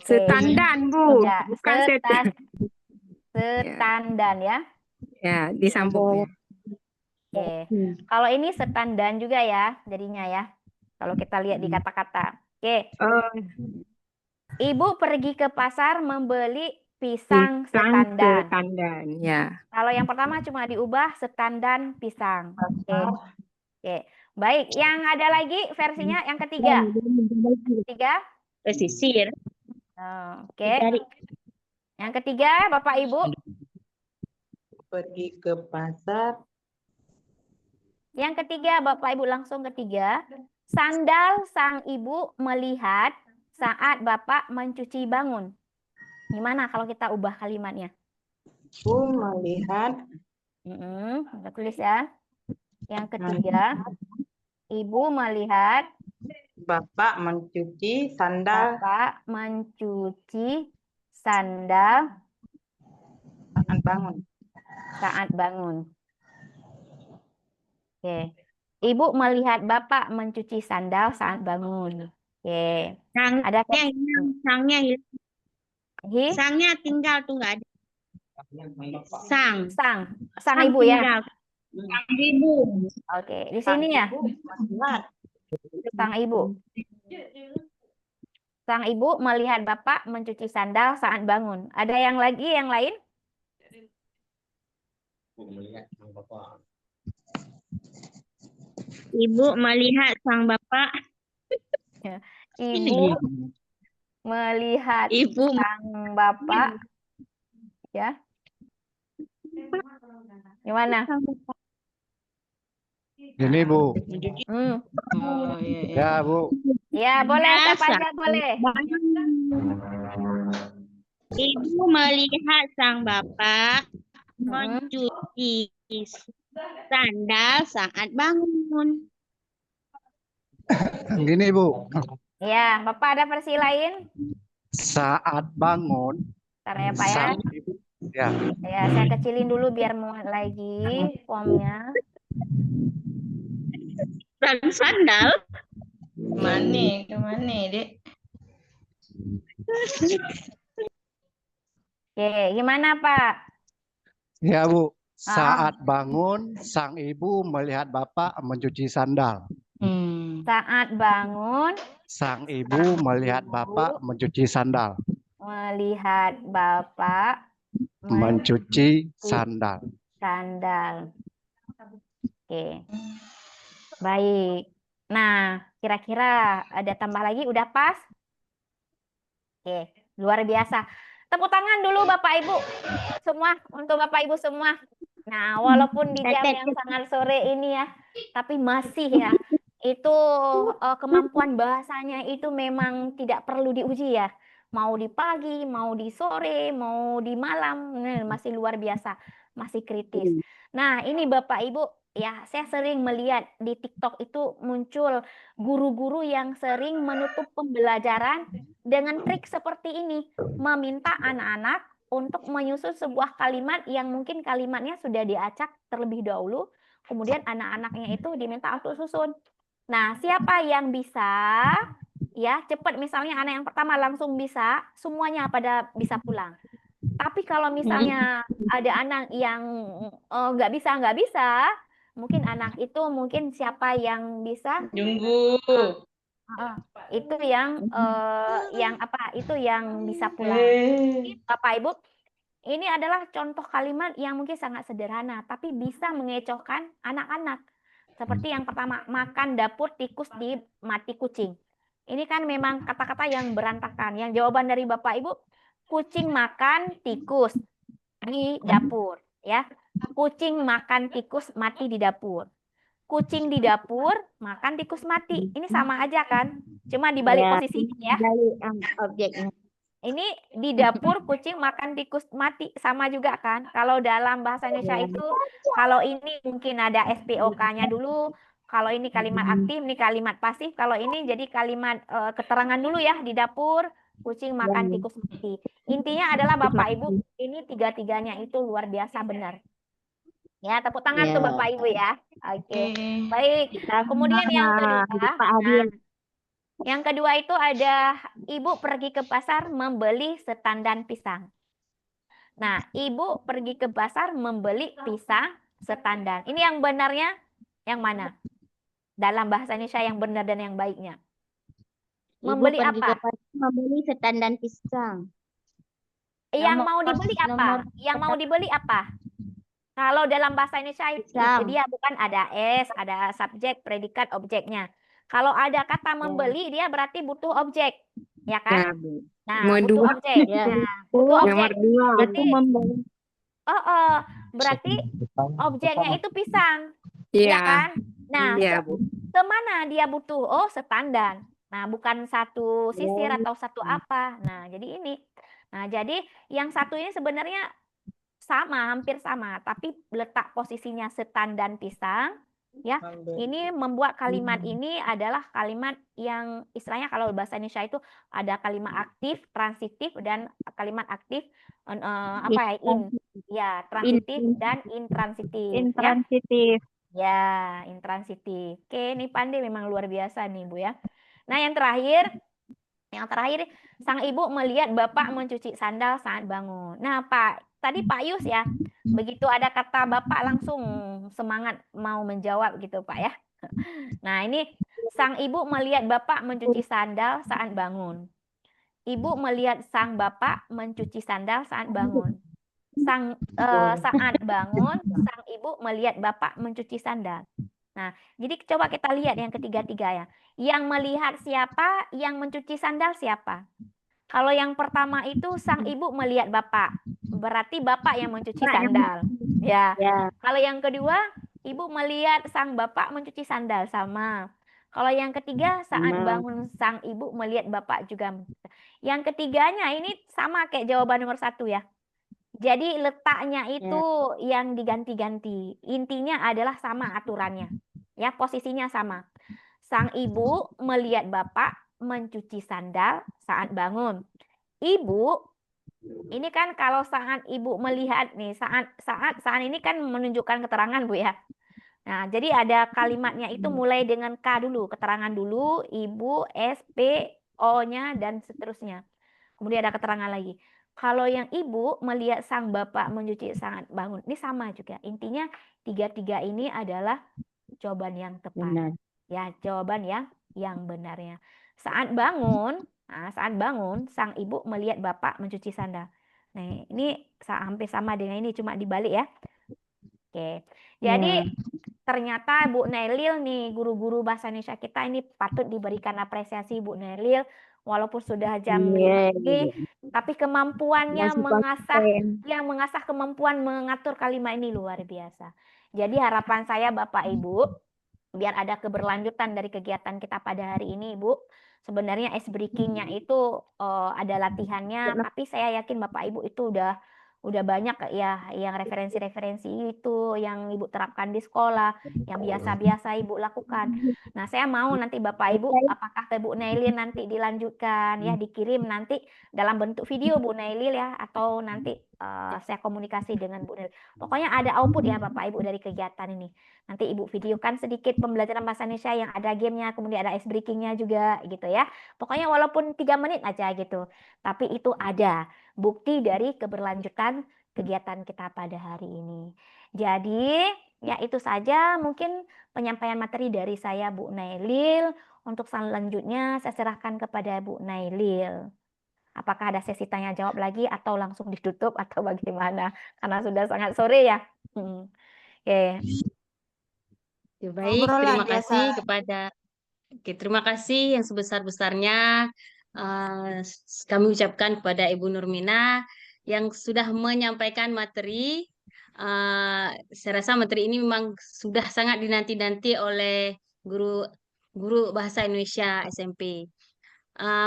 Setandan, Bu, Ya, bukan setan. Setandan ya. Ya, disambung. Oke. Kalau ini setandan juga ya jadinya ya. Kalau kita lihat di kata-kata. Oke. Ibu pergi ke pasar membeli pisang setandan. Ya. Kalau yang pertama cuma diubah setandan pisang. Oke. Baik, yang ada lagi versinya yang ketiga. Pesisir. Oke. Yang ketiga, Bapak Ibu. Pergi ke pasar. Yang ketiga, Bapak Ibu langsung ketiga. Sandal sang ibu melihat saat Bapak mencuci bangun. Gimana kalau kita ubah kalimatnya? Ibu melihat. Kita tulis ya. Yang ketiga, Ibu melihat Bapak mencuci sandal. Bapak mencuci sandal saat bangun. Oke. Ibu melihat Bapak mencuci sandal saat bangun. Oke. Ada Sangnya tinggal tuh nggak ada. Sang ibu ya. Sang ibu. Oke, di sini ya. Sang ibu. Sang ibu melihat Bapak mencuci sandal saat bangun. Ada yang lagi yang lain? Ibu melihat sang bapak. Ibu melihat sang bapak. Ya. Gimana? Gini, Bu. Ya, Bu. Ya, boleh. Siapa aja boleh. Ibu melihat sang bapak mencuci sandal saat bangun. Gini, Bu. Ya, Bapak ada versi lain? Saat bangun. Bentar ya, Pak ya. Ya. Ya, saya kecilin dulu biar muat lagi formnya. Sandal? Kemana, Dek? Oke, gimana Pak? Ya, Bu. Ah, Saat bangun, sang ibu melihat bapak mencuci sandal. saat bangun, Sang ibu melihat bapak mencuci sandal. melihat Bapak Mencuci sandal. sandal. Oke, baik. Nah, kira-kira ada tambah lagi? Udah pas? Oke, luar biasa. Tepuk tangan dulu Bapak Ibu semua, untuk Bapak Ibu semua. Nah, walaupun di jam yang sangat sore ini ya, tapi masih ya, itu kemampuan bahasanya itu memang tidak perlu diuji ya. Mau di pagi, mau di sore, mau di malam, masih luar biasa, masih kritis. Nah, ini Bapak Ibu, ya saya sering melihat di TikTok itu muncul guru-guru yang sering menutup pembelajaran dengan trik seperti ini, meminta anak-anak untuk menyusun sebuah kalimat yang mungkin kalimatnya sudah diacak terlebih dahulu, kemudian anak-anaknya itu diminta untuk susun. Nah, siapa yang bisa ya cepat, misalnya anak yang pertama langsung bisa, semuanya pada bisa pulang. Tapi kalau misalnya ada anak yang nggak bisa, mungkin anak itu mungkin siapa yang bisa Nunggu. itu yang apa? Itu yang bisa pulang. Ini, Bapak Ibu, ini adalah contoh kalimat yang mungkin sangat sederhana, tapi bisa mengecohkan anak-anak. Seperti yang pertama, makan dapur tikus di mati kucing. Ini kan memang kata-kata yang berantakan. Yang jawaban dari Bapak Ibu, kucing makan tikus di dapur, ya. Kucing makan tikus mati di dapur. Kucing di dapur makan tikus mati. Ini sama aja kan? Cuma dibalik posisinya ya. Objeknya. Ini di dapur kucing makan tikus mati, sama juga kan? Kalau dalam bahasa Indonesia itu, kalau ini mungkin ada SPOK-nya dulu, kalau ini kalimat aktif, ini kalimat pasif, kalau ini jadi kalimat keterangan dulu ya, di dapur kucing makan tikus mati. Intinya adalah Bapak Ibu, ini tiga-tiganya itu luar biasa benar. Ya, tepuk tangan tuh Bapak Ibu ya. Oke. Baik. Kemudian yang kedua itu ada ibu pergi ke pasar membeli setandan pisang. Nah, ibu pergi ke pasar membeli pisang setandan. Ini yang benarnya yang mana? Dalam bahasa Indonesia yang benar dan yang baiknya. Membeli Ibu pergi apa? ke pasar membeli setandan pisang. Yang mau dibeli apa? Yang mau dibeli apa? Kalau dalam bahasa Indonesia itu dia bukan ada S, ada subjek, predikat, objeknya. Kalau ada kata membeli, dia berarti butuh objek, ya kan? Nah, butuh objek. Nah, butuh objek. Berarti berarti objeknya itu pisang, ya kan? Nah, kemana dia butuh? Oh, setandan. Nah, bukan satu sisir atau satu apa. Nah, jadi ini. Nah, jadi yang satu ini sebenarnya sama, hampir sama, tapi letak posisinya setandan pisang, ya. Ini membuat kalimat ini adalah kalimat yang istilahnya kalau bahasa Indonesia itu ada kalimat aktif, transitif, dan kalimat aktif transitif dan intransitif. Intransitif. Ya, intransitif. Oke, ini pandai memang luar biasa nih Bu ya. Nah, yang terakhir, sang ibu melihat bapak mencuci sandal saat bangun. Nah, tadi Pak Yus ya, begitu ada kata bapak langsung semangat mau menjawab gitu Pak ya. Nah, ini sang ibu melihat bapak mencuci sandal saat bangun. Ibu melihat sang bapak mencuci sandal saat bangun. Saat bangun, sang ibu melihat bapak mencuci sandal. Nah, jadi coba kita lihat yang ketiga-tiga ya. Yang melihat siapa, yang mencuci sandal siapa? Kalau yang pertama itu sang ibu melihat bapak, berarti bapak yang mencuci sandal. Ya. Kalau yang kedua, ibu melihat sang bapak mencuci sandal, sama. Kalau yang ketiga, saat bangun sang ibu melihat bapak juga. Yang ketiganya ini sama kayak jawaban nomor 1 ya. Jadi letaknya itu yang diganti-ganti. Intinya adalah sama aturannya. Ya, posisinya sama. Sang ibu melihat bapak mencuci sandal saat bangun. Ibu, ini kan kalau saat ibu melihat nih, saat ini kan menunjukkan keterangan Bu ya. Nah, jadi ada kalimatnya itu mulai dengan K dulu, keterangan dulu, ibu, S, P, O-nya, dan seterusnya. Kemudian ada keterangan lagi. Kalau yang ibu melihat sang bapak mencuci sangat bangun, ini sama juga. Intinya tiga-tiga ini adalah jawaban yang tepat. Benar. Ya, jawaban yang benarnya. Saat bangun, sang ibu melihat bapak mencuci sandal. Nah, ini hampir sama dengan ini, cuma dibalik ya. Oke. Jadi ternyata Bu Nailil nih, guru-guru bahasa Indonesia kita ini patut diberikan apresiasi Bu Nailil. Walaupun sudah jam 5 ini, tapi kemampuannya mengasah kemampuan mengatur kalimat ini luar biasa. Jadi harapan saya Bapak Ibu, biar ada keberlanjutan dari kegiatan kita pada hari ini, Ibu. Sebenarnya ice breaking-nya itu ada latihannya, tapi saya yakin Bapak Ibu itu udah banyak ya yang referensi-referensi itu yang Ibu terapkan di sekolah, yang biasa-biasa Ibu lakukan. Nah, saya mau nanti Bapak Ibu, apakah ke Bu Nailil nanti dilanjutkan ya, dikirim nanti dalam bentuk video Bu Nailil ya, atau nanti saya komunikasi dengan Bu Nailil. Pokoknya ada output ya Bapak Ibu dari kegiatan ini. Nanti Ibu videokan sedikit pembelajaran bahasa Indonesia yang ada gamenya, kemudian ada ice breaking-nya juga gitu ya. Pokoknya walaupun 3 menit aja gitu. Tapi itu ada bukti dari keberlanjutan kegiatan kita pada hari ini. Jadi ya itu saja mungkin penyampaian materi dari saya Bu Nailil. Untuk selanjutnya saya serahkan kepada Bu Nailil. Apakah ada sesi tanya jawab lagi atau langsung ditutup atau bagaimana? Karena sudah sangat sore ya. Oke. Baik, terima kasih terima kasih yang sebesar-besarnya kami ucapkan kepada Ibu Nurmina yang sudah menyampaikan materi. Saya rasa materi ini memang sudah sangat dinanti-nanti oleh guru bahasa Indonesia SMP.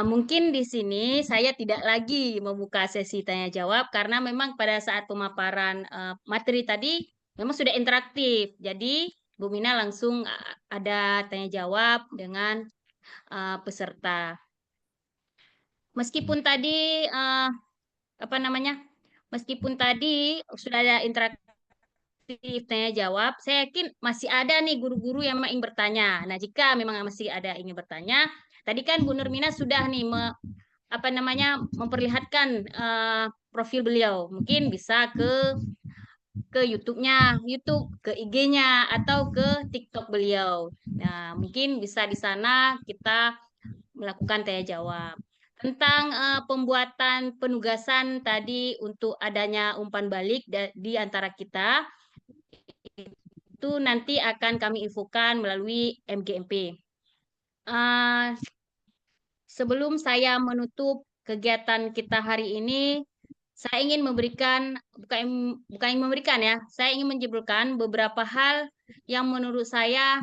Mungkin di sini saya tidak lagi membuka sesi tanya jawab karena memang pada saat pemaparan materi tadi memang sudah interaktif. Jadi Bu Mina langsung ada tanya jawab dengan peserta. Meskipun tadi meskipun tadi sudah ada interaktif tanya jawab, saya yakin masih ada nih guru-guru yang memang ingin bertanya. Nah, jika memang masih ada ingin bertanya, tadi kan Bu Nurmina sudah nih memperlihatkan profil beliau. Mungkin bisa ke YouTube-nya, ke IG-nya atau ke TikTok beliau. Nah, mungkin bisa di sana kita melakukan tanya jawab. Tentang pembuatan penugasan tadi untuk adanya umpan balik di antara kita, itu nanti akan kami infokan melalui MGMP. Sebelum saya menutup kegiatan kita hari ini, saya ingin memberikan, bukan memberikan ya, saya ingin menjebulkan beberapa hal yang menurut saya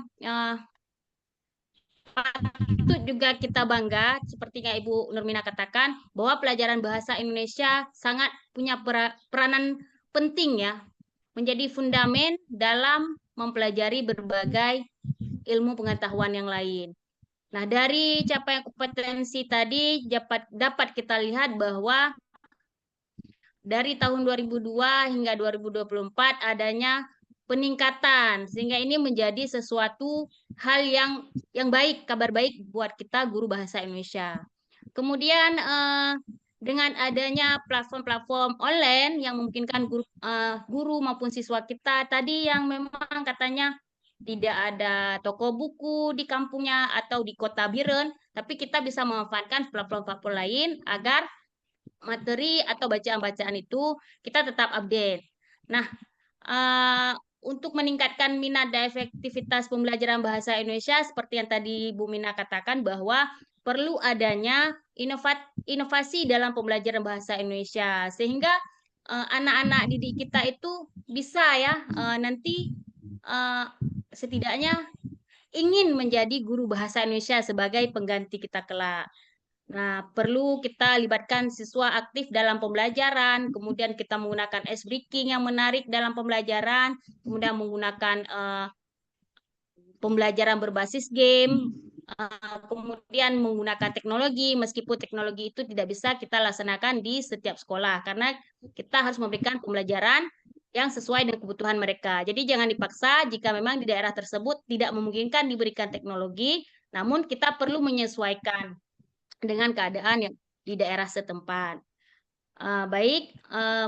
patut juga kita bangga, seperti yang Ibu Nurmina katakan, bahwa pelajaran bahasa Indonesia sangat punya peranan penting ya, menjadi fundamen dalam mempelajari berbagai ilmu pengetahuan yang lain. Nah, dari capaian kompetensi tadi dapat kita lihat bahwa dari tahun 2002 hingga 2024 adanya peningkatan, sehingga ini menjadi sesuatu hal yang baik, kabar baik buat kita guru bahasa Indonesia. Kemudian dengan adanya platform-platform online yang memungkinkan guru maupun siswa kita tadi yang memang katanya tidak ada toko buku di kampungnya atau di kota Biren, tapi kita bisa memanfaatkan platform-platform lain agar materi atau bacaan-bacaan itu kita tetap update. Nah, untuk meningkatkan minat dan efektivitas pembelajaran bahasa Indonesia, seperti yang tadi Bu Mina katakan bahwa perlu adanya inovasi dalam pembelajaran bahasa Indonesia, sehingga anak-anak didik kita itu bisa ya nanti setidaknya ingin menjadi guru bahasa Indonesia sebagai pengganti kita kelak. Nah, perlu kita libatkan siswa aktif dalam pembelajaran, kemudian kita menggunakan ice breaking yang menarik dalam pembelajaran, kemudian menggunakan pembelajaran berbasis game, kemudian menggunakan teknologi, meskipun teknologi itu tidak bisa kita laksanakan di setiap sekolah, karena kita harus memberikan pembelajaran yang sesuai dengan kebutuhan mereka. Jadi jangan dipaksa jika memang di daerah tersebut tidak memungkinkan diberikan teknologi, namun kita perlu menyesuaikan dengan keadaan yang di daerah setempat. Baik,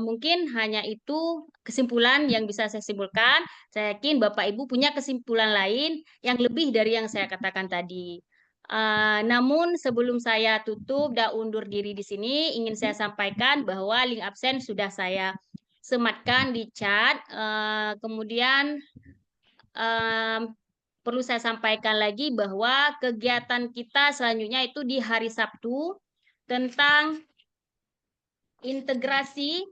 mungkin hanya itu kesimpulan yang bisa saya simpulkan. Saya yakin Bapak Ibu punya kesimpulan lain yang lebih dari yang saya katakan tadi. Namun sebelum saya tutup dan undur diri di sini, ingin saya sampaikan bahwa link absen sudah saya sematkan di chat. Kemudian perlu saya sampaikan lagi bahwa kegiatan kita selanjutnya itu di hari Sabtu tentang integrasi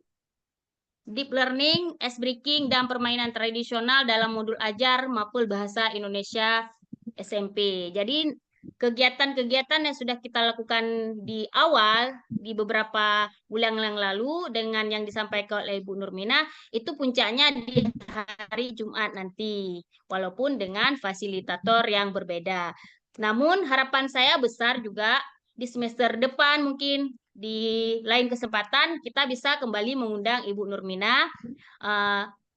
deep learning, ice breaking, dan permainan tradisional dalam modul ajar Mapel Bahasa Indonesia SMP. Jadi kegiatan-kegiatan yang sudah kita lakukan di awal, di beberapa bulan yang lalu, dengan yang disampaikan oleh Ibu Nurmina, itu puncaknya di hari Jumat nanti, walaupun dengan fasilitator yang berbeda. Namun harapan saya besar juga di semester depan mungkin di lain kesempatan kita bisa kembali mengundang Ibu Nurmina,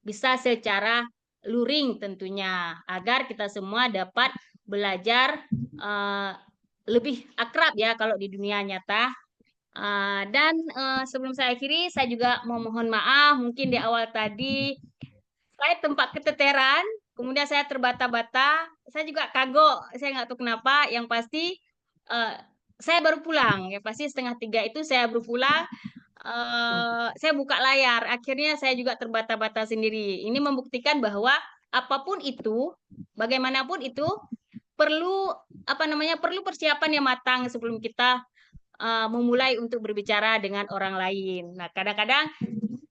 bisa secara luring tentunya, agar kita semua dapat belajar lebih akrab ya kalau di dunia nyata. Dan sebelum saya akhiri, saya juga mau mohon maaf mungkin di awal tadi saya tempat keteteran, kemudian saya terbata-bata, saya juga kagok, saya nggak tahu kenapa. Yang pasti saya baru pulang, ya pasti 2:30 itu saya baru pulang. Saya buka layar, akhirnya saya juga terbata-bata sendiri. Ini membuktikan bahwa apapun itu, bagaimanapun itu perlu perlu persiapan yang matang sebelum kita memulai untuk berbicara dengan orang lain. Nah, kadang-kadang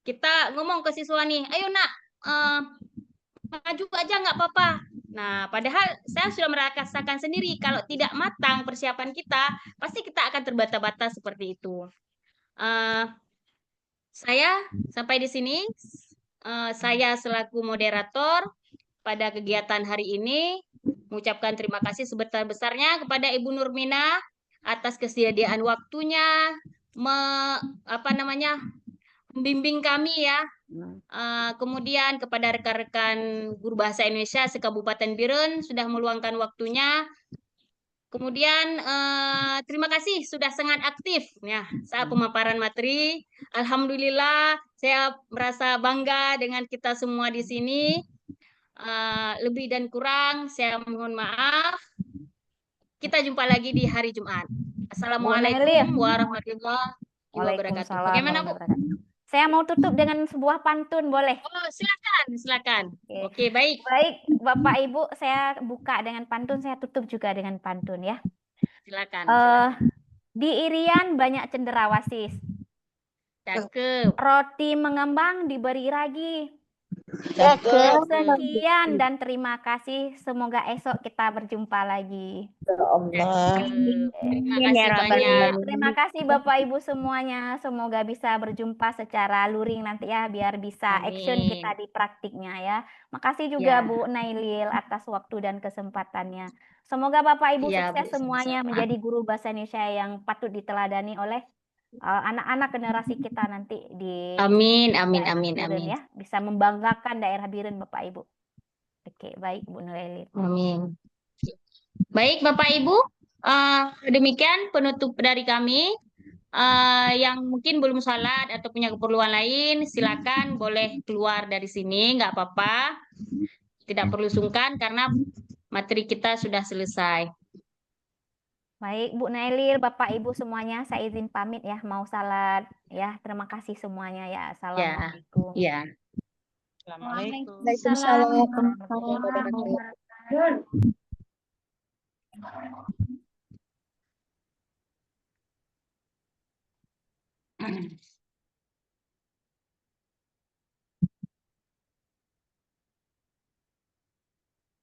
kita ngomong ke siswa nih, ayo nak, maju aja nggak apa-apa. Nah, padahal saya sudah merasakan sendiri kalau tidak matang persiapan kita, pasti kita akan terbata-bata seperti itu. Saya sampai di sini, saya selaku moderator pada kegiatan hari ini mengucapkan terima kasih sebesar-besarnya kepada Ibu Nurmina atas kesediaan waktunya, membimbing kami ya. Kemudian kepada rekan-rekan guru bahasa Indonesia se-Kabupaten Biren sudah meluangkan waktunya. Kemudian terima kasih sudah sangat aktif ya saat pemaparan materi. Alhamdulillah saya merasa bangga dengan kita semua di sini. Lebih dan kurang saya mohon maaf. Kita jumpa lagi di hari Jumat. Assalamualaikum warahmatullahi wabarakatuh. Bagaimana Bu? Saya mau tutup dengan sebuah pantun, boleh? Oh, silakan. Oke, baik. Baik, Bapak Ibu, saya buka dengan pantun, saya tutup juga dengan pantun ya. Silakan. Di Irian banyak cenderawasis. Cakep. Roti mengembang diberi ragi. Cakep. Sekian dan terima kasih. Semoga esok kita berjumpa lagi. Terima kasih banyak. Terima kasih Bapak Ibu semuanya. Semoga bisa berjumpa secara luring nanti ya, biar bisa action kita di praktiknya ya. Makasih juga Bu Nailil atas waktu dan kesempatannya. Semoga Bapak Ibu sukses semuanya menjadi guru bahasa Indonesia yang patut diteladani oleh anak-anak generasi kita nanti di Amin. ya, bisa membanggakan daerah Biren Bapak Ibu. Oke, baik Bu Nailil. Amin. Baik Bapak Ibu, demikian penutup dari kami. Yang mungkin belum sholat atau punya keperluan lain, silakan boleh keluar dari sini, nggak apa-apa. Tidak perlu sungkan karena materi kita sudah selesai. Baik Bu Nailil, Bapak Ibu semuanya, saya izin pamit ya, mau salat ya. Terima kasih semuanya ya. Assalamualaikum. Ya. Assalamualaikum. Waalaikumsalam.